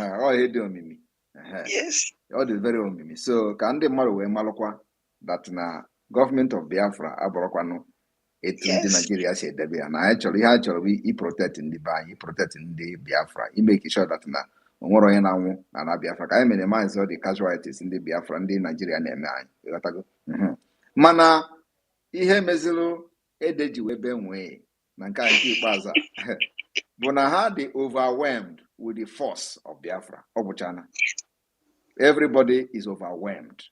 [SPEAKER 2] All the very omimi. So can the we malokwa that na government of Biafra aborokwano etu the Nigeria said that and actually we protecting the ban, protecting the Biafra. He make sure that na onwere na anwụ na Biafra ka anyị minimize all the casualties ndị Biafra ndị Nigeria na-eme anyị mana ihe mezilu edeji webe nwee na nke ikpeazụ bụ na ha dị overwhelmed with the force of Biafra ọ bụchana everybody is overwhelmed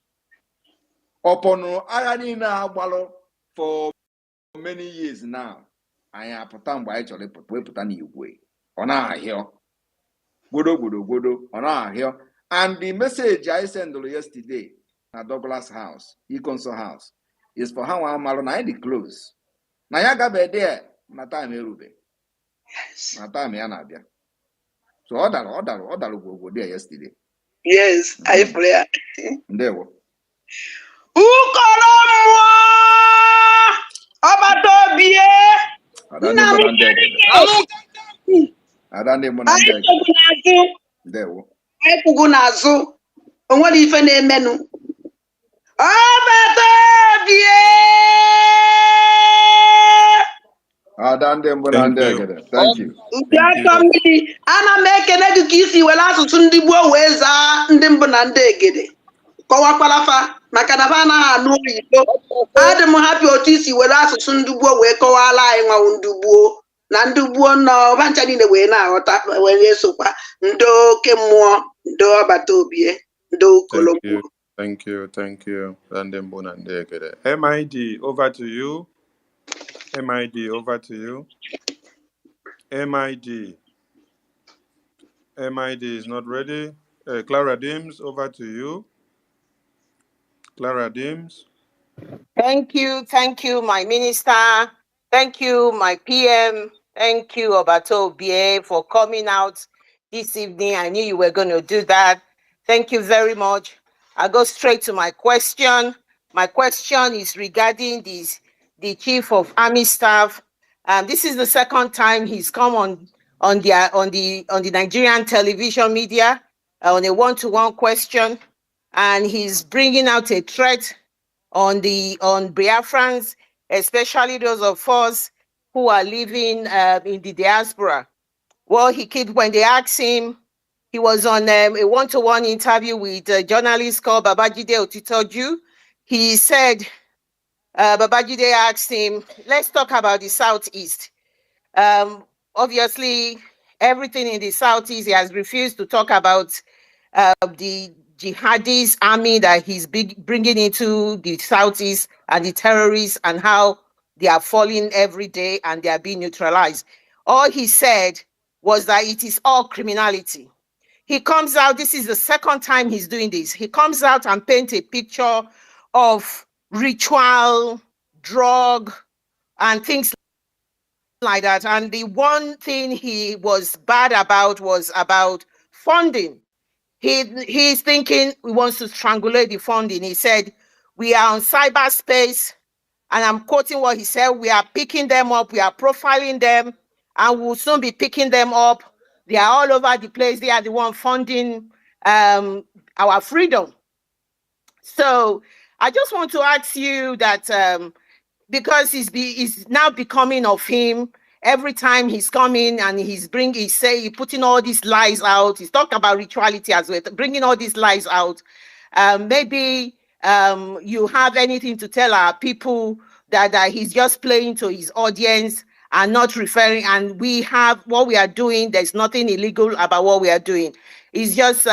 [SPEAKER 2] ọpọnụ agha niile agbalụ for many years now anyị apụta mgbe anyị chọrọ wepụta n'igwe ọ na-ahịọ Godo, and the message I sent yesterday at Douglas House, Ikonso House, is for how I'm alone. Close. Now ya gabe there, na time erube. Na time ya na-abịa. So order go there yesterday.
[SPEAKER 21] Yes, I pray.
[SPEAKER 2] Ndewo.
[SPEAKER 21] Ukolo mmụọ ọbata obie. Anyị kwugo n'azụ onwere ife na-emenụ ọbata obie
[SPEAKER 2] thank you.
[SPEAKER 21] Ana m ekene gị ka isi were asụsụ ndị gboo wee zaa ndị mbụ na ndị egede kọwakwalafa maka na fa anaghị anụ oyibo adị m happy otu isi were asụsụ ndị gboo wee kọwala anyị nwanwu ndị gboo na ndị gboo nọ bancha niile wee na-aghọta wee esokwa ndị oke mmụọ ndị ọbata obie ndị ukolo mmụọ.
[SPEAKER 1] Thank you. MID, over to you. MID, over to you. MID is not ready. Clara Dims, over to you. Clara Dims.
[SPEAKER 4] Thank you, my minister. Thank you, my PM. Thank you, Obato Obie, for coming out this evening. I knew you were going to do that. Thank you very much. I'll go straight to my question. My question is regarding the Chief of Army Staff. This is the second time he's come on the Nigerian television media on a one-to-one question, and he's bringing out a threat on Biafrans, especially those of us who are living in the diaspora. Well, when they asked him, he was on a one-to-one interview with a journalist called Babajide Otitoju. He said, Babajide asked him, let's talk about the Southeast. Obviously, everything in the Southeast, he has refused to talk about the jihadist army that he's bringing into the Southeast and the terrorists and how they are falling every day and they are being neutralized. All he said was that it is all criminality. He comes out, this is the second time he's doing this. He comes out and paints a picture of ritual, drug, and things like that. And the one thing he was bad about was about funding. He's thinking he wants to strangulate the funding. He said, we are on cyberspace, and I'm quoting what he said, we are picking them up, we are profiling them, and we'll soon be picking them up They are all over the place. They are the one funding our freedom. So I just want to ask you that because it's now becoming of him. Every time he's coming and he's putting all these lies out. He's talking about rituality as well, bringing all these lies out. Maybe you have anything to tell our people that he's just playing to his audience and not referring. And we have what we are doing. There's nothing illegal about what we are doing. It's just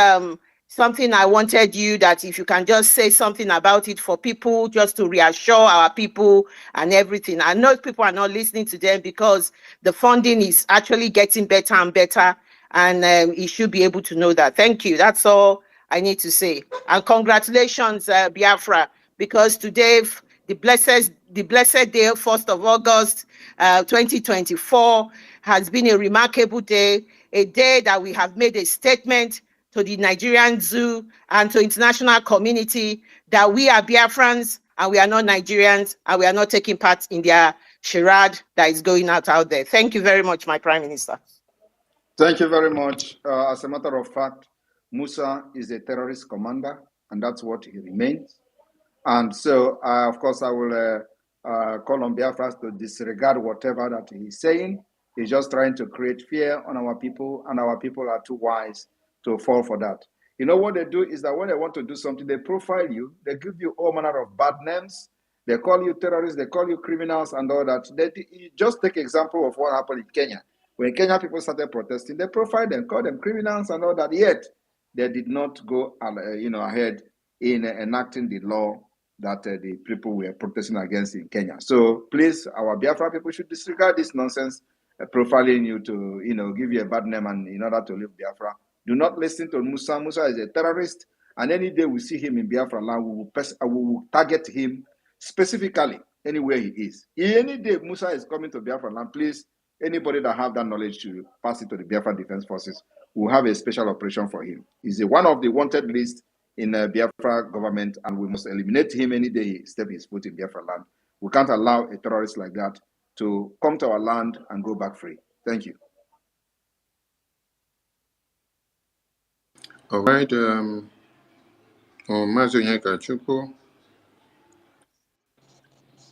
[SPEAKER 4] something I wanted you that if you can just say something about it for people, just to reassure our people and everything. I know people are not listening to them because the funding is actually getting better and better, and you should be able to know that. Thank you. That's all I need to say. And congratulations, Biafra, because today, the blessed day, 1st of August, 2024, has been a remarkable day, a day that we have made a statement to the Nigerian zoo and to international community that we are Biafrans and we are not Nigerians and we are not taking part in their charade that is going out there. Thank you very much, my Prime Minister.
[SPEAKER 2] Thank you very much. As a matter of fact, Musa is a terrorist commander, and that's what he remains. And so, of course, I will call on Biafrans to disregard whatever that he's saying. He's just trying to create fear on our people, and our people are too wise to fall for that. You know what they do is that when they want to do something, they profile you, they give you all manner of bad names, they call you terrorists, they call you criminals and all that. Just take example of what happened in Kenya. When Kenya people started protesting, they profiled them, called them criminals and all that, yet they did not go ahead in enacting the law that the people were protesting against in Kenya. So please, our Biafra people should disregard this nonsense, profiling you to, give you a bad name and in order to leave Biafra. Do not listen to Musa. Musa is a terrorist, and any day we see him in Biafra land, we will target him specifically anywhere he is. Any day Musa is coming to Biafra land, please, anybody that have that knowledge to pass it to the Biafra Defense Forces, will have a special operation for him. He's one of the wanted list in the Biafra government, and we must eliminate him any day he steps his foot in Biafra land. We can't allow a terrorist like that to come to our land and go back free. Thank you.
[SPEAKER 1] All right.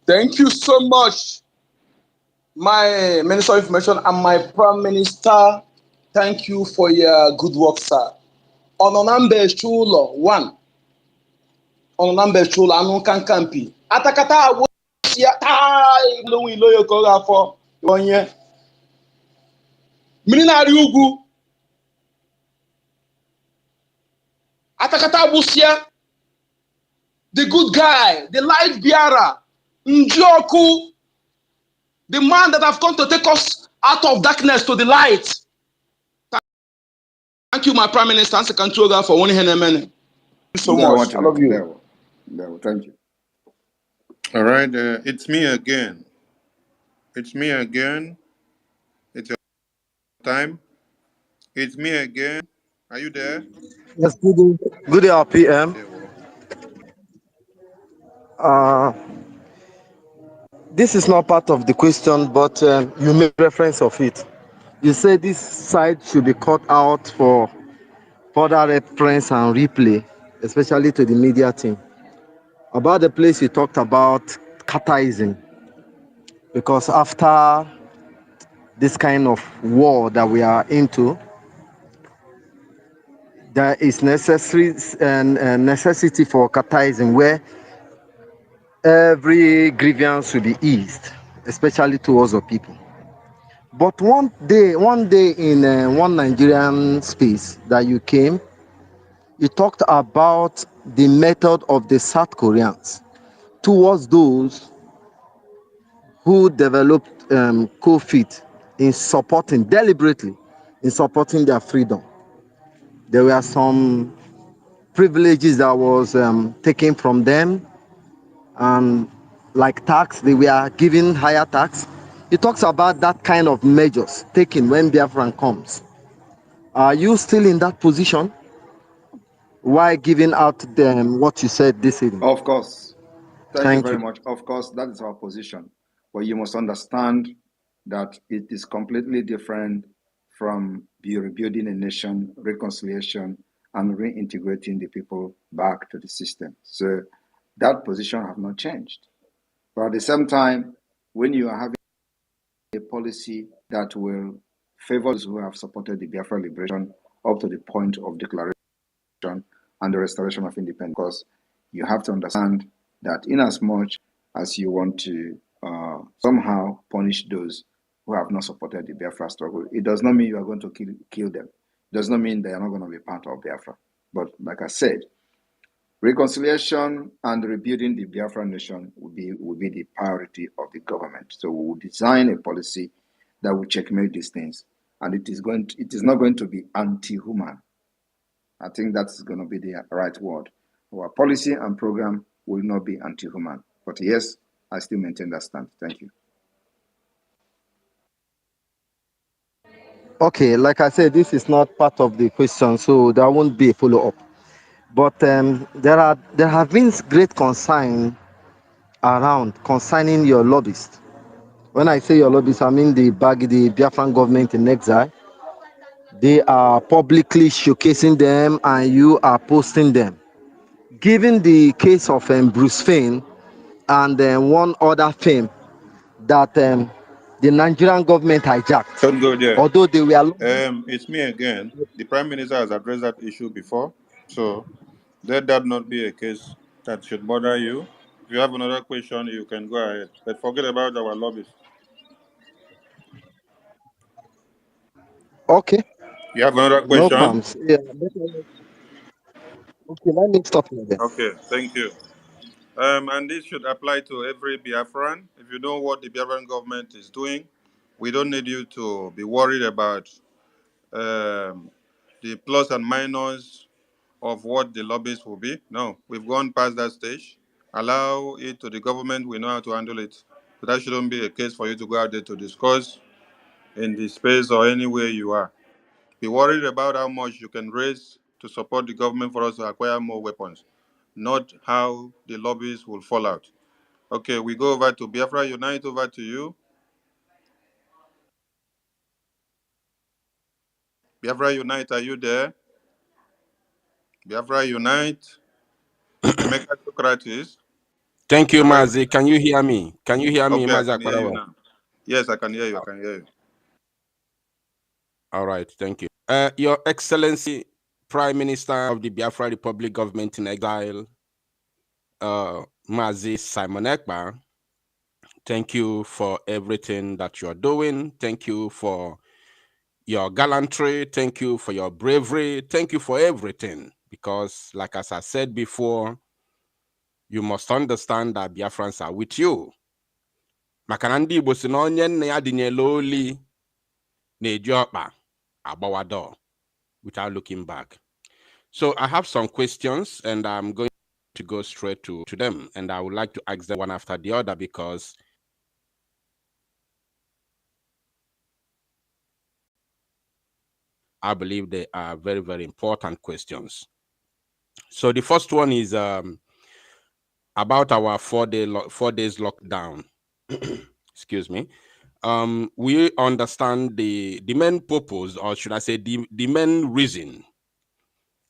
[SPEAKER 8] Thank you so much, my Minister of Information and my Prime Minister. Thank you for your good work, sir. Ononambe Chulo, 1. Ononambe Chulo, Anunkan Kampi. Atakata, Wosia, Tai, Louis Loyo Koga for 1 year. Minina Ryugu. Atakata Wosia. The good guy, the light bearer, Njoku, the man that have come to take us out of darkness to the light. Thank you, my Prime Minister and Second Controller, for winning him. Thank you so much. I love you.
[SPEAKER 2] Thank you.
[SPEAKER 1] All right. It's me again. It's me again. It's your time. It's me again. Are you there?
[SPEAKER 6] Yes, good day, PM. This is not part of the question, but you made reference of it. You said this side should be cut out for further reference and replay, especially to the media team. About the place you talked about, Kataism, because after this kind of war that we are into, there is necessity for Kataism where every grievance will be eased, especially towards the people. But one day in one Nigerian space that you came, you talked about the method of the South Koreans towards those who developed COVID deliberately in supporting their freedom. There were some privileges that was taken from them, and like tax, they were given higher tax. He talks about that kind of measures taken when Biafran comes. Are you still in that position? Why giving out them what you said this evening?
[SPEAKER 2] Of course. Thank you
[SPEAKER 6] Thank
[SPEAKER 2] very
[SPEAKER 6] you.
[SPEAKER 2] much. Of course, that is our position. But you must understand that it is completely different from be rebuilding a nation, reconciliation, and reintegrating the people back to the system. So that position have not changed. But at the same time, when you are having a policy that will favor those who have supported the Biafra liberation up to the point of declaration and the restoration of independence, because you have to understand that in as much as you want to somehow punish those who have not supported the Biafra struggle, it does not mean you are going to kill them. It does not mean they are not going to be part of Biafra. But like I said, reconciliation and rebuilding the Biafra nation will be the priority of the government. So we will design a policy that will checkmate these things, and it is not going to be anti-human. I think that's going to be the right word. Our policy and program will not be anti-human. But yes, I still maintain that stand. Thank you.
[SPEAKER 6] Okay, like I said, this is not part of the question, so there won't be a follow-up. But there have been great concern around concerning your lobbyists. When I say your lobbyists, I mean the Biafran government in exile. They are publicly showcasing them, and you are posting them. Given the case of Bruce Fein and one other film that the Nigerian government hijacked,
[SPEAKER 1] Don't go there.
[SPEAKER 6] although they were.
[SPEAKER 1] It's me again. The Prime Minister has addressed that issue before, so let that not be a case that should bother you. If you have another question, you can go ahead. But forget about our lobbies.
[SPEAKER 6] Okay,
[SPEAKER 1] You have another
[SPEAKER 6] no
[SPEAKER 1] question?
[SPEAKER 6] problems. Yeah. Okay, let me stop here then.
[SPEAKER 1] Okay, thank you. And this should apply to every Biafran. If you know what the Biafran government is doing, we don't need you to be worried about the plus and minus of what the lobbies will be. No, we've gone past that stage. Allow it to the government. We know how to handle it. So that shouldn't be a case for you to go out there to discuss in the space or anywhere you are. Be worried about how much you can raise to support the government for us to acquire more weapons, not how the lobbies will fall out. Okay, we go over to Biafra Unite, over to you. Biafra Unite, are you there? Biafra Unite. Emeka Socrates.
[SPEAKER 9] Thank you,
[SPEAKER 1] Biafra
[SPEAKER 9] Mazi. Can you hear me? Can you hear me,
[SPEAKER 1] Okay, I
[SPEAKER 9] Mazi
[SPEAKER 1] can hear you
[SPEAKER 9] Akbarawa?
[SPEAKER 1] now. Yes, I can hear you. I can hear you.
[SPEAKER 9] All right, thank you. Your Excellency, Prime Minister of the Biafra Republic Government in Exile, Mazi Simon Ekpa, thank you for everything that you're doing. Thank you for your gallantry. Thank you for your bravery. Thank you for everything. Because, like as I said before, you must understand that Biafrans are with you. Maka ndị Igbo si na onye nna ya dịnyela oli na-eji ọkpa agbawa door without looking back. So I have some questions and I'm going to go straight to them, and I would like to ask them one after the other because I believe they are very, very important questions. So the first one is about our 4 days lockdown. Excuse me. We understand the main purpose, or should I say the main reason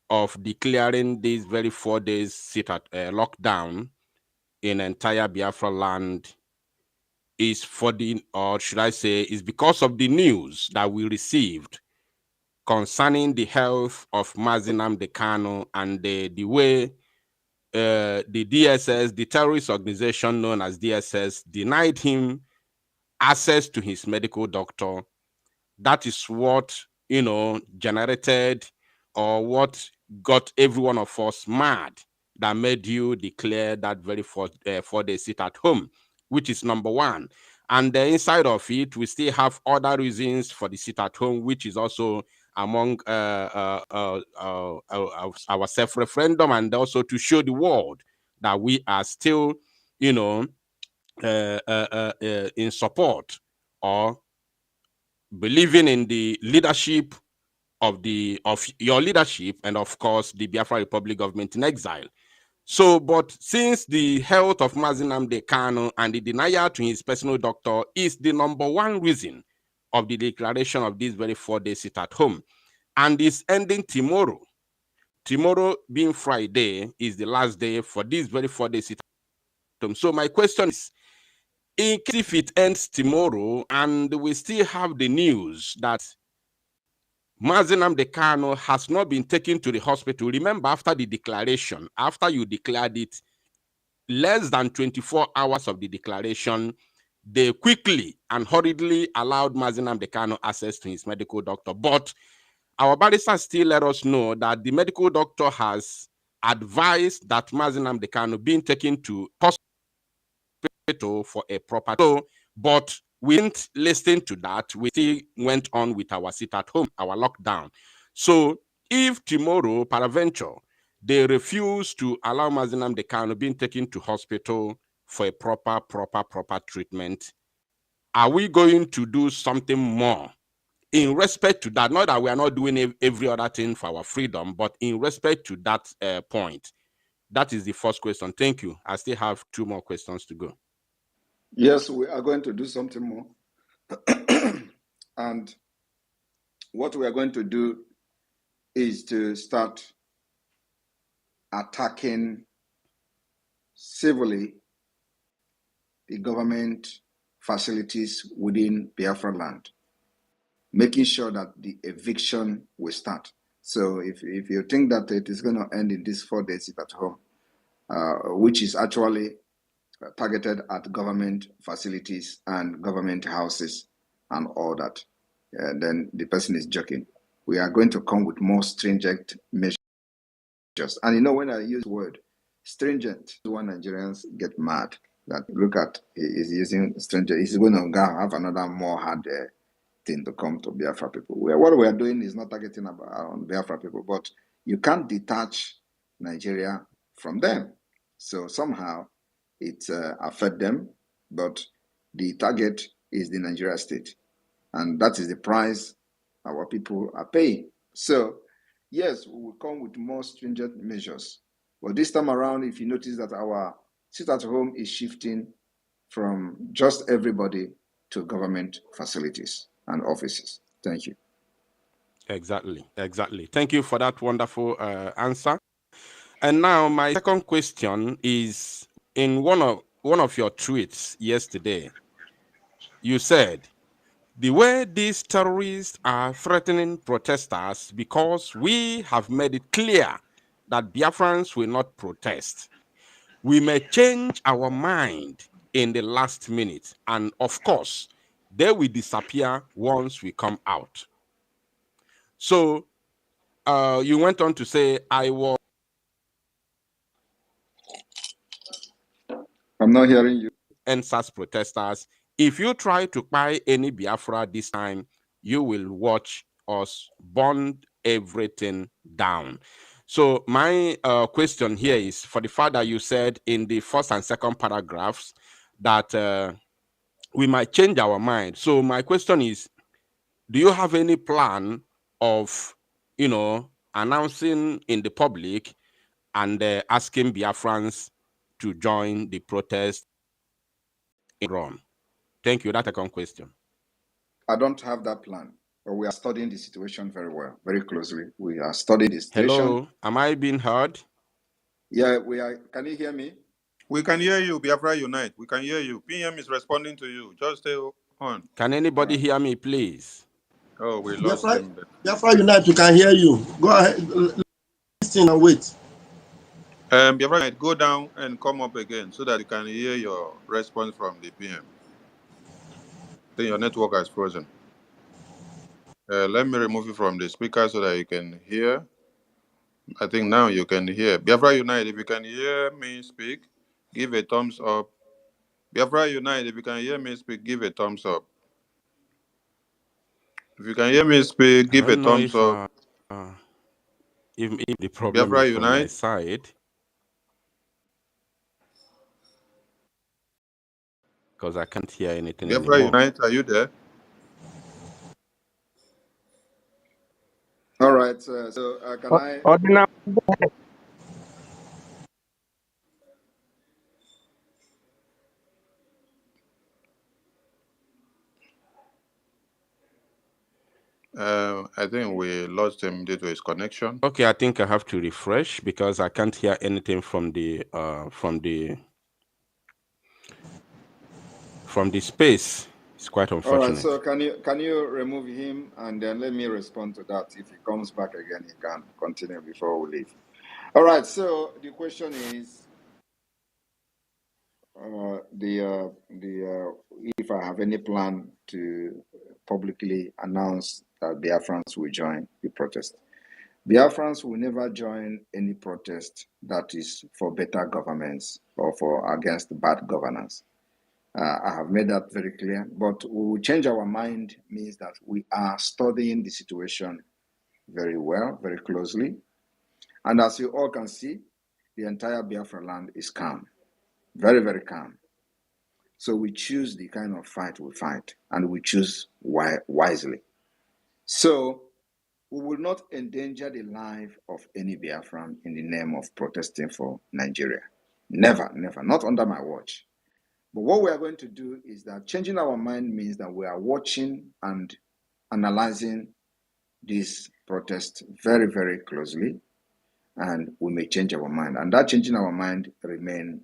[SPEAKER 9] of declaring these very 4 days lockdown in entire Biafra land is for the, or should I say, is because of the news that we received concerning the health of Mazi Nnamdi Kanu and the way the DSS, the terrorist organization known as DSS, denied him access to his medical doctor. That is what, generated or what got every one of us mad, that made you declare that very 4 day sit at home, which is number one. And inside of it, we still have other reasons for the sit at home, which is also among our self-referendum, and also to show the world that we are still, in support or believing in the leadership of your leadership, and of course the Biafra Republic government in exile. So, but since the health of Mazi Nnamdi Kanu and the denial to his personal doctor is the number one reason of the declaration of this very 4-day sit at home, and is ending tomorrow. Tomorrow being Friday is the last day for this very 4-day sit at home. So my question is, in case if it ends tomorrow and we still have the news that Mazi Nnamdi Kanu has not been taken to the hospital, remember after the declaration, after you declared it, less than 24 hours of the declaration, they quickly and hurriedly allowed Mazi Nnamdi Kanu access to his medical doctor. But our barrister still let us know that the medical doctor has advised that Mazi Nnamdi Kanu being taken to hospital for a proper. So, but we didn't listen to that. We still went on with our sit at home, our lockdown. So if tomorrow, peradventure, they refuse to allow Mazi Nnamdi Kanu being taken to hospital for a proper treatment, are we going to do something more in respect to that? Not that we are not doing every other thing for our freedom, but in respect to that point. That is the first question. Thank you. I still have 2 more questions to go.
[SPEAKER 2] Yes, we are going to do something more. And what we are going to do is to start attacking civilly the government facilities within Biafra land, making sure that the eviction will start. So if you think that it is going to end in this 4 days sit at home, which is actually targeted at government facilities and government houses and all that, then the person is joking. We are going to come with more stringent measures. And you know, when I use the word stringent, when Nigerians get mad, that look at, he is using stringent, he's going to have another more hard thing to come to Biafra people. What we are doing is not targeting on Biafra people, but you can't detach Nigeria from them. So somehow it affects them, but the target is the Nigeria state. And that is the price our people are paying. So yes, we will come with more stringent measures. But this time around, if you notice that our sit at home is shifting from just everybody to government facilities and offices. Thank you.
[SPEAKER 9] Exactly. Thank you for that wonderful answer. And now my second question is, in one of your tweets yesterday, you said, the way these terrorists are threatening protesters because we have made it clear that Biafrans will not protest, we may change our mind in the last minute. And of course, they will disappear once we come out. So you went on to say, I'm
[SPEAKER 2] not hearing you.
[SPEAKER 9] NSAS protesters. If you try to buy any Biafra this time, you will watch us burn everything down. So my question here is, for the fact that you said in the first and second paragraphs that we might change our mind. So my question is, do you have any plan of, announcing in the public and asking Biafrans to join the protest in Rome? Thank you. That's a second question.
[SPEAKER 2] I don't have that plan, but we are studying the situation very well, very closely. We are studying the situation.
[SPEAKER 9] Hello, am I being heard?
[SPEAKER 2] Yeah, we are. Can you hear me?
[SPEAKER 1] We can hear you, Biafra Unite. We can hear you. PM is responding to you. Just stay on.
[SPEAKER 9] Can anybody hear me, please?
[SPEAKER 1] Oh, we lost him.
[SPEAKER 3] Biafra Unite, we can hear you. Go ahead, listen and wait.
[SPEAKER 1] Biafra Unite, go down and come up again so that you can hear your response from the PM. Then your network has frozen. Let me remove you from the speaker so that you can hear. I think now you can hear. Biafra Unite, if you can hear me speak, give a thumbs up. Biafra Unite, if you can hear me speak, give a thumbs up. If you can hear me speak, give a thumbs up.
[SPEAKER 9] If the problem
[SPEAKER 1] Biafra
[SPEAKER 9] is from my
[SPEAKER 1] Unite.
[SPEAKER 9] side, because I can't hear anything
[SPEAKER 1] Biafra
[SPEAKER 9] anymore.
[SPEAKER 1] Unite, are you there?
[SPEAKER 2] All right. So can I?
[SPEAKER 1] I think we lost him due to his connection.
[SPEAKER 9] Okay, I think I have to refresh because I can't hear anything from the space. It's quite
[SPEAKER 2] All right,
[SPEAKER 9] unfortunate.
[SPEAKER 2] so can you remove him and then let me respond to that. If he comes back again, he can continue before we leave. All right, so the question is if I have any plan to publicly announce that Biafrans will join the protest. Biafrans will never join any protest that is for better governments or for against bad governance. I have made that very clear, but we will change our mind means that we are studying the situation very well, very closely. And as you all can see, the entire Biafra land is calm, very, very calm. So we choose the kind of fight we fight, and we choose wisely. So we will not endanger the life of any Biafran in the name of protesting for Nigeria. Never, never, not under my watch. But what we are going to do is that changing our mind means that we are watching and analyzing this protest very, very closely, and we may change our mind. And that changing our mind remain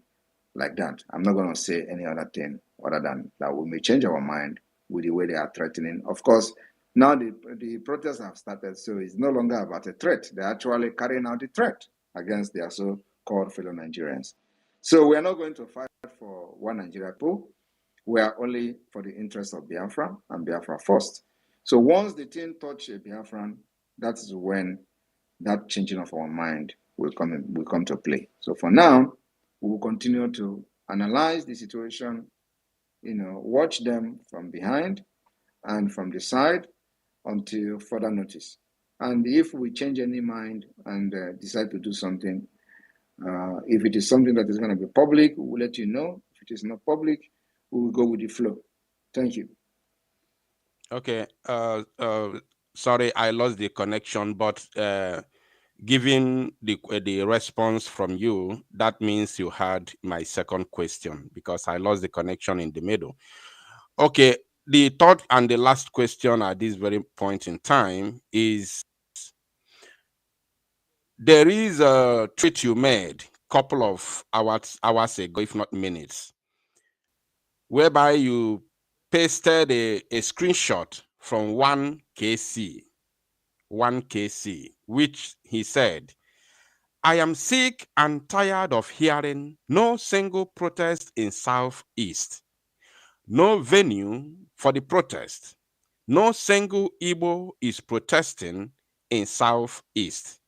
[SPEAKER 2] like that. I'm not going to say any other thing other than that we may change our mind with the way they are threatening. Of course, now the protests have started, so it's no longer about a threat. They're actually carrying out the threat against their so-called fellow Nigerians. So we are not going to fight for one Nigeria pool. We are only for the interest of Biafra and Biafra first. So once the thing touch a Biafran, that is when that changing of our mind will come to play. So for now, we will continue to analyze the situation, watch them from behind and from the side until further notice. And if we change any mind and decide to do something, if it is something that is going to be public, we will let you know. If it is not public, we will go with the flow. Thank you.
[SPEAKER 9] Okay. Sorry, I lost the connection, but given the response from you, that means you had my second question because I lost the connection in the middle. Okay. The third and the last question at this very point in time is there is a tweet you made a couple of hours ago, if not minutes, whereby you pasted a screenshot from 1KC, which he said, I am sick and tired of hearing no single protest in Southeast, no venue for the protest, no single Igbo is protesting in Southeast.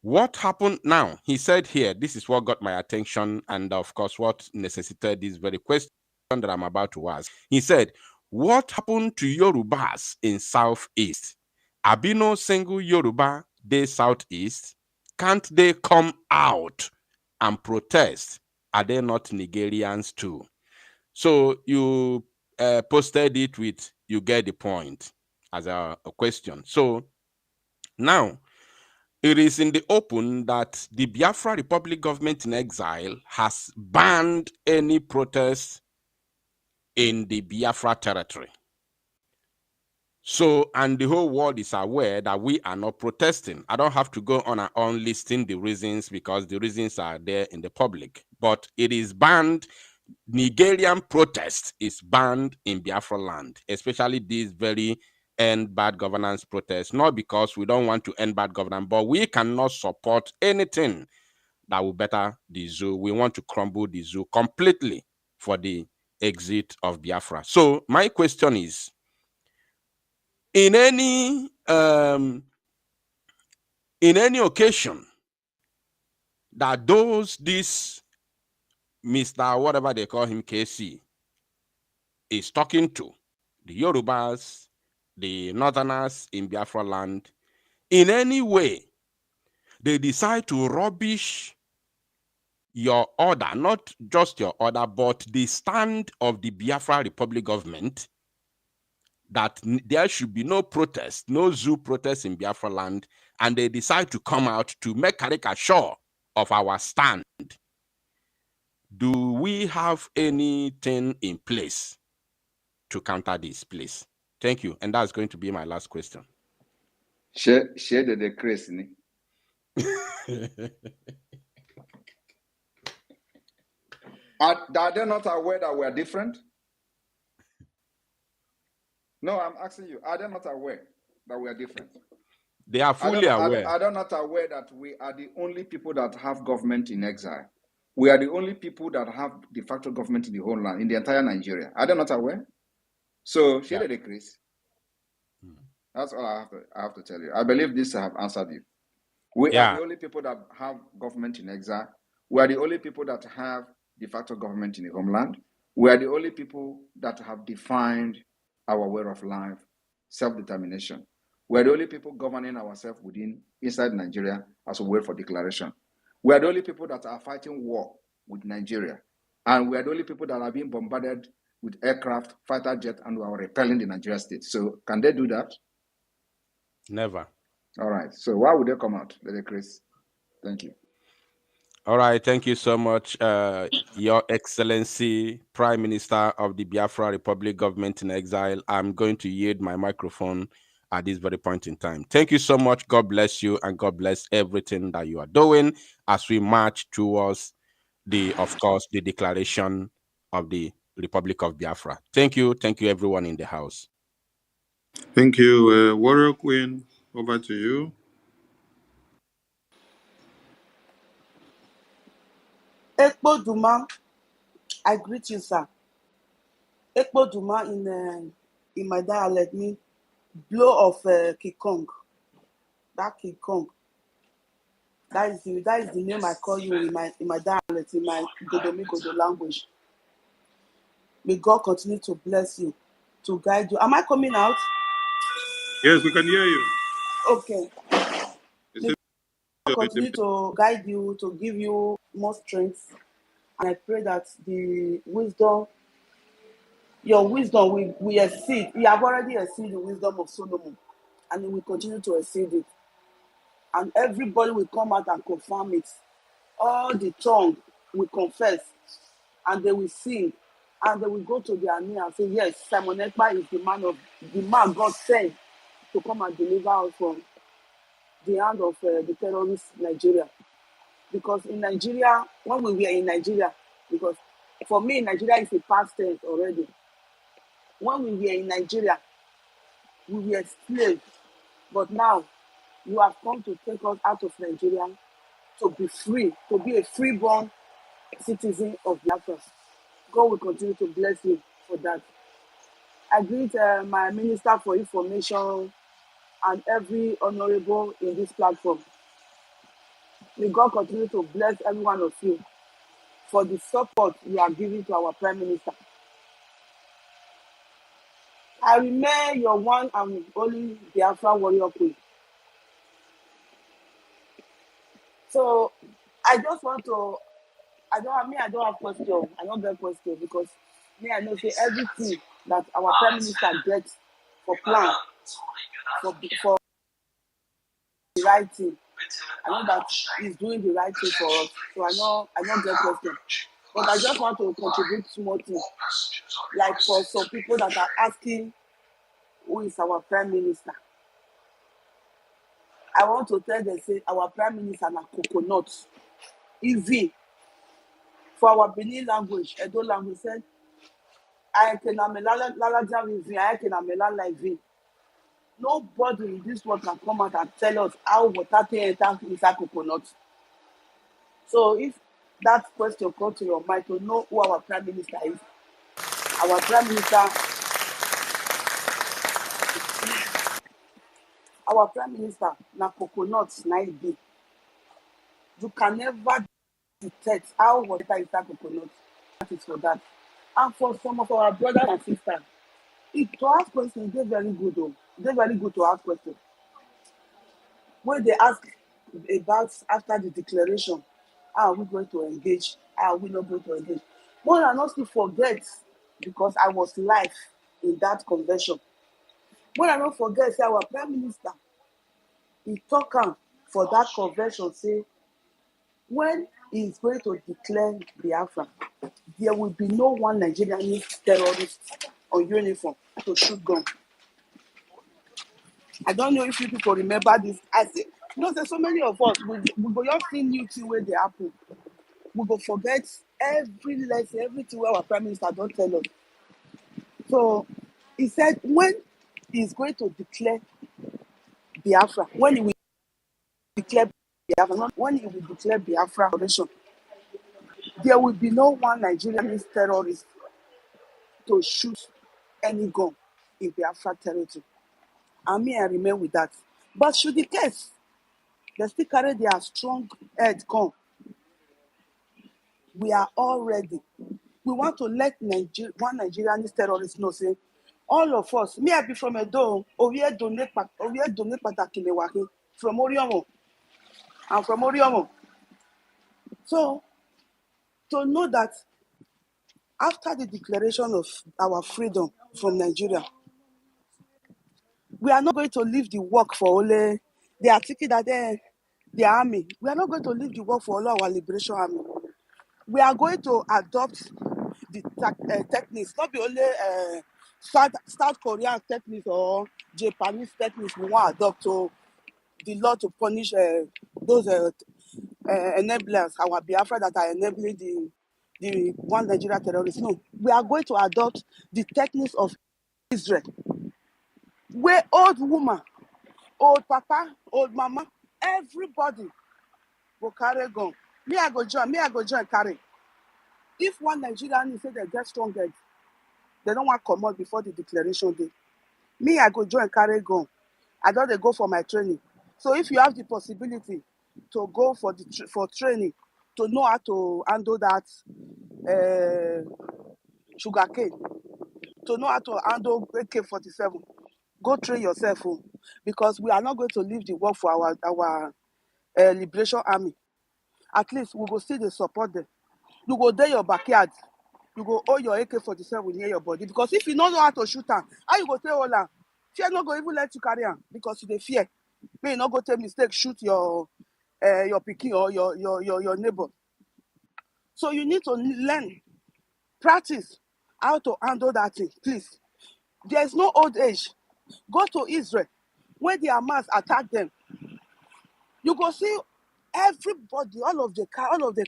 [SPEAKER 9] What happened now? He said here, this is what got my attention and of course what necessitated this very question that I'm about to ask. He said, what happened to Yorubas in Southeast? Abino single Yoruba de Southeast? Can't they come out and protest? Are they not Nigerians too? So you posted it with, you get the point as a question. So now, it is in the open that the Biafra Republic government in exile has banned any protest in the Biafra territory. So, and the whole world is aware that we are not protesting. I don't have to go on and on listing the reasons because the reasons are there in the public. But it is banned. Nigerian protest is banned in Biafra land, especially these very end bad governance protests. Not because we don't want to end bad governance, but we cannot support anything that will better the zoo. We want to crumble the zoo completely for the exit of Biafra. So my question is, in any occasion that this Mr. whatever they call him, KC, is talking to the Yorubas, the Northerners in Biafra land, in any way they decide to rubbish your order, not just your order, but the stand of the Biafra Republic government, that there should be no protest, no zoo protest in Biafra land, and they decide to come out to make caricature of our stand, do we have anything in place to counter this, please? Thank you. And that's going to be my last question.
[SPEAKER 2] Share the Chris. Are they not aware that we are different? No, I'm asking you. Are they not aware that we are different?
[SPEAKER 9] They are fully aware.
[SPEAKER 2] Are they not aware that we are the only people that have government in exile? We are the only people that have de facto government in the whole land, in the entire Nigeria. Are they not aware? So, share the decrease. That's all I have to tell you. I believe this have answered you. We are the only people that have government in exile. We are the only people that have de facto government in the homeland. We are the only people that have defined our way of life, self-determination. We are the only people governing ourselves inside Nigeria as we wait for declaration. We are the only people that are fighting war with Nigeria. And we are the only people that are being bombarded with aircraft, fighter jet, and we are repelling the Nigeria state. So can they do that?
[SPEAKER 9] Never.
[SPEAKER 2] All right. So why would they come out, Lady Chris? Thank you.
[SPEAKER 9] All right. Thank you so much, Your Excellency, Prime Minister of the Biafra Republic Government in Exile. I'm going to yield my microphone at this very point in time. Thank you so much. God bless you, and God bless everything that you are doing as we march towards of course, the declaration of the Republic of Biafra. Thank you. Thank you, everyone in the house.
[SPEAKER 1] Thank you. Warrior Queen, over to you.
[SPEAKER 10] Ekpo Duma, I greet you, sir. Ekpo Duma in my dialect means blow of King Kong. That King Kong. That is the name I call you in my dialect, in my Godo language. May God continue to bless you, to guide you. Am I coming out?
[SPEAKER 1] Yes, we can hear you.
[SPEAKER 10] Okay. May God continue to guide you, to give you more strength. And I pray that the wisdom, your wisdom will exceed. You have already exceeded the wisdom of Solomon, and it will continue to exceed it. And everybody will come out and confirm it. All the tongue will confess, and they will sing, and they will go to their knee and say, yes, Simon Ekpa is the man God sent to come and deliver us from the hand of the terrorist Nigeria. Because in Nigeria, when we were in Nigeria, because for me, Nigeria is a past tense already. When we were in Nigeria, we were slaves. But now, you have come to take us out of Nigeria to be free, to be a freeborn citizen of Biafra. God will continue to bless you for that. I greet my Minister for Information and every honorable in this platform. May God continue to bless every one of you for the support you are giving to our Prime Minister. I remain your one and only Biafra warrior queen. So I just want to, I don't have question. I don't get question because I know say everything that our Prime Minister gets for plan, for the right thing. I know that he's doing the right thing for us. So I don't get question. But I just want to contribute small things. Like for some people that are asking who is our Prime Minister. I want to tell them say our Prime Minister na coconut. EV. For our Benin language, Edo language said, I can nobody in this world can come out and tell us how water enter inside coconut. So if that question comes to your mind to know who our Prime Minister is, our Prime Minister na coconut na it be. You can never detect how water inside coconut. That is for that. And for some of our brothers and sisters, to ask questions, they're very good though. They're very good to ask questions. When they ask about after the declaration, how are we going to engage? How are we not going to engage? More than not to forget, because I was live in that convention. More than not forget, say our Prime Minister, he talk for that convention, say when he is going to declare Biafra, there will be no one Nigerian terrorist on uniform to shoot gun. I don't know if you people remember this. I think, there's so many of us, we go just see new thing where they happen. We go forget every lesson, everything where our Prime Minister don't tell us. So he said when he's going to declare Biafra, when he will declare Biafra, not when he will declare Biafra operation, there will be no one Nigerian terrorist to shoot any gun in Biafra territory. And me, I remain with that. But should the case, they still carry their strong head gun, we are all ready. We want to let one Nigerian terrorist know, say, all of us, me, I be from Edo, Ovie donate Patakilewaki, from Oriomo. I'm from Oriomo. So, to know that after the declaration of our freedom from Nigeria, we are not going to leave the work for only, they are thinking that the army, we are not going to leave the work for all our liberation army. We are going to adopt the techniques, not be only South Korean techniques or Japanese techniques we want to adopt to the law to punish those enablers, our Biafra that are enabling the one Nigeria terrorists. No, we are going to adopt the techniques of Israel, where old woman, old papa, old mama, everybody will carry gun. Me, I go join carry. If one Nigerian say they get strong head, they don't want to come out before the declaration day. Me, I go join carry gun. I don't dey go for my training. So if you have the possibility to go for training, to know how to handle that sugarcane, to know how to handle AK-47, go train yourself, because we are not going to leave the work for our liberation army. At least we go still dey support them. You go dey your backyard, you go hold your AK-47 near your body, because if you don't know how to shoot am, how you go take hold am? Fear no go even let you carry am, because you dey fear. May you not go take mistake shoot your pikin or your neighbor. So you need to learn, practice how to handle that thing, please. There is no old age. Go to Israel, when the Hamas attack them, you go see everybody, all of the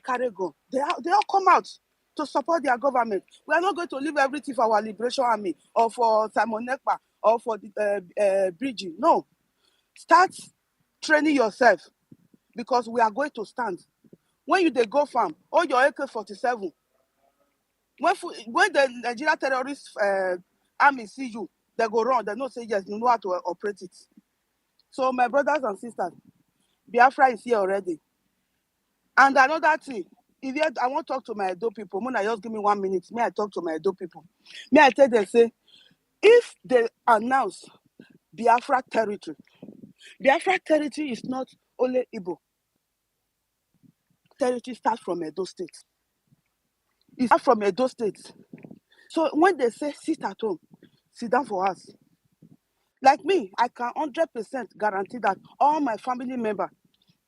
[SPEAKER 10] carry gun, they all come out to support their government. We are not going to leave everything for our liberation army or for Simon Ekpa or for the Bridgie. No. Start training yourself, because we are going to stand. When you dey go farm, hold your AK-47. When the Nigeria terrorist army see you, they go run. They know say yes, you know how to operate it. So my brothers and sisters, Biafra is here already. And another thing, I want to talk to my Edo people. Mona, just give me 1 minute. May I talk to my Edo people? May I tell them, say, if they announce Biafra territory is not only Igbo. Territory starts from Edo State. It starts from Edo State. So when they say sit at home, sit down for us. Like me, I can 100% guarantee that all my family members,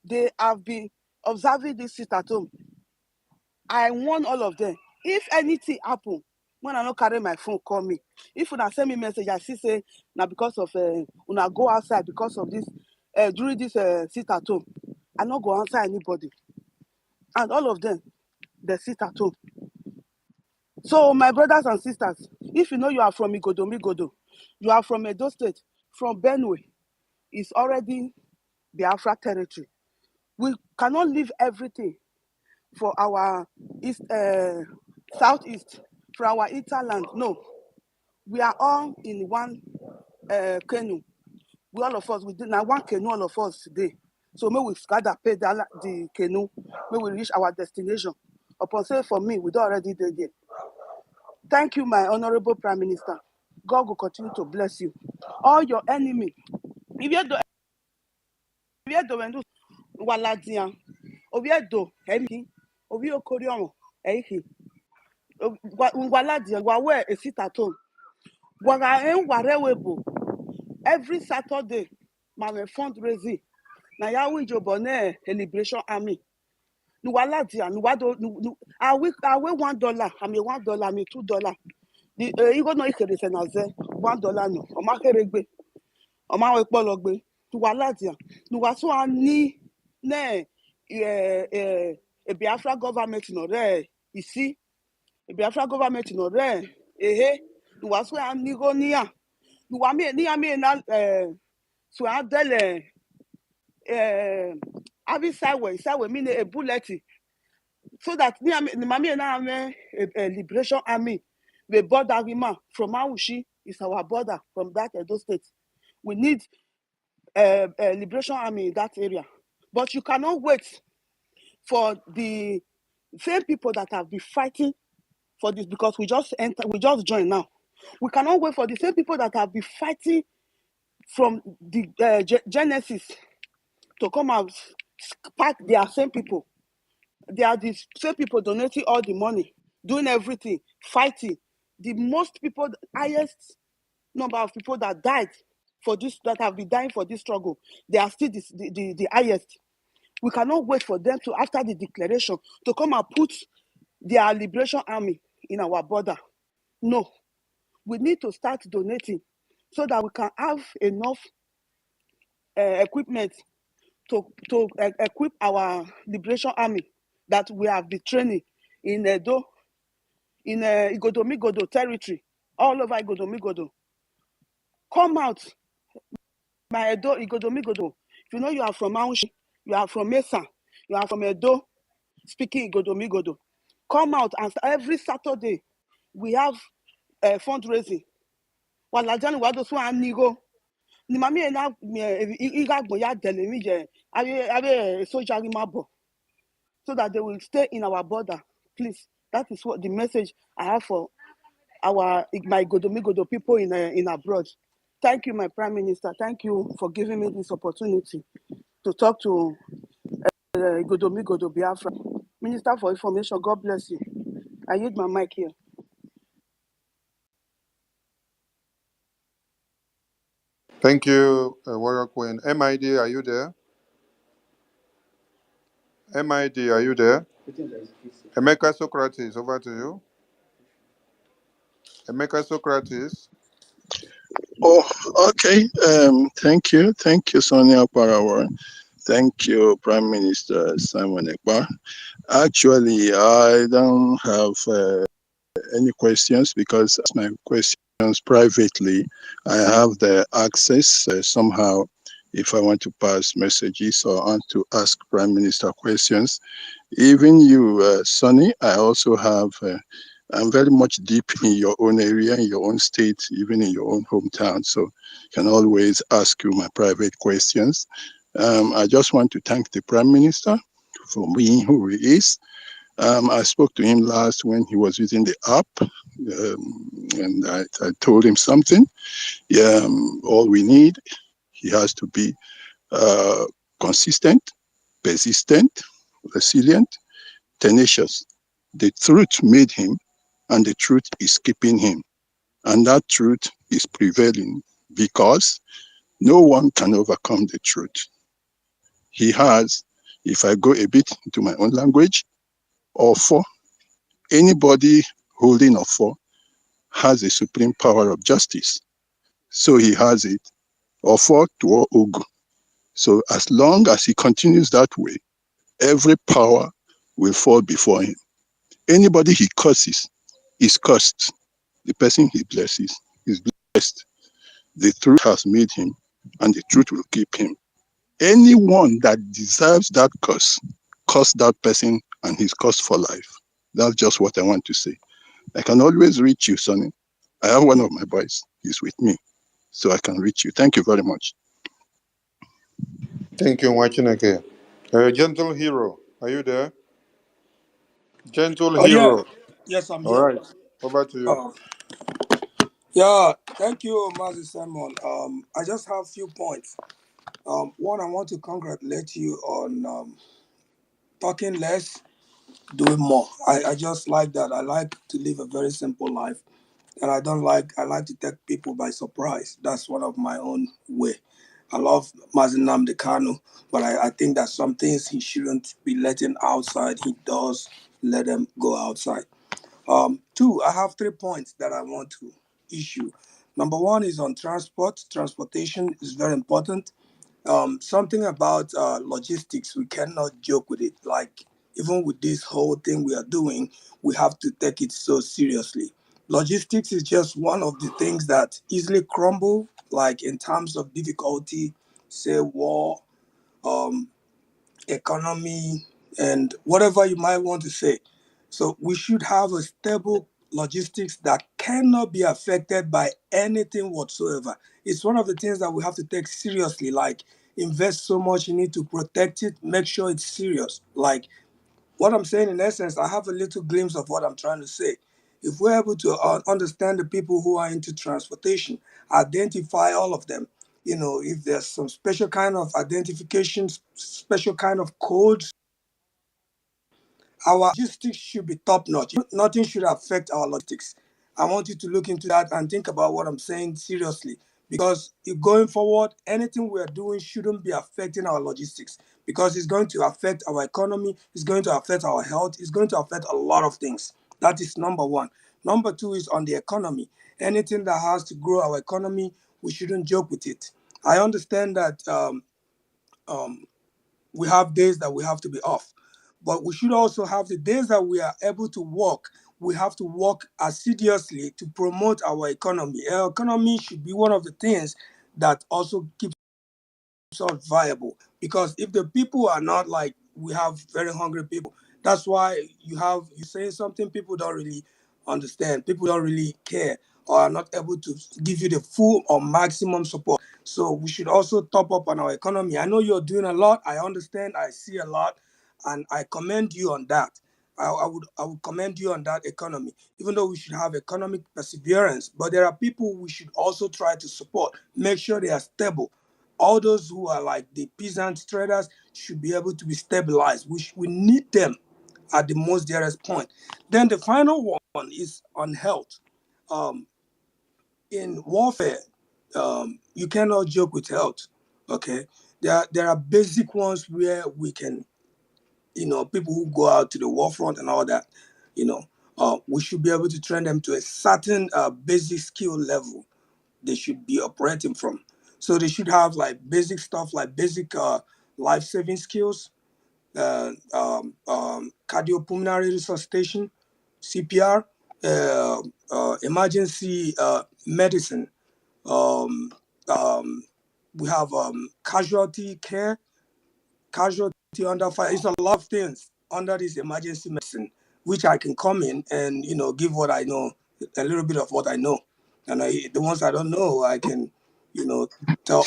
[SPEAKER 10] they have been observing this sit at home. I warn all of them. If anything happen, when I not carry my phone, call me. If una send me message, I see say now because of una go outside because of this during this sit at home, I not go answer anybody. And all of them, they sit at home. So my brothers and sisters, if you know you are from Migodo, you are from Edo State, from Benue, it's already Biafra territory. We cannot leave everything for our east, southeast, for our hinterland. No, we are all in one canoe. We all of us, we did now one canoe, all of us today. So may we gather pay the canoe, may we reach our destination. Upon say for me, we don't already did there. Thank you, my honorable Prime Minister. God will continue to bless you. All your enemy. If you do Waladian, Oviedo, Emi, Ovio Corion, Ehi, Waladian, Wawe, a sit at home. Warewebo, every Saturday, my fundraising. Now, Yahweh Jobone, a liberation army. Nuwaladia, Nuwado, I will $1, I mean $1, I mean $2. You go no $1 no, or Oma Ekpologbe, to Waladia, to Waswani, ne, a Biafra government in Ore, you see, a Biafra government in Ore, to Waswani Nigonia, to Wami, Niami, so I tell having sideways, mean a bullet, so that the Mami and I a liberation army, the border woman from Aushi is our border from that Edo state. We need a liberation army in that area, but you cannot wait for the same people that have been fighting for this, because we just joined now. We cannot wait for the same people that have been fighting from the Genesis to come out, spark their same people. They are the same people donating all the money, doing everything, fighting. The most people, highest number of people that died for this, that have been dying for this struggle, they are still the highest. We cannot wait for them to, after the declaration, to come and put their liberation army in our border. No, we need to start donating so that we can have enough equipment to equip our liberation army that we have been training in Edo, in Igodomigodo territory, all over Igodomigodo. Come out, my Edo, Igodomigodo. If you know you are from Aushi, you are from Mesa, you are from Edo, speaking Igodomigodo. Come out, and every Saturday we have fundraising. Walajani wado so anigo. Ni mami ena igagbo ya dele mi je abe soja mabo, so that they will stay in our border. Please, that is what the message I have for my Godomigodo people in abroad. Thank you, my Prime Minister. Thank you for giving me this opportunity to talk to Godomigodo Biafra. Minister for Information, God bless you. I use my mic here.
[SPEAKER 1] Thank you, Warrior Queen. MID, are you there? MID, are you there? Emeka Socrates, over to you. Emeka Socrates.
[SPEAKER 12] Oh, okay. Thank you. Thank you, Sonia Parawa. Thank you, Prime Minister Simon Ekpa. Actually, I don't have any questions because my questions privately. I have the access somehow if I want to pass messages or want to ask Prime Minister questions. Even you, Sonny, I also have, I'm very much deep in your own area, in your own state, even in your own hometown. So can always ask you my private questions. I just want to thank the Prime Minister for being who he is. I spoke to him last when he was using the app, and I told him something. Yeah, all we need, he has to be consistent, persistent, resilient, tenacious. The truth made him, and the truth is keeping him. And that truth is prevailing because no one can overcome the truth. He has, if I go a bit into my own language, Ofo, anybody holding Ofo has a supreme power of justice. So he has it, Ofo to Ogu. So as long as he continues that way, every power will fall before him. Anybody he curses is cursed. The person he blesses is blessed. The truth has made him, and the truth will keep him. Anyone that deserves that curse that person, and he's cursed for life. That's just what I want to say. I can always reach you, Sonny. I have one of my boys. He's with me, so I can reach you. Thank you very much.
[SPEAKER 1] Thank you, Wachineke. Gentle Hero, are you there? Gentle
[SPEAKER 22] Oh yeah,
[SPEAKER 1] Hero.
[SPEAKER 22] yes, I'm
[SPEAKER 1] All
[SPEAKER 22] here.
[SPEAKER 1] right, over to you.
[SPEAKER 22] Yeah, thank you, Master Simon. I just have a few points. One, I want to congratulate you on talking less, doing more. I just like that. I like to live a very simple life, and I like to take people by surprise. That's one of my own way. I love Mazinam Dekano, but I think that some things he shouldn't be letting outside. He does let them go outside. Two, I have 3 points that I want to issue. Number one is on transport. Transportation is very important. Something about logistics, we cannot joke with it. Like, even with this whole thing we are doing, we have to take it so seriously. Logistics is just one of the things that easily crumble, like in terms of difficulty, say war, um, economy, and whatever you might want to say. So we should have a stable logistics that cannot be affected by anything whatsoever. It's one of the things that we have to take seriously, like invest so much in it to protect it, make sure it's serious. Like, what I'm saying in essence, I have a little glimpse of what I'm trying to say. If we're able to understand the people who are into transportation, identify all of them, if there's some special kind of identifications, special kind of codes, our logistics should be top notch. Nothing should affect our logistics. I want you to look into that and think about what I'm saying seriously. Because if going forward, anything we are doing shouldn't be affecting our logistics, because it's going to affect our economy, it's going to affect our health, it's going to affect a lot of things. That is number one. Number two is on the economy. Anything that has to grow our economy, we shouldn't joke with it. I understand that um, we have days that we have to be off, but we should also have the days that we are able to work. We have to work assiduously to promote our economy. Our economy should be one of the things that also keeps us viable, because if the people are not, like, we have very hungry people. That's why you say something, people don't really understand, people don't really care, or are not able to give you the full or maximum support. So we should also top up on our economy. I know you're doing a lot, I understand, I see a lot, and I commend you on that. I would commend you on that economy, even though we should have economic perseverance. But there are people we should also try to support, make sure they are stable. All those who are like the peasant traders should be able to be stabilized. We need them at the most dearest point. Then the final one is on health. Um, in warfare, you cannot joke with health. Okay, there are basic ones where we can, people who go out to the war front and all that, you know, we should be able to train them to a certain basic skill level they should be operating from. So they should have like basic stuff, like basic life-saving skills, cardiopulmonary resuscitation, CPR, emergency medicine. Um, um, we have casualty care, casualty under fire. It's a lot of things under this emergency medicine, which I can come in and give what I know, a little bit of what I know, and the ones I don't know, I can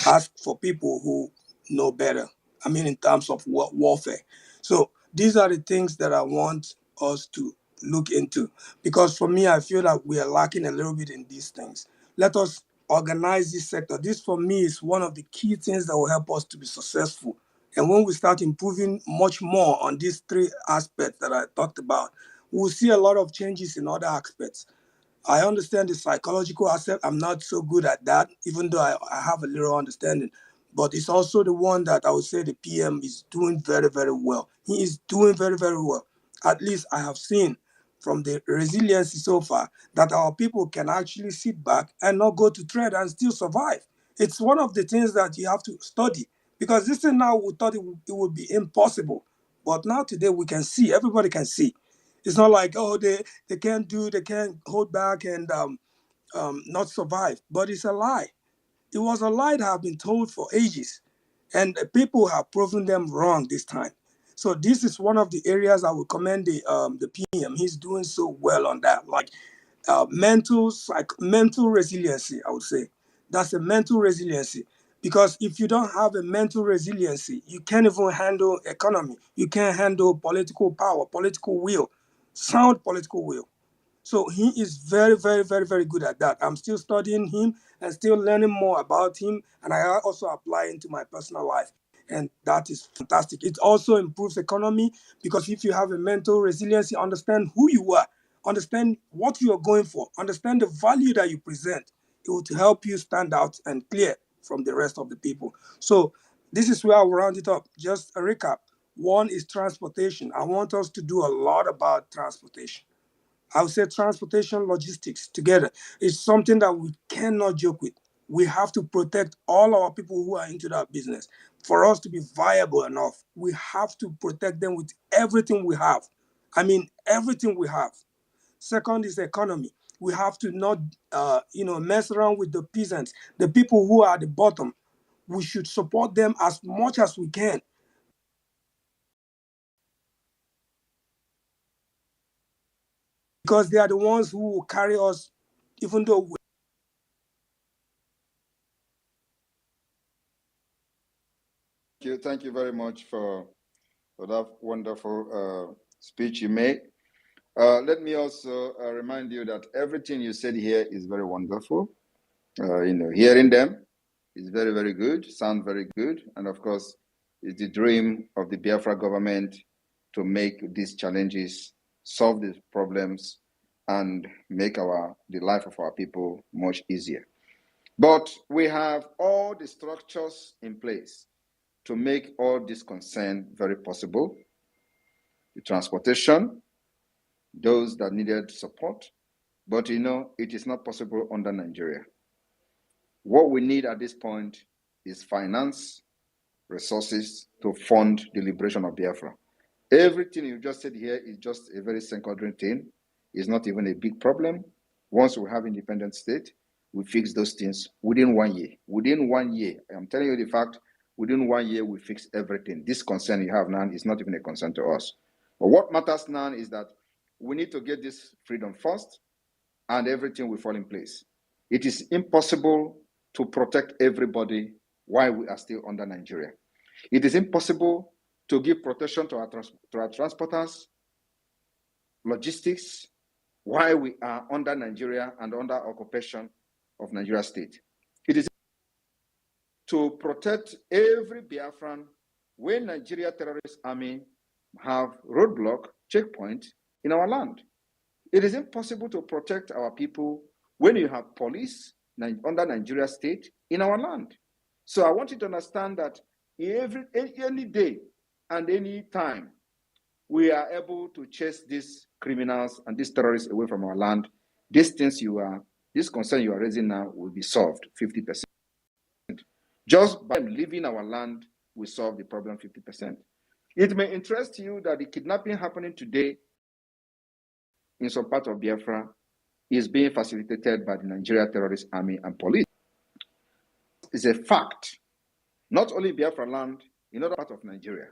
[SPEAKER 22] ask for people who know better. I mean, in terms of warfare. So these are the things that I want us to look into, because for me, I feel that we are lacking a little bit in these things. Let us organize this sector. This, for me, is one of the key things that will help us to be successful. And when we start improving much more on these three aspects that I talked about, we'll see a lot of changes in other aspects. I understand the psychological aspect. I'm not so good at that, even though I have a little understanding. But it's also the one that I would say the PM is doing very, very well. He is doing very, very well. At least I have seen from the resiliency so far that our people can actually sit back and not go to trade and still survive. It's one of the things that you have to study, because this thing now we thought it would be impossible. But now today we can see, everybody can see. It's not like, oh, they can't hold back and not survive. But it's a lie. It was a lie that have been told for ages, and people have proven them wrong this time. So this is one of the areas I would commend the PM. He's doing so well on that. Like mental resiliency, I would say. That's a mental resiliency. Because if you don't have a mental resiliency, you can't even handle economy. You can't handle political power, political will, sound political will. So he is very, very, very, very good at that. I'm still studying him and still learning more about him, and I also apply into my personal life. And that is fantastic. It also improves economy, because if you have a mental resilience, you understand who you are, understand what you are going for, understand the value that you present. It will help you stand out and clear from the rest of the people. So this is where I'll round it up. Just a recap. One is transportation. I want us to do a lot about transportation. I would say transportation, logistics together. It's something that we cannot joke with. We have to protect all our people who are into that business. For us to be viable enough, we have to protect them with everything we have. I mean, everything we have. Second is economy. We have to not, mess around with the peasants, the people who are at the bottom. We should support them as much as we can. Because they are the ones who will carry us, even though
[SPEAKER 2] Thank you very much for that wonderful speech you made. Let me also remind you that everything you said here is very wonderful. Hearing them is very, very good, sound very good. And of course, it's the dream of the Biafra government to make these challenges, solve these problems, and make the life of our people much easier. But we have all the structures in place to make all this concern very possible. The transportation, those that needed support, but it is not possible under Nigeria. What we need at this point is finance, resources to fund the liberation of Biafra. Everything you just said here is just a very secondary thing. It's not even a big problem. Once we have independent state, we fix those things within 1 year. Within 1 year, I'm telling you the fact, within 1 year, we fix everything. This concern you have now is not even a concern to us. But what matters now is that we need to get this freedom first, and everything will fall in place. It is impossible to protect everybody while we are still under Nigeria. It is impossible to give protection to our transporters, logistics, while we are under Nigeria and under occupation of Nigeria state. It is to protect every Biafran when Nigeria terrorist army have roadblock, checkpoint in our land. It is impossible to protect our people when you have police under Nigeria state in our land. So I want you to understand that any day and any time we are able to chase these criminals and these terrorists away from our land, this concern you are raising now will be solved 50%. Just by leaving our land, we solve the problem 50%. It may interest you that the kidnapping happening today in some part of Biafra is being facilitated by the Nigeria terrorist army and police. It's a fact. Not only Biafra land, in other parts of Nigeria.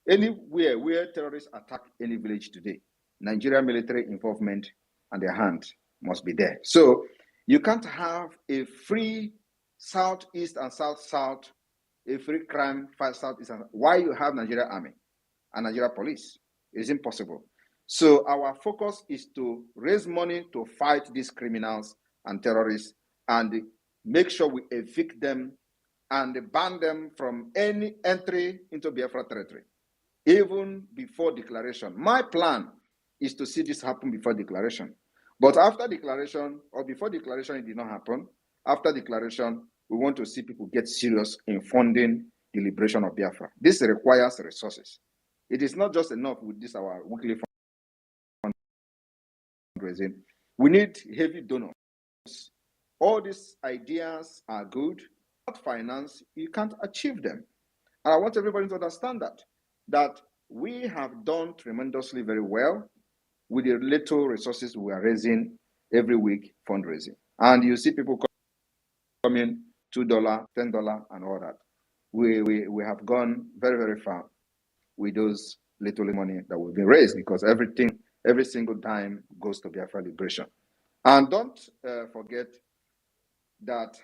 [SPEAKER 2] Anywhere where terrorists attack any village today, Nigeria military involvement and their hand must be there. So you can't have a free southeast and south-south, a free crime fight southeast and why you have Nigeria army and Nigeria police. It's impossible. So our focus is to raise money to fight these criminals and terrorists and make sure we evict them and ban them from any entry into Biafra territory, even before declaration. My plan is to see this happen before declaration. But after declaration, or before declaration, it did not happen. After declaration, we want to see people get serious in funding the liberation of Biafra. This requires resources. It is not just enough with this, our weekly fundraising. We need heavy donors. All these ideas are good. Without finance, you can't achieve them. And I want everybody to understand that we have done tremendously very well with the little resources we are raising every week fundraising. And you see people coming $2, $10, and all that. We have gone very, very far with those little money that will be raised because every single dime goes to Biafra liberation. And don't forget that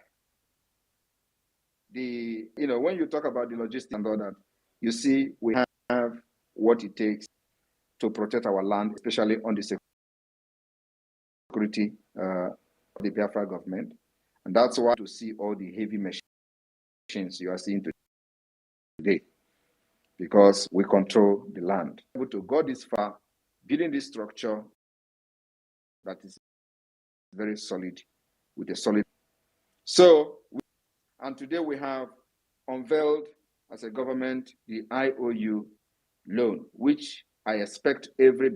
[SPEAKER 2] when you talk about the logistics and all that, you see we have what it takes to protect our land, especially on the security of the Biafra government. And that's why to see all the heavy machines you are seeing today, because we control the land. We're able to go this far, building this structure that is very solid, with a solid. And today we have unveiled as a government the IOU loan, which I expect every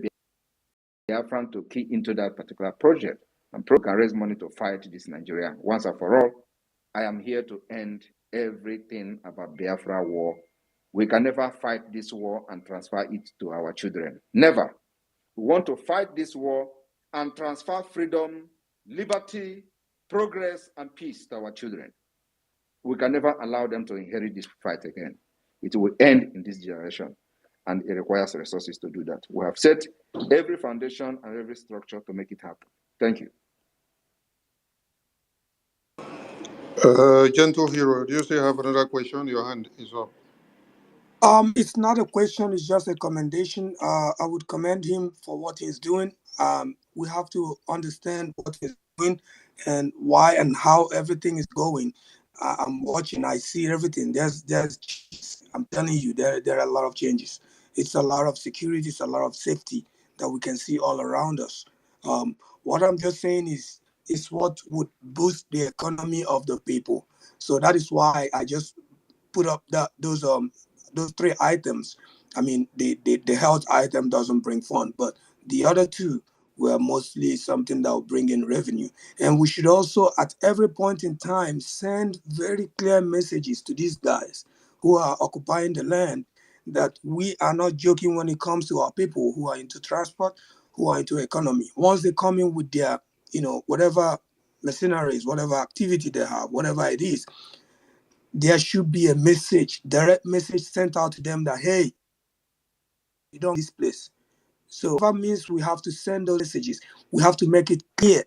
[SPEAKER 13] Biafran to key into that particular project and can raise money to fight this Nigeria once and for all. I am here to end everything about Biafra war. We can never fight this war and transfer it to our children. Never. We want to fight this war and transfer freedom, liberty, progress, and peace to our children. We can never allow them to inherit this fight again. It will end in this generation, and it requires resources to do that. We have set every foundation and every structure to make it happen. Thank you.
[SPEAKER 1] Gentle Hero, do you still have another question? Your hand is up.
[SPEAKER 22] It's not a question, it's just a commendation. I would commend him for what he's doing. We have to understand what he's doing and why and how everything is going. I'm watching, I see everything. There's I'm telling you, there are a lot of changes. It's a lot of security, it's a lot of safety that we can see all around us. What I'm just saying is what would boost the economy of the people. So that is why I just put up those three items. I mean, the health item doesn't bring fun, but the other two were mostly something that will bring in revenue. And we should also, at every point in time, send very clear messages to these guys who are occupying the land that we are not joking when it comes to our people who are into transport, who are into economy. Once they come in with their, whatever mercenaries, whatever activity they have, whatever it is, there should be a message, direct message sent out to them that, hey, you don't this place. So that means we have to send those messages. We have to make it clear.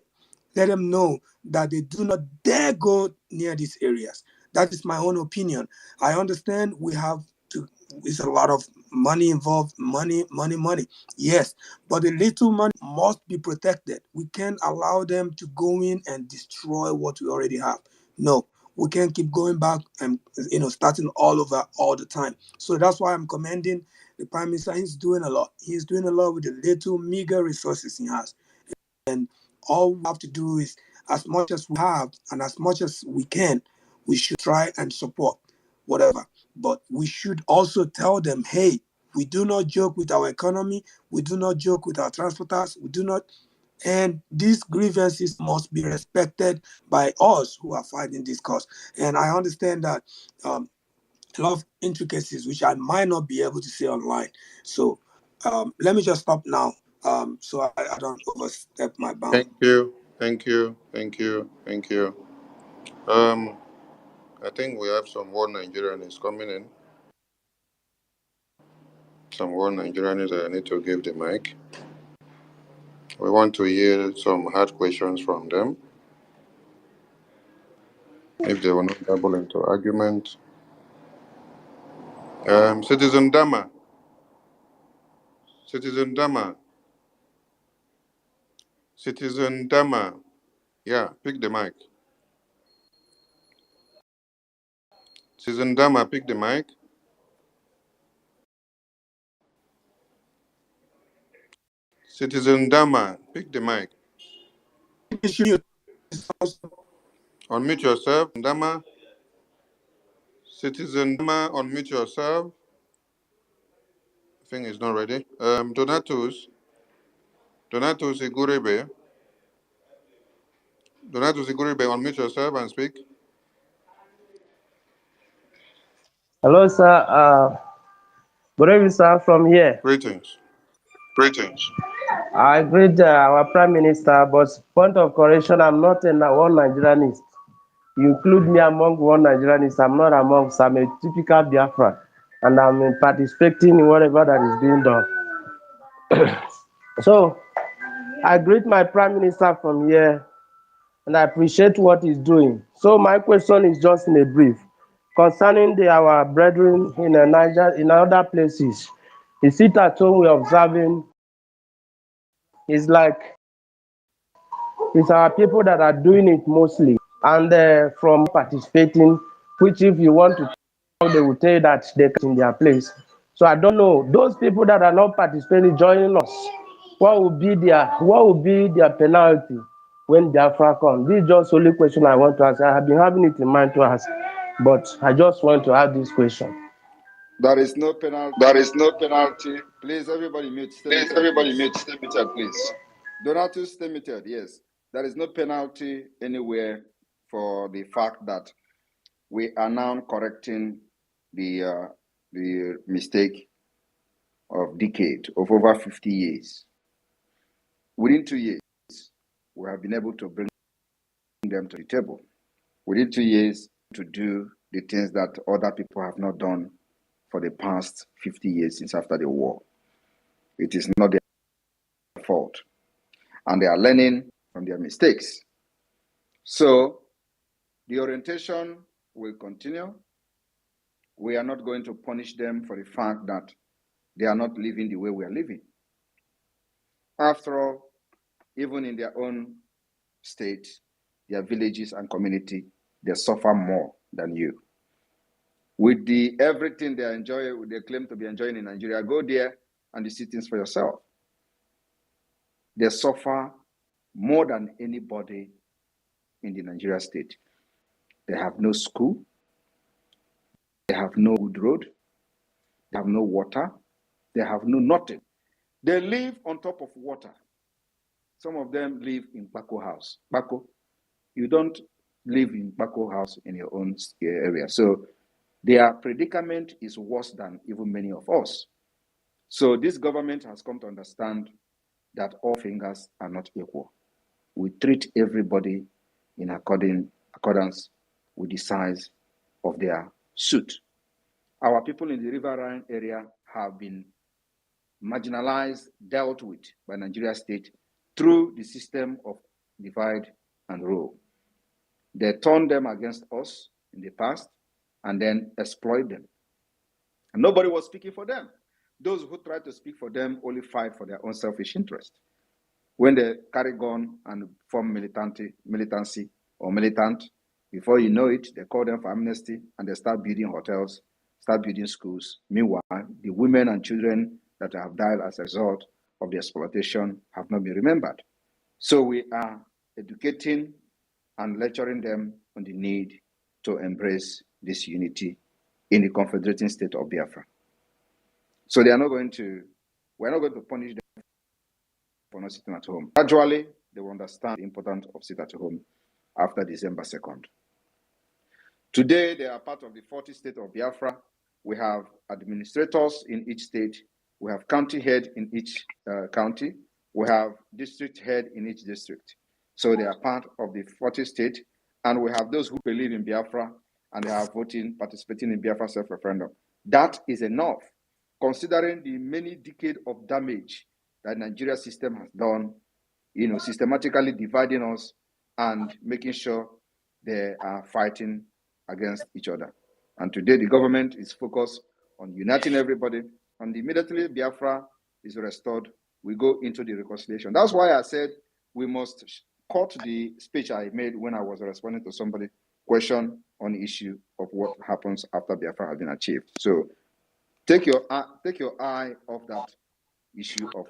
[SPEAKER 22] Let them know that they do not dare go near these areas. That is my own opinion. I understand we have to, it's a lot of money involved, money. Yes, but the little money must be protected. We can't allow them to go in and destroy what we already have. No, we can't keep going back and starting all over all the time. So that's why I'm commending the Prime Minister. He's doing a lot. He's doing a lot with the little meager resources he has. And all we have to do is, as much as we have and as much as we can, we should try and support whatever. But we should also tell them, hey, we do not joke with our economy. We do not joke with our transporters. We do not. And these grievances must be respected by us who are fighting this cause. And I understand that a lot of intricacies, which I might not be able to say online. So let me just stop now, so I don't overstep my bound.
[SPEAKER 1] Thank you. I think we have some World Nigerians coming in. Some World Nigerians I need to give the mic. We want to hear some hard questions from them. If they will not double into argument. Citizen Dama. Citizen Dama. Yeah, pick the mic. Citizen Dama, pick the mic. Citizen Dama, pick the mic. Unmute yourself, Dama. Citizen Dama, unmute yourself. I think it's not ready. Donatus Igurebe. Donatus Igurebe, unmute yourself and speak.
[SPEAKER 14] Hello, sir. Good evening, sir, from here.
[SPEAKER 1] Greetings.
[SPEAKER 14] I greet our Prime Minister, but point of correction, I'm not a one Nigerianist. You include me among one Nigerianist. I'm not amongst. I'm a typical Biafra, and I'm participating in whatever that is being done. So, I greet my Prime Minister from here, and I appreciate what he's doing. So, my question is just in a brief. Concerning our brethren in Niger, in other places, is it at home we're observing? It's like it's our people that are doing it mostly, and from participating, which if you want to talk, they will tell you that they're in their place. So I don't know those people that are not participating, joining us. What will be their penalty when Biafra comes? This is just the only question I want to ask. I have been having it in mind to ask, but I just want to ask this question.
[SPEAKER 2] There is no penalty.
[SPEAKER 15] There is no penalty.
[SPEAKER 2] Please, everybody mute. Stay
[SPEAKER 15] Please,
[SPEAKER 2] muted,
[SPEAKER 15] everybody
[SPEAKER 2] please.
[SPEAKER 15] mute. Stay muted, please.
[SPEAKER 2] Donatus, stay muted. Yes. There is no penalty anywhere for the fact that we are now correcting the mistake of decade of over 50 years. Within 2 years, we have been able to bring them to the table. Within 2 years, to do the things that other people have not done for the past 50 years since after the war. It is not their fault. And they are learning from their mistakes. So the orientation will continue. We are not going to punish them for the fact that they are not living the way we are living. After all, even in their own state, their villages and community, they suffer more than you. With the everything they enjoy, they claim to be enjoying in Nigeria, go there and you see things for yourself. They suffer more than anybody in the Nigeria state. They have no school, they have no good road, they have no water, they have no nothing. They live on top of water. Some of them live in Bako house. Bako, you don't live in Bako house in your own area. So their predicament is worse than even many of us. So this government has come to understand that all fingers are not equal. We treat everybody in accordance with the size of their suit. Our people in the riverine area have been marginalized, dealt with by Nigeria state through the system of divide and rule. They turned them against us in the past and then exploit them. And nobody was speaking for them. Those who tried to speak for them only fight for their own selfish interest. When they carry gun and form militancy or militant, before you know it, they call them for amnesty and they start building hotels, start building schools. Meanwhile, the women and children that have died as a result of the exploitation have not been remembered. So we are educating and lecturing them on the need to embrace this unity in the confederating state of Biafra. So we're not going to punish them for not sitting at home. Gradually, they will understand the importance of sitting at home after December 2nd. Today, they are part of the 40th state of Biafra. We have administrators in each state. We have county head in each county. We have district head in each district. So they are part of the 40th state. And we have those who believe in Biafra and they are participating in Biafra self-referendum. That is enough, considering the many decades of damage that Nigeria system has done, systematically dividing us and making sure they are fighting against each other. And today the government is focused on uniting everybody, and immediately Biafra is restored, we go into the reconciliation. That's why I said we must cut the speech I made when I was responding to somebody's question on the issue of what happens after Biafra has been achieved. So take your eye off that issue of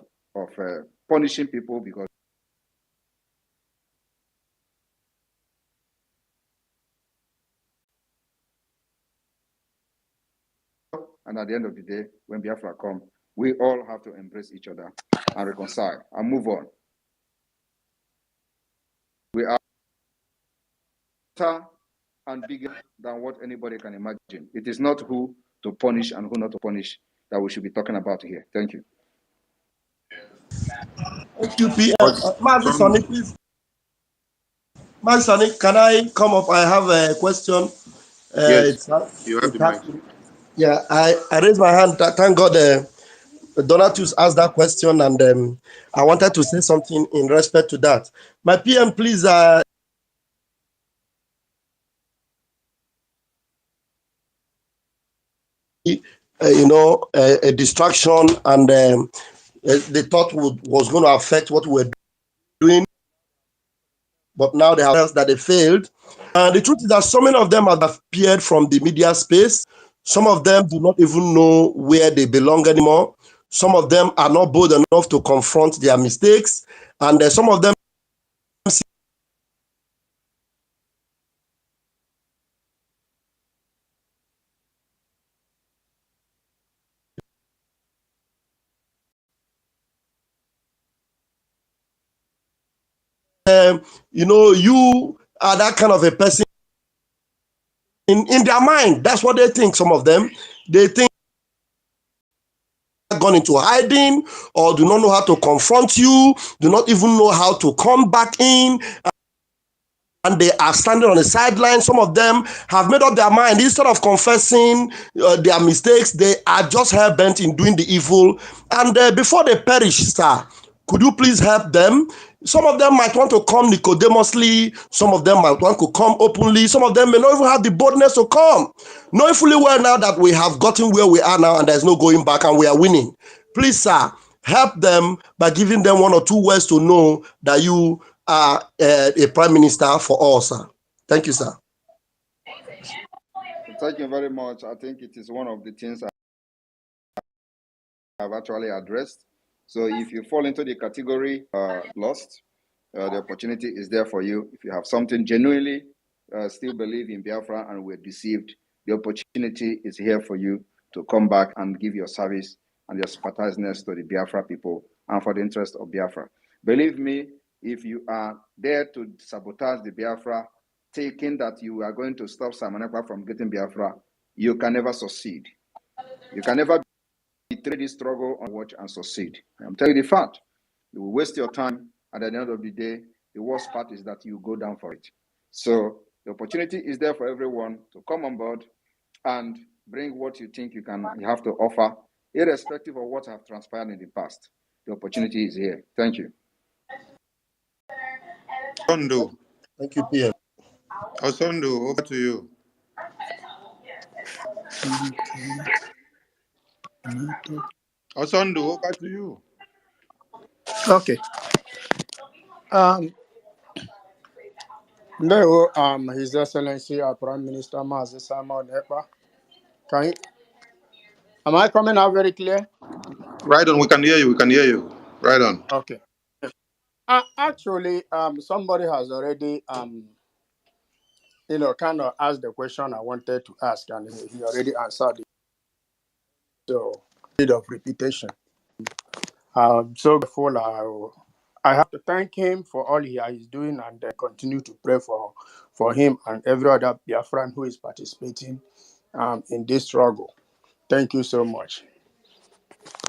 [SPEAKER 2] punishing people because and at the end of the day, when Biafra come, we all have to embrace each other and reconcile and move on. We are better and bigger than what anybody can imagine. It is not who to punish and who not to punish that we should be talking about here. Thank you.
[SPEAKER 3] Thank you, PM. Mazi Sonic, please. Mazi Sonic, can I come up? I have a question.
[SPEAKER 1] Yes, you have the mic.
[SPEAKER 3] Yeah, I raised my hand. Thank God Donatus asked that question, and I wanted to say something in respect to that. My PM, please. A distraction, and they thought was going to affect what we were doing, but now they have that they failed. And the truth is that so many of them have appeared from the media space. Some of them do not even know where they belong anymore. Some of them are not bold enough to confront their mistakes, and some of them you are that kind of a person in their mind. That's what they think. Some of them, they think gone into hiding or do not know how to confront you, do not even know how to come back in, and they are standing on the sideline. Some of them have made up their mind. Instead of confessing their mistakes, they are just hell-bent in doing the evil. And before they perish, sir, could you please help them? Some of them might want to come Nicodemously. Some of them might want to come openly. Some of them may not even have the boldness to come. Knowing fully well now that we have gotten where we are now and there's no going back and we are winning. Please, sir, help them by giving them one or two words to know that you are a prime minister for all, sir. Thank you, sir.
[SPEAKER 2] Thank you very much. I think it is one of the things I've actually addressed. So if you fall into the category lost, the opportunity is there for you. If you have something genuinely still believe in Biafra and were deceived, the opportunity is here for you to come back and give your service and your sympathizedness to the Biafra people and for the interest of Biafra. Believe me, if you are there to sabotage the Biafra, thinking that you are going to stop Samanekwa from getting Biafra, you can never succeed. You can never betray this struggle on watch and succeed. I'm telling you the fact. You will waste your time. At the end of the day, the worst part is that you go down for it. So the opportunity is there for everyone to come on board and bring what you think you have to offer, irrespective of what have transpired in the past. The opportunity is here. Thank you.
[SPEAKER 1] Osondo.
[SPEAKER 3] Thank you, PM.
[SPEAKER 1] Osondo, over to you. Osondo, over to you.
[SPEAKER 22] Okay. No, His Excellency, our Prime Minister, Mazi Simon Ekpa. Am I coming out very clear?
[SPEAKER 1] Right on, we can hear you. We can hear you. Right on.
[SPEAKER 22] Okay. Actually, somebody has already, kind of asked the question I wanted to ask, and he already answered it. So, bit of repetition. I'm so grateful. I have to thank him for all he is doing and continue to pray for him and every other Biafran who is participating in this struggle. Thank you so much.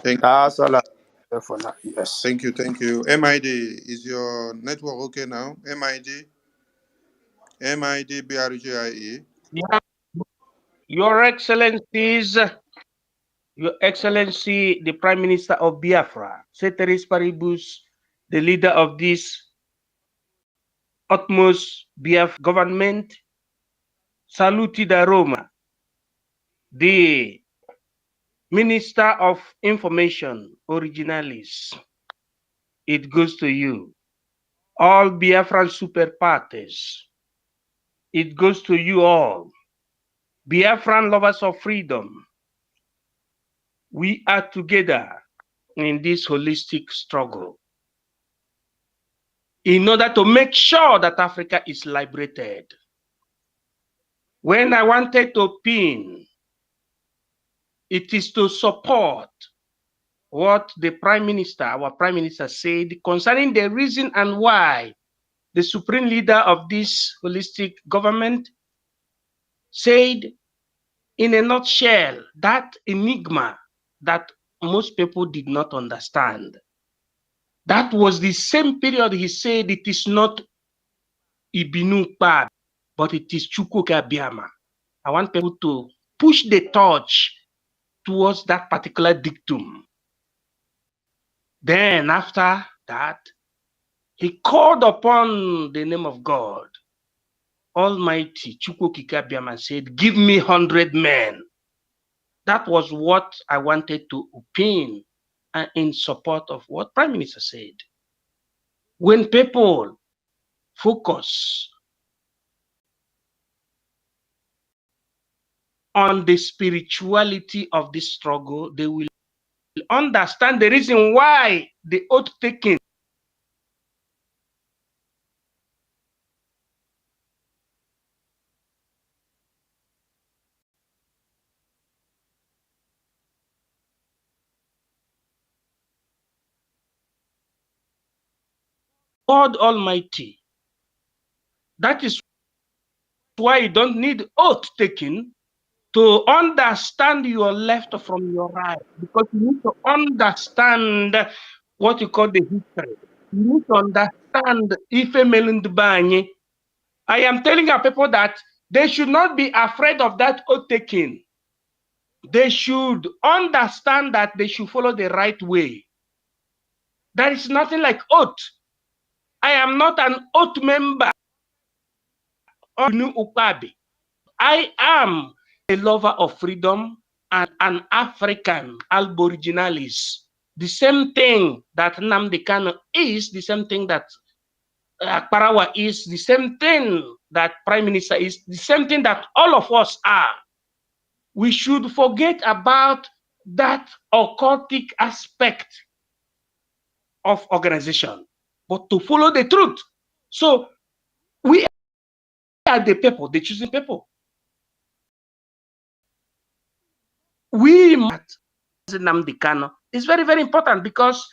[SPEAKER 22] That's all I have for now. Yes.
[SPEAKER 1] Thank you. MID, is your network okay now? MID BRGIE.
[SPEAKER 19] Yeah. Your Excellencies, Your Excellency, the Prime Minister of Biafra, Ceteris Paribus, the leader of this utmost Biafra government, Saluti da Roma, the Minister of Information, Originalis, it goes to you. All Biafran super parties, it goes to you all. Biafran lovers of freedom, we are together in this holistic struggle in order to make sure that Africa is liberated. When I wanted to pin, it is to support what the Prime Minister, our Prime Minister, said concerning the reason and why the supreme leader of this holistic government said, in a nutshell, that enigma that most people did not understand. That was the same period he said it is not Ibinu Bab, but it is Chukwuka Biama. I want people to push the torch towards that particular dictum. Then after that, he called upon the name of God, Almighty Chukwukika Biama, said, give me 100 men. That was what I wanted to opine in support of what Prime Minister said. When people focus on the spirituality of this struggle, they will understand the reason why the oath taking
[SPEAKER 5] God Almighty. That is why you don't need oath taking to understand your left from your right, because you need to understand what you call the history. You need to understand Ife Melundbanye. I am telling our people that they should not be afraid of that oath taking. They should understand that they should follow the right way. There is nothing like oath. I am not an oath member of New Upabi. I am a lover of freedom and an African aboriginalis. The same thing that Nnamdi Kanu is, the same thing that Parawa is, the same thing that Prime Minister is, the same thing that all of us are. We should forget about that occultic aspect of organization, but to follow the truth. So we are the people, the choosing people. We must Nnamdi Kanu is very, very important, because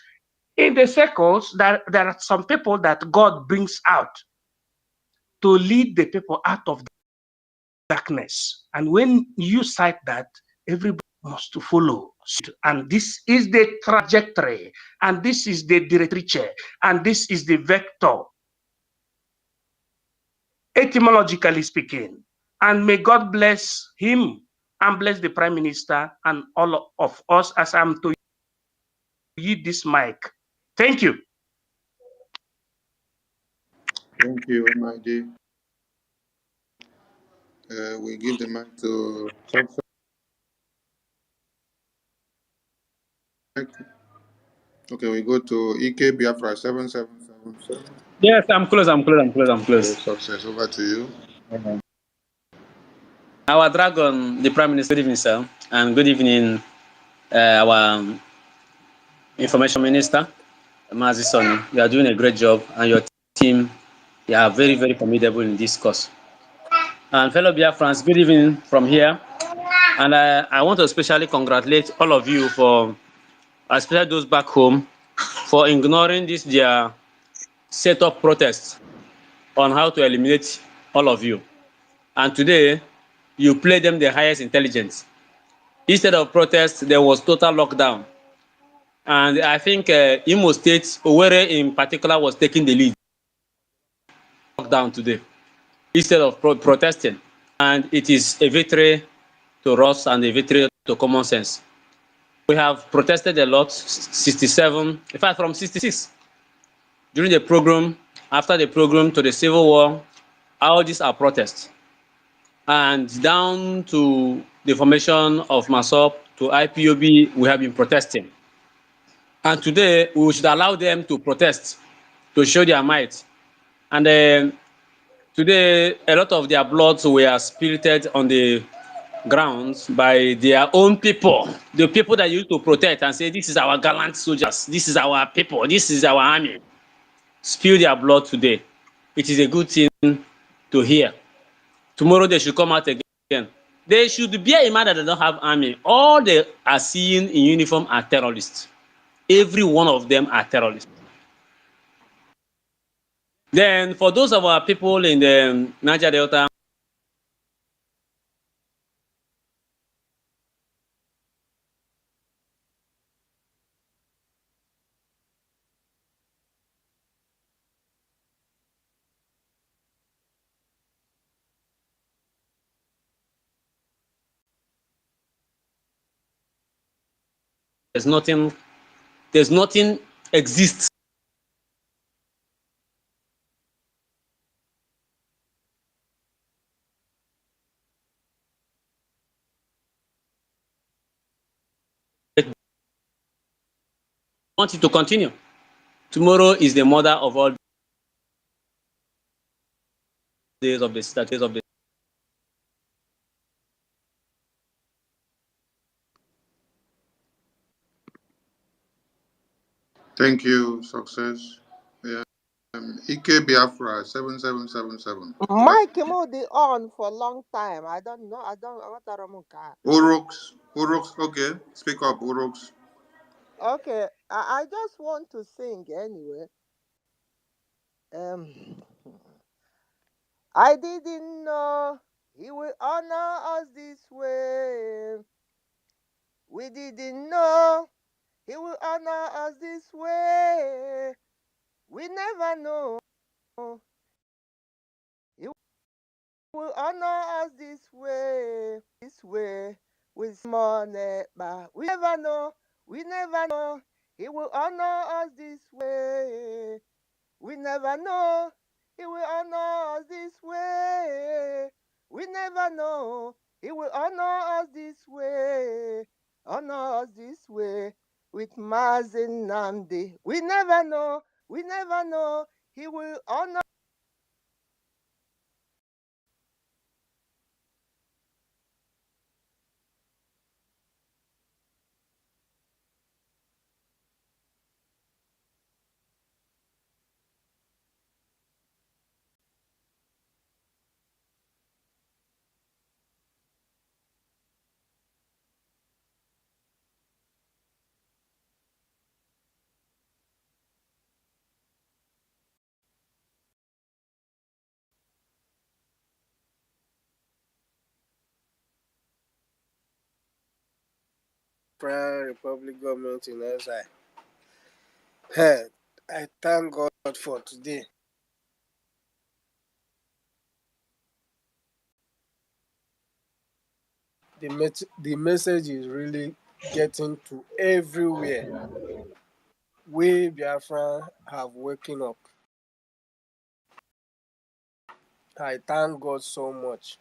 [SPEAKER 5] in the circles there are some people that God brings out to lead the people out of darkness. And when you cite that, everybody must to follow. And this is the trajectory, and this is the directrice, and this is the vector, etymologically speaking. And may God bless him and bless the Prime Minister and all of us as I'm to yield this mic. Thank you.
[SPEAKER 1] Thank you, MID. We give the mic to Success. Okay, we go to EK Biafra 7777.
[SPEAKER 16] Yes, I'm close.
[SPEAKER 1] Okay, Success, over to you.
[SPEAKER 16] Our dragon, the Prime Minister, good evening, sir, and good evening, our Information Minister, Mazi Soni. You are doing a great job, and your team, you are very, very formidable in this course. And fellow Biafrans, good evening from here. And I want to especially congratulate all of you for, especially those back home, for ignoring this their set-up protest on how to eliminate all of you. And today, you play them the highest intelligence. Instead of protest, there was total lockdown. And I think Imo State, Owerri in particular, was taking the lead. Lockdown today, instead of protesting. And it is a victory to us and a victory to common sense. We have protested a lot, 67, in fact, from 66. During the program, after the program to the Civil War, all these are protests. And down to the formation of MASOP to IPOB, we have been protesting. And today, we should allow them to protest, to show their might. And today, a lot of their blood were spirited on the grounds by their own people, the people that used to protest and say, this is our gallant soldiers, this is our people, this is our army. Spill their blood today. It is a good thing to hear. Tomorrow they should come out again. They should bear in mind that they don't have army. All they are seeing in uniform are terrorists. Every one of them are terrorists. Then for those of our people in the Niger Delta, there's nothing exists. I want it to continue. Tomorrow is the mother of all days of the
[SPEAKER 1] Thank you, Success. EK Biafra 7777.
[SPEAKER 17] Mike Modi on for a long time. I don't know. What are
[SPEAKER 1] Urox, okay. Speak up, Urox.
[SPEAKER 17] Okay, I just want to sing anyway. Um, I didn't know he will honor us this way. We didn't know he will honor us this way. We never know he will honor us this way with money. But we never know he will honor us this way. We never know he will honor us this way. We never know he will honor us this way. Honor us this way with Mazin Nandi. We never know he will honor.
[SPEAKER 7] Prime Republic government in exile. Hey, I thank God for today. The message is really getting to everywhere. We Biafra have waken up. I thank God so much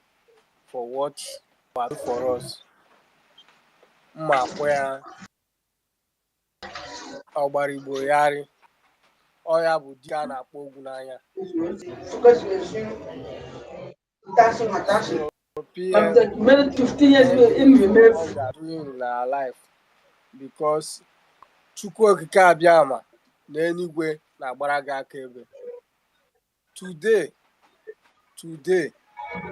[SPEAKER 7] for what He has done for us. Mmakwea Ọgbarigboroyari ọya bụ dike a na-akpọ ogwu n'anya. So PM, thank you for all you are doing in our life because Chukwu Okike Abiama na eluigwe na-agbara gị aka ebe. Today,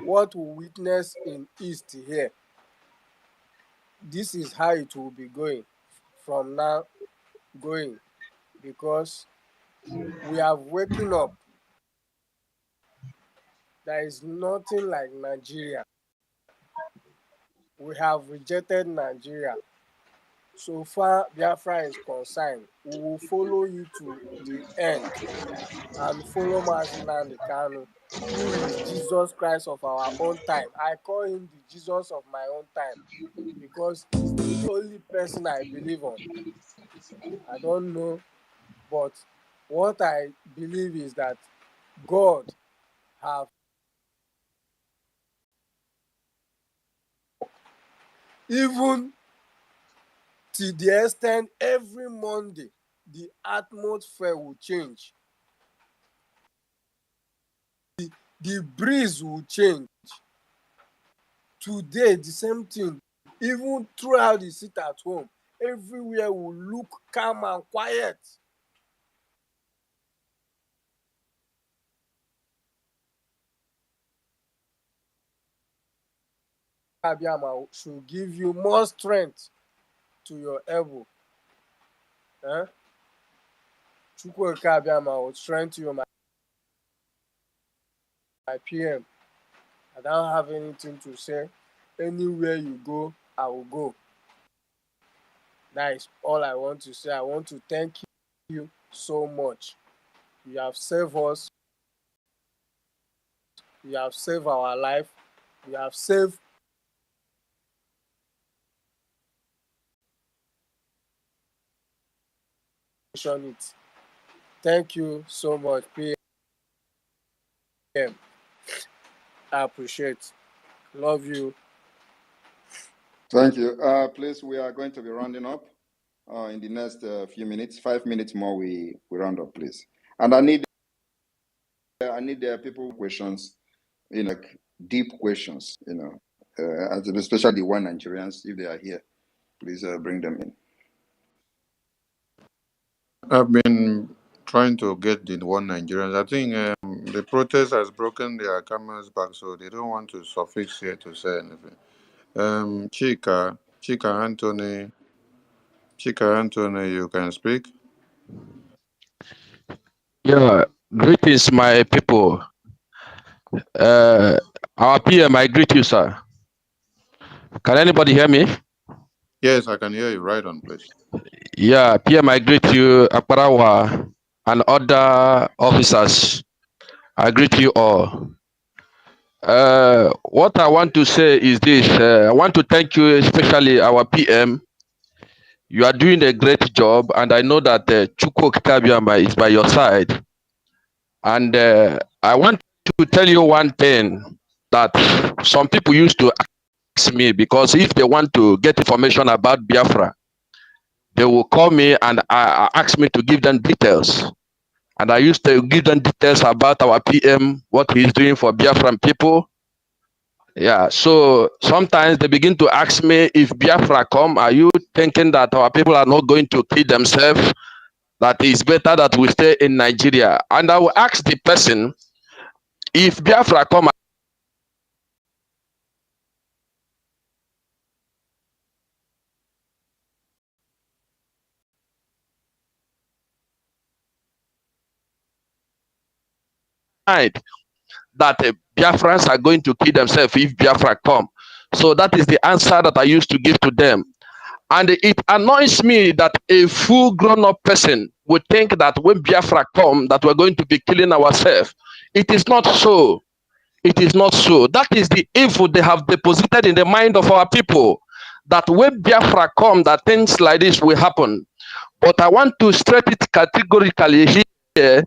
[SPEAKER 7] what we witness in East here, this is how it will be going from now going because we have waken up. There is nothing like Nigeria. We have rejected Nigeria. So far Biafra is concerned, we will follow you to the end and follow Mazi Nnamdi Kanu, who is Jesus Christ of our own time. I call him the Jesus of my own time because he's the only person I believe on. I don't know, but what I believe is that God have even to the extent every Monday the atmosphere will change. The breeze will change. Today, the same thing. Even throughout the sit at home, everywhere will look calm and quiet. Abiyama should give you more strength to your elbow. Chukwuka Abiyama will strengthen you, my PM. I don't have anything to say. Anywhere you go, I will go. That is all I want to say. I want to thank you so much. You have saved us. You have saved our life. You have saved it. Thank you so much, PM. I appreciate. Love you.
[SPEAKER 2] Thank you. Please, we are going to be rounding up in the next few minutes. 5 minutes more, we round up, please. And I need people questions, like deep questions, especially the one Nigerians, if they are here, please bring them in.
[SPEAKER 1] I've been trying to get the one Nigerians. I think the protest has broken their camel's back, so they don't want to suffix here to say anything. Chika Anthony, you can speak.
[SPEAKER 11] Yeah, Greetings, my people. Our PM, I greet you, sir. Can anybody hear me?
[SPEAKER 1] Yes, I can hear you. Right on, please.
[SPEAKER 11] Yeah, PM, I greet you, Akbarawa, and other officers. I greet you all. What I want to say is this. I want to thank you, especially our PM. You are doing a great job, and I know that Chukwu Kitabiama is by your side. And I want to tell you one thing that some people used to ask me, because if they want to get information about Biafra, they will call me and ask me to give them details. And I used to give them details about our PM, what he's doing for Biafran people. Yeah, so sometimes they begin to ask me, if Biafra come, are you thinking that our people are not going to kill themselves? That it's better that we stay in Nigeria. And I will ask the person, if Biafra come, that Biafrans are going to kill themselves if Biafra come. So that is the answer that I used to give to them. And it annoys me that a full grown-up person would think that when Biafra come, that we're going to be killing ourselves. It is not so. It is not so. That is the evil they have deposited in the mind of our people. That when Biafra come, that things like this will happen. But I want to stress it categorically here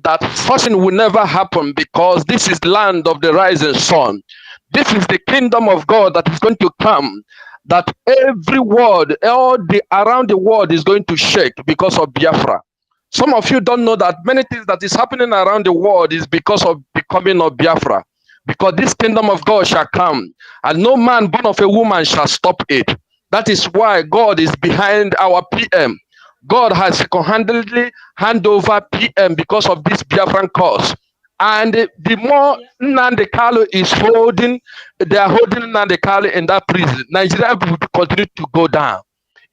[SPEAKER 11] that fasting will never happen, because this is land of the rising sun. This is the kingdom of God that is going to come. That every world, all the around the world is going to shake because of Biafra. Some of you don't know that many things that is happening around the world is because of the coming of Biafra. Because this kingdom of God shall come, and no man born of a woman shall stop it. That is why God is behind our PM. God has single-handedly hand over PM because of this Biafran cause. And the more Nnamdi Kanu is holding, they are holding Nnamdi Kanu in that prison, Nigeria will continue to go down.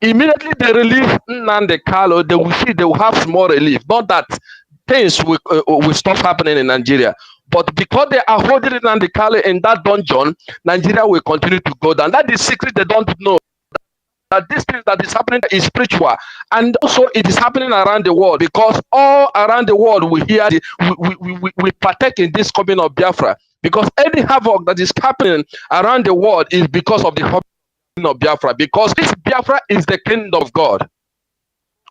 [SPEAKER 11] Immediately they release Nnamdi Kanu, they will see they will have small relief. Not that things will stop happening in Nigeria. But because they are holding Nnamdi Kanu in that dungeon, Nigeria will continue to go down. That is secret they don't know. That this thing that is happening is spiritual, and also it is happening around the world, because all around the world we hear we partake in this coming of Biafra, because any havoc that is happening around the world is because of the coming of Biafra, because this Biafra is the kingdom of God.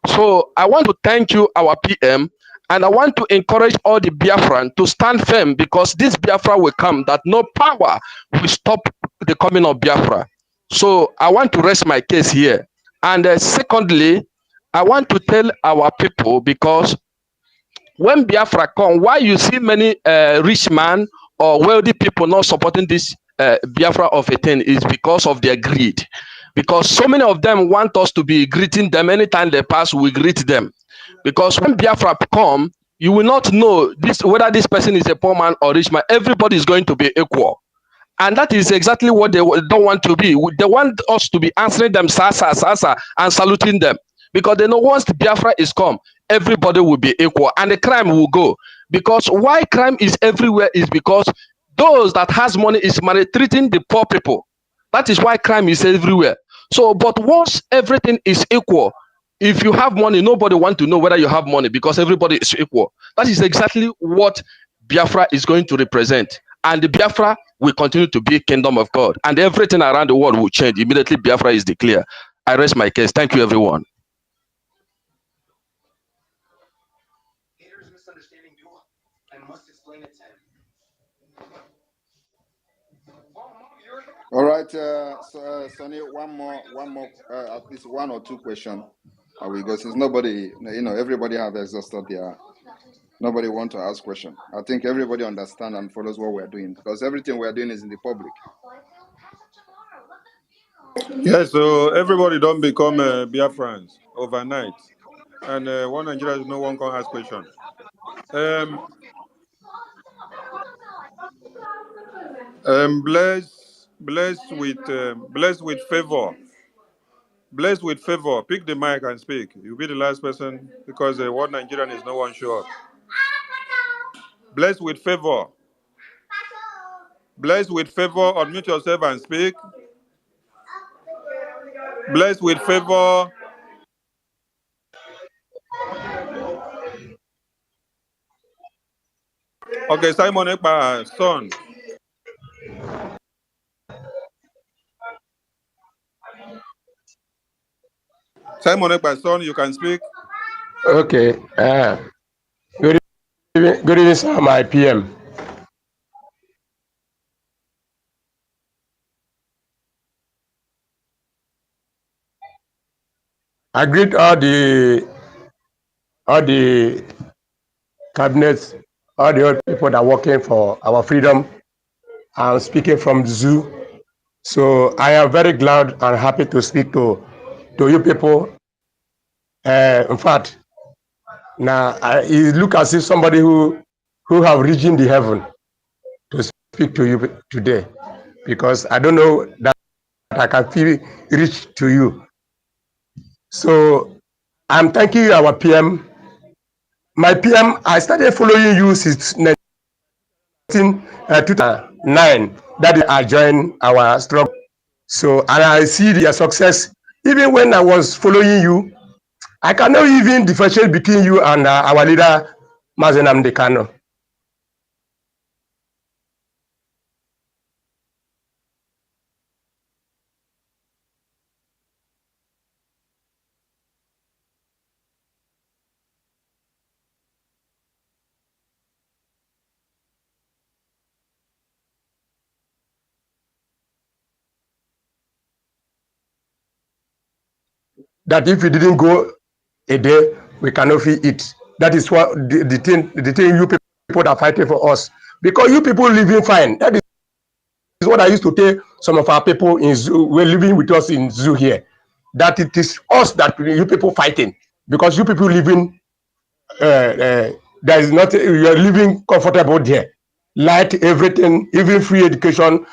[SPEAKER 11] So I want to thank you, our PM, and I want to encourage all the Biafran to stand firm, because this Biafra will come, that no power will stop the coming of Biafra. So I want to rest my case here. And secondly, I want to tell our people, because when Biafra come, why you see many rich man or wealthy people not supporting this Biafra of a thing is because of their greed. Because so many of them want us to be greeting them anytime they pass, we greet them. Because when Biafra come, you will not know this whether this person is a poor man or rich man. Everybody is going to be equal. And that is exactly what they don't want to be. They want us to be answering them sasa, sasa, and saluting them. Because they know once the Biafra is come, everybody will be equal and the crime will go. Because why crime is everywhere is because those that has money is maltreating the poor people. That is why crime is everywhere. So, but once everything is equal, if you have money, nobody want to know whether you have money, because everybody is equal. That is exactly what Biafra is going to represent. And the Biafra will continue to be kingdom of God. And everything around the world will change. Immediately Biafra is declared. I rest my case. Thank you, everyone.
[SPEAKER 2] All right, Sonny, at least one or two questions. We go since nobody, everybody have exhausted their. Nobody want to ask question. I think everybody understand and follows what we're doing, because everything we're doing is in the public.
[SPEAKER 1] Yes, so everybody don't become Biafrans overnight. And one Nigeria, no one can ask question. Blessed with favor. Blessed with favor. Pick the mic and speak. You'll be the last person, because one Nigerian is no one sure.
[SPEAKER 18] Blessed with favor. Blessed with favor. Unmute yourself and speak. Blessed with favor. Okay, Simon Ekpa, son. Simon Ekpa, son, you can speak.
[SPEAKER 20] Okay. Good evening, sir, my PM. I greet all the cabinets, all the other people that are working for our freedom. I'm speaking from Zoo. So I am very glad and happy to speak to you people. In fact, now it look as if somebody who have reached the heaven to speak to you today, because I don't know that I can feel reach to you. So I'm thanking you, our PM. My PM, I started following you since 2009. That is, I joined our struggle. So, and I see your success. Even when I was following you, I cannot even differentiate between you and our leader, Mazen Amdekano. That if we didn't go a day, we cannot feel it. That is what the thing you people are fighting for us. Because you people living fine. That is what I used to tell some of our people in Zoo, were living with us in Zoo here. That it is us that you people fighting. Because you people living, there is not, you are living comfortable there. Light, everything, even free education.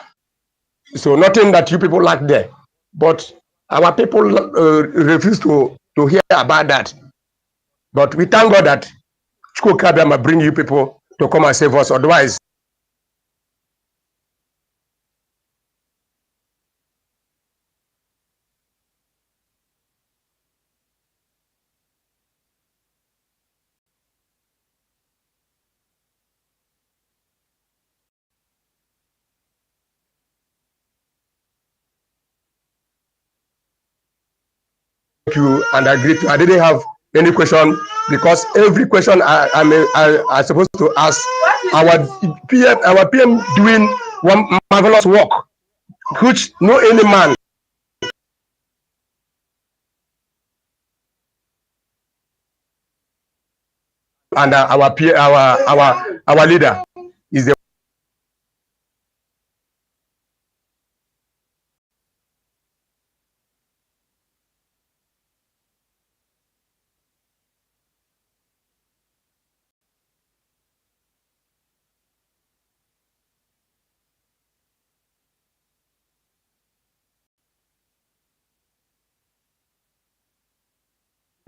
[SPEAKER 20] So nothing that you people lack there. But our people refuse to hear about that. But we thank God that Chukwu bring you people to come and save us. Otherwise, you and agree to. I didn't have any question because every question I supposed to ask our PM doing one marvelous work, which no any man and our leader is the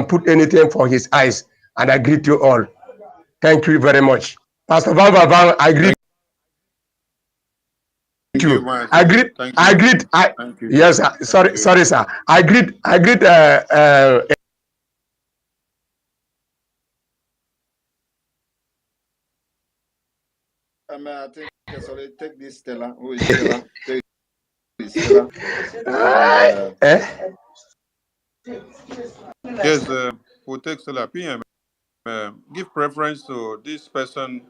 [SPEAKER 20] put anything for his eyes, and I greet you all. Thank you very much. Pastor Van Van, I greet you. I greet, I greet, yes, sorry, sir. I greet,
[SPEAKER 2] I think sorry, take this Stella. Who is Stella? Take this Stella.
[SPEAKER 18] Yes, we'll take Stella. PM. Give preference to this person.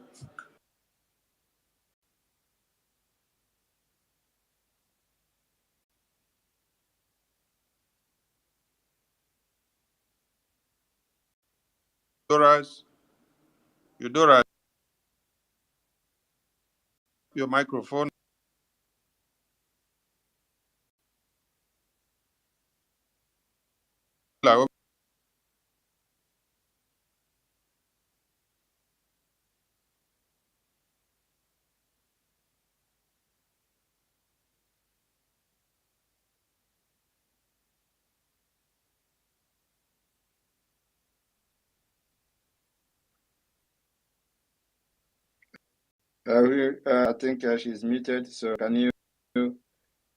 [SPEAKER 18] Eudora, your microphone.
[SPEAKER 2] I think she's muted. So can you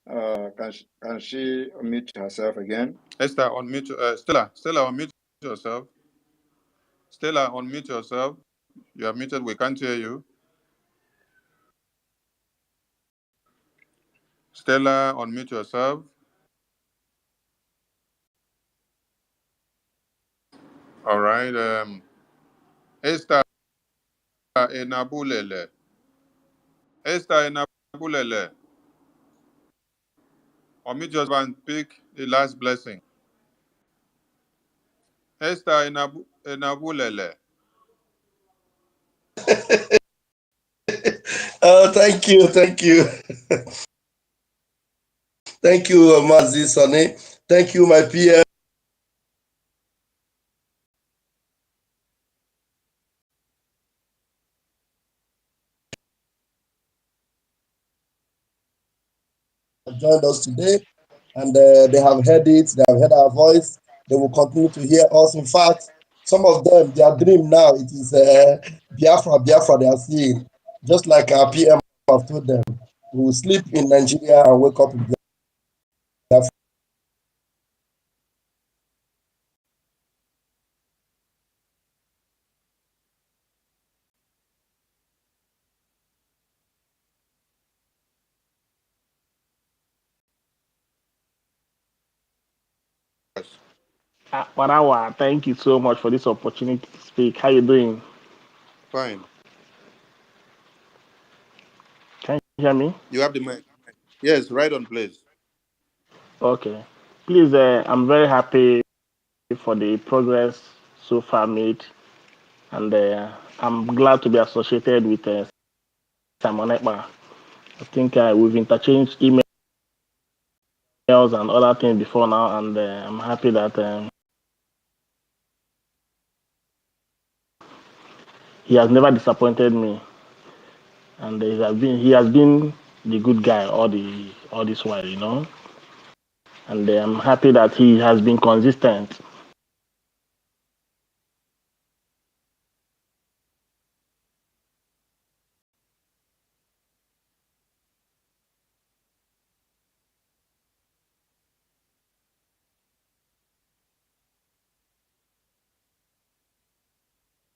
[SPEAKER 2] can she unmute herself again?
[SPEAKER 18] Esther, unmute. Stella, unmute yourself. Stella, unmute yourself. You are muted. We can't hear you. Stella, unmute yourself. All right. Esther Enabulele. Esther Enabulele. Unmute yourself and pick the last blessing. Esther Enabulele.
[SPEAKER 4] Oh, thank you, thank you, Mazi Sonny. Thank you, my PM. Joined us today, and they have heard it. They have heard our voice. They will continue to hear us. In fact, some of them, their dream now it is Biafra. They are seeing, just like our PM have told them, we will sleep in Nigeria and wake up in Biafra.
[SPEAKER 21] Warawa, thank you so much for this opportunity to speak. How you doing?
[SPEAKER 18] Fine.
[SPEAKER 21] Can you hear me?
[SPEAKER 18] You have the mic. Yes, right on, please.
[SPEAKER 21] Okay. Please, I'm very happy for the progress so far made, and I'm glad to be associated with Simon Ekpa. I think we've interchanged emails and other things before now, and I'm happy that he has never disappointed me, and he has been the good guy all this while, you know. And I'm happy that he has been consistent.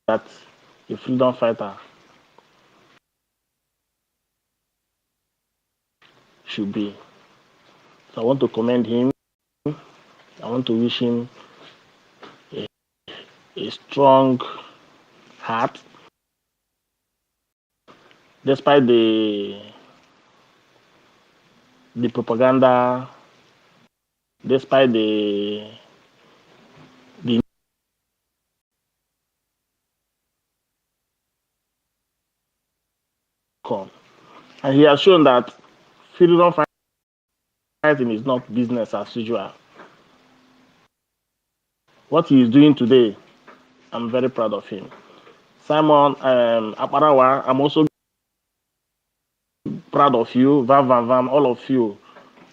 [SPEAKER 21] That a freedom fighter should be. So I want to commend him. I want to wish him a strong heart, despite the propaganda, despite the con. And he has shown that freedom fighting is not business as usual. What he is doing today, I'm very proud of him. Simon Aparawa, I'm also proud of you. Vam, all of you.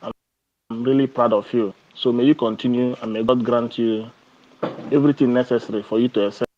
[SPEAKER 21] I'm really proud of you. So may you continue, and may God grant you everything necessary for you to excel.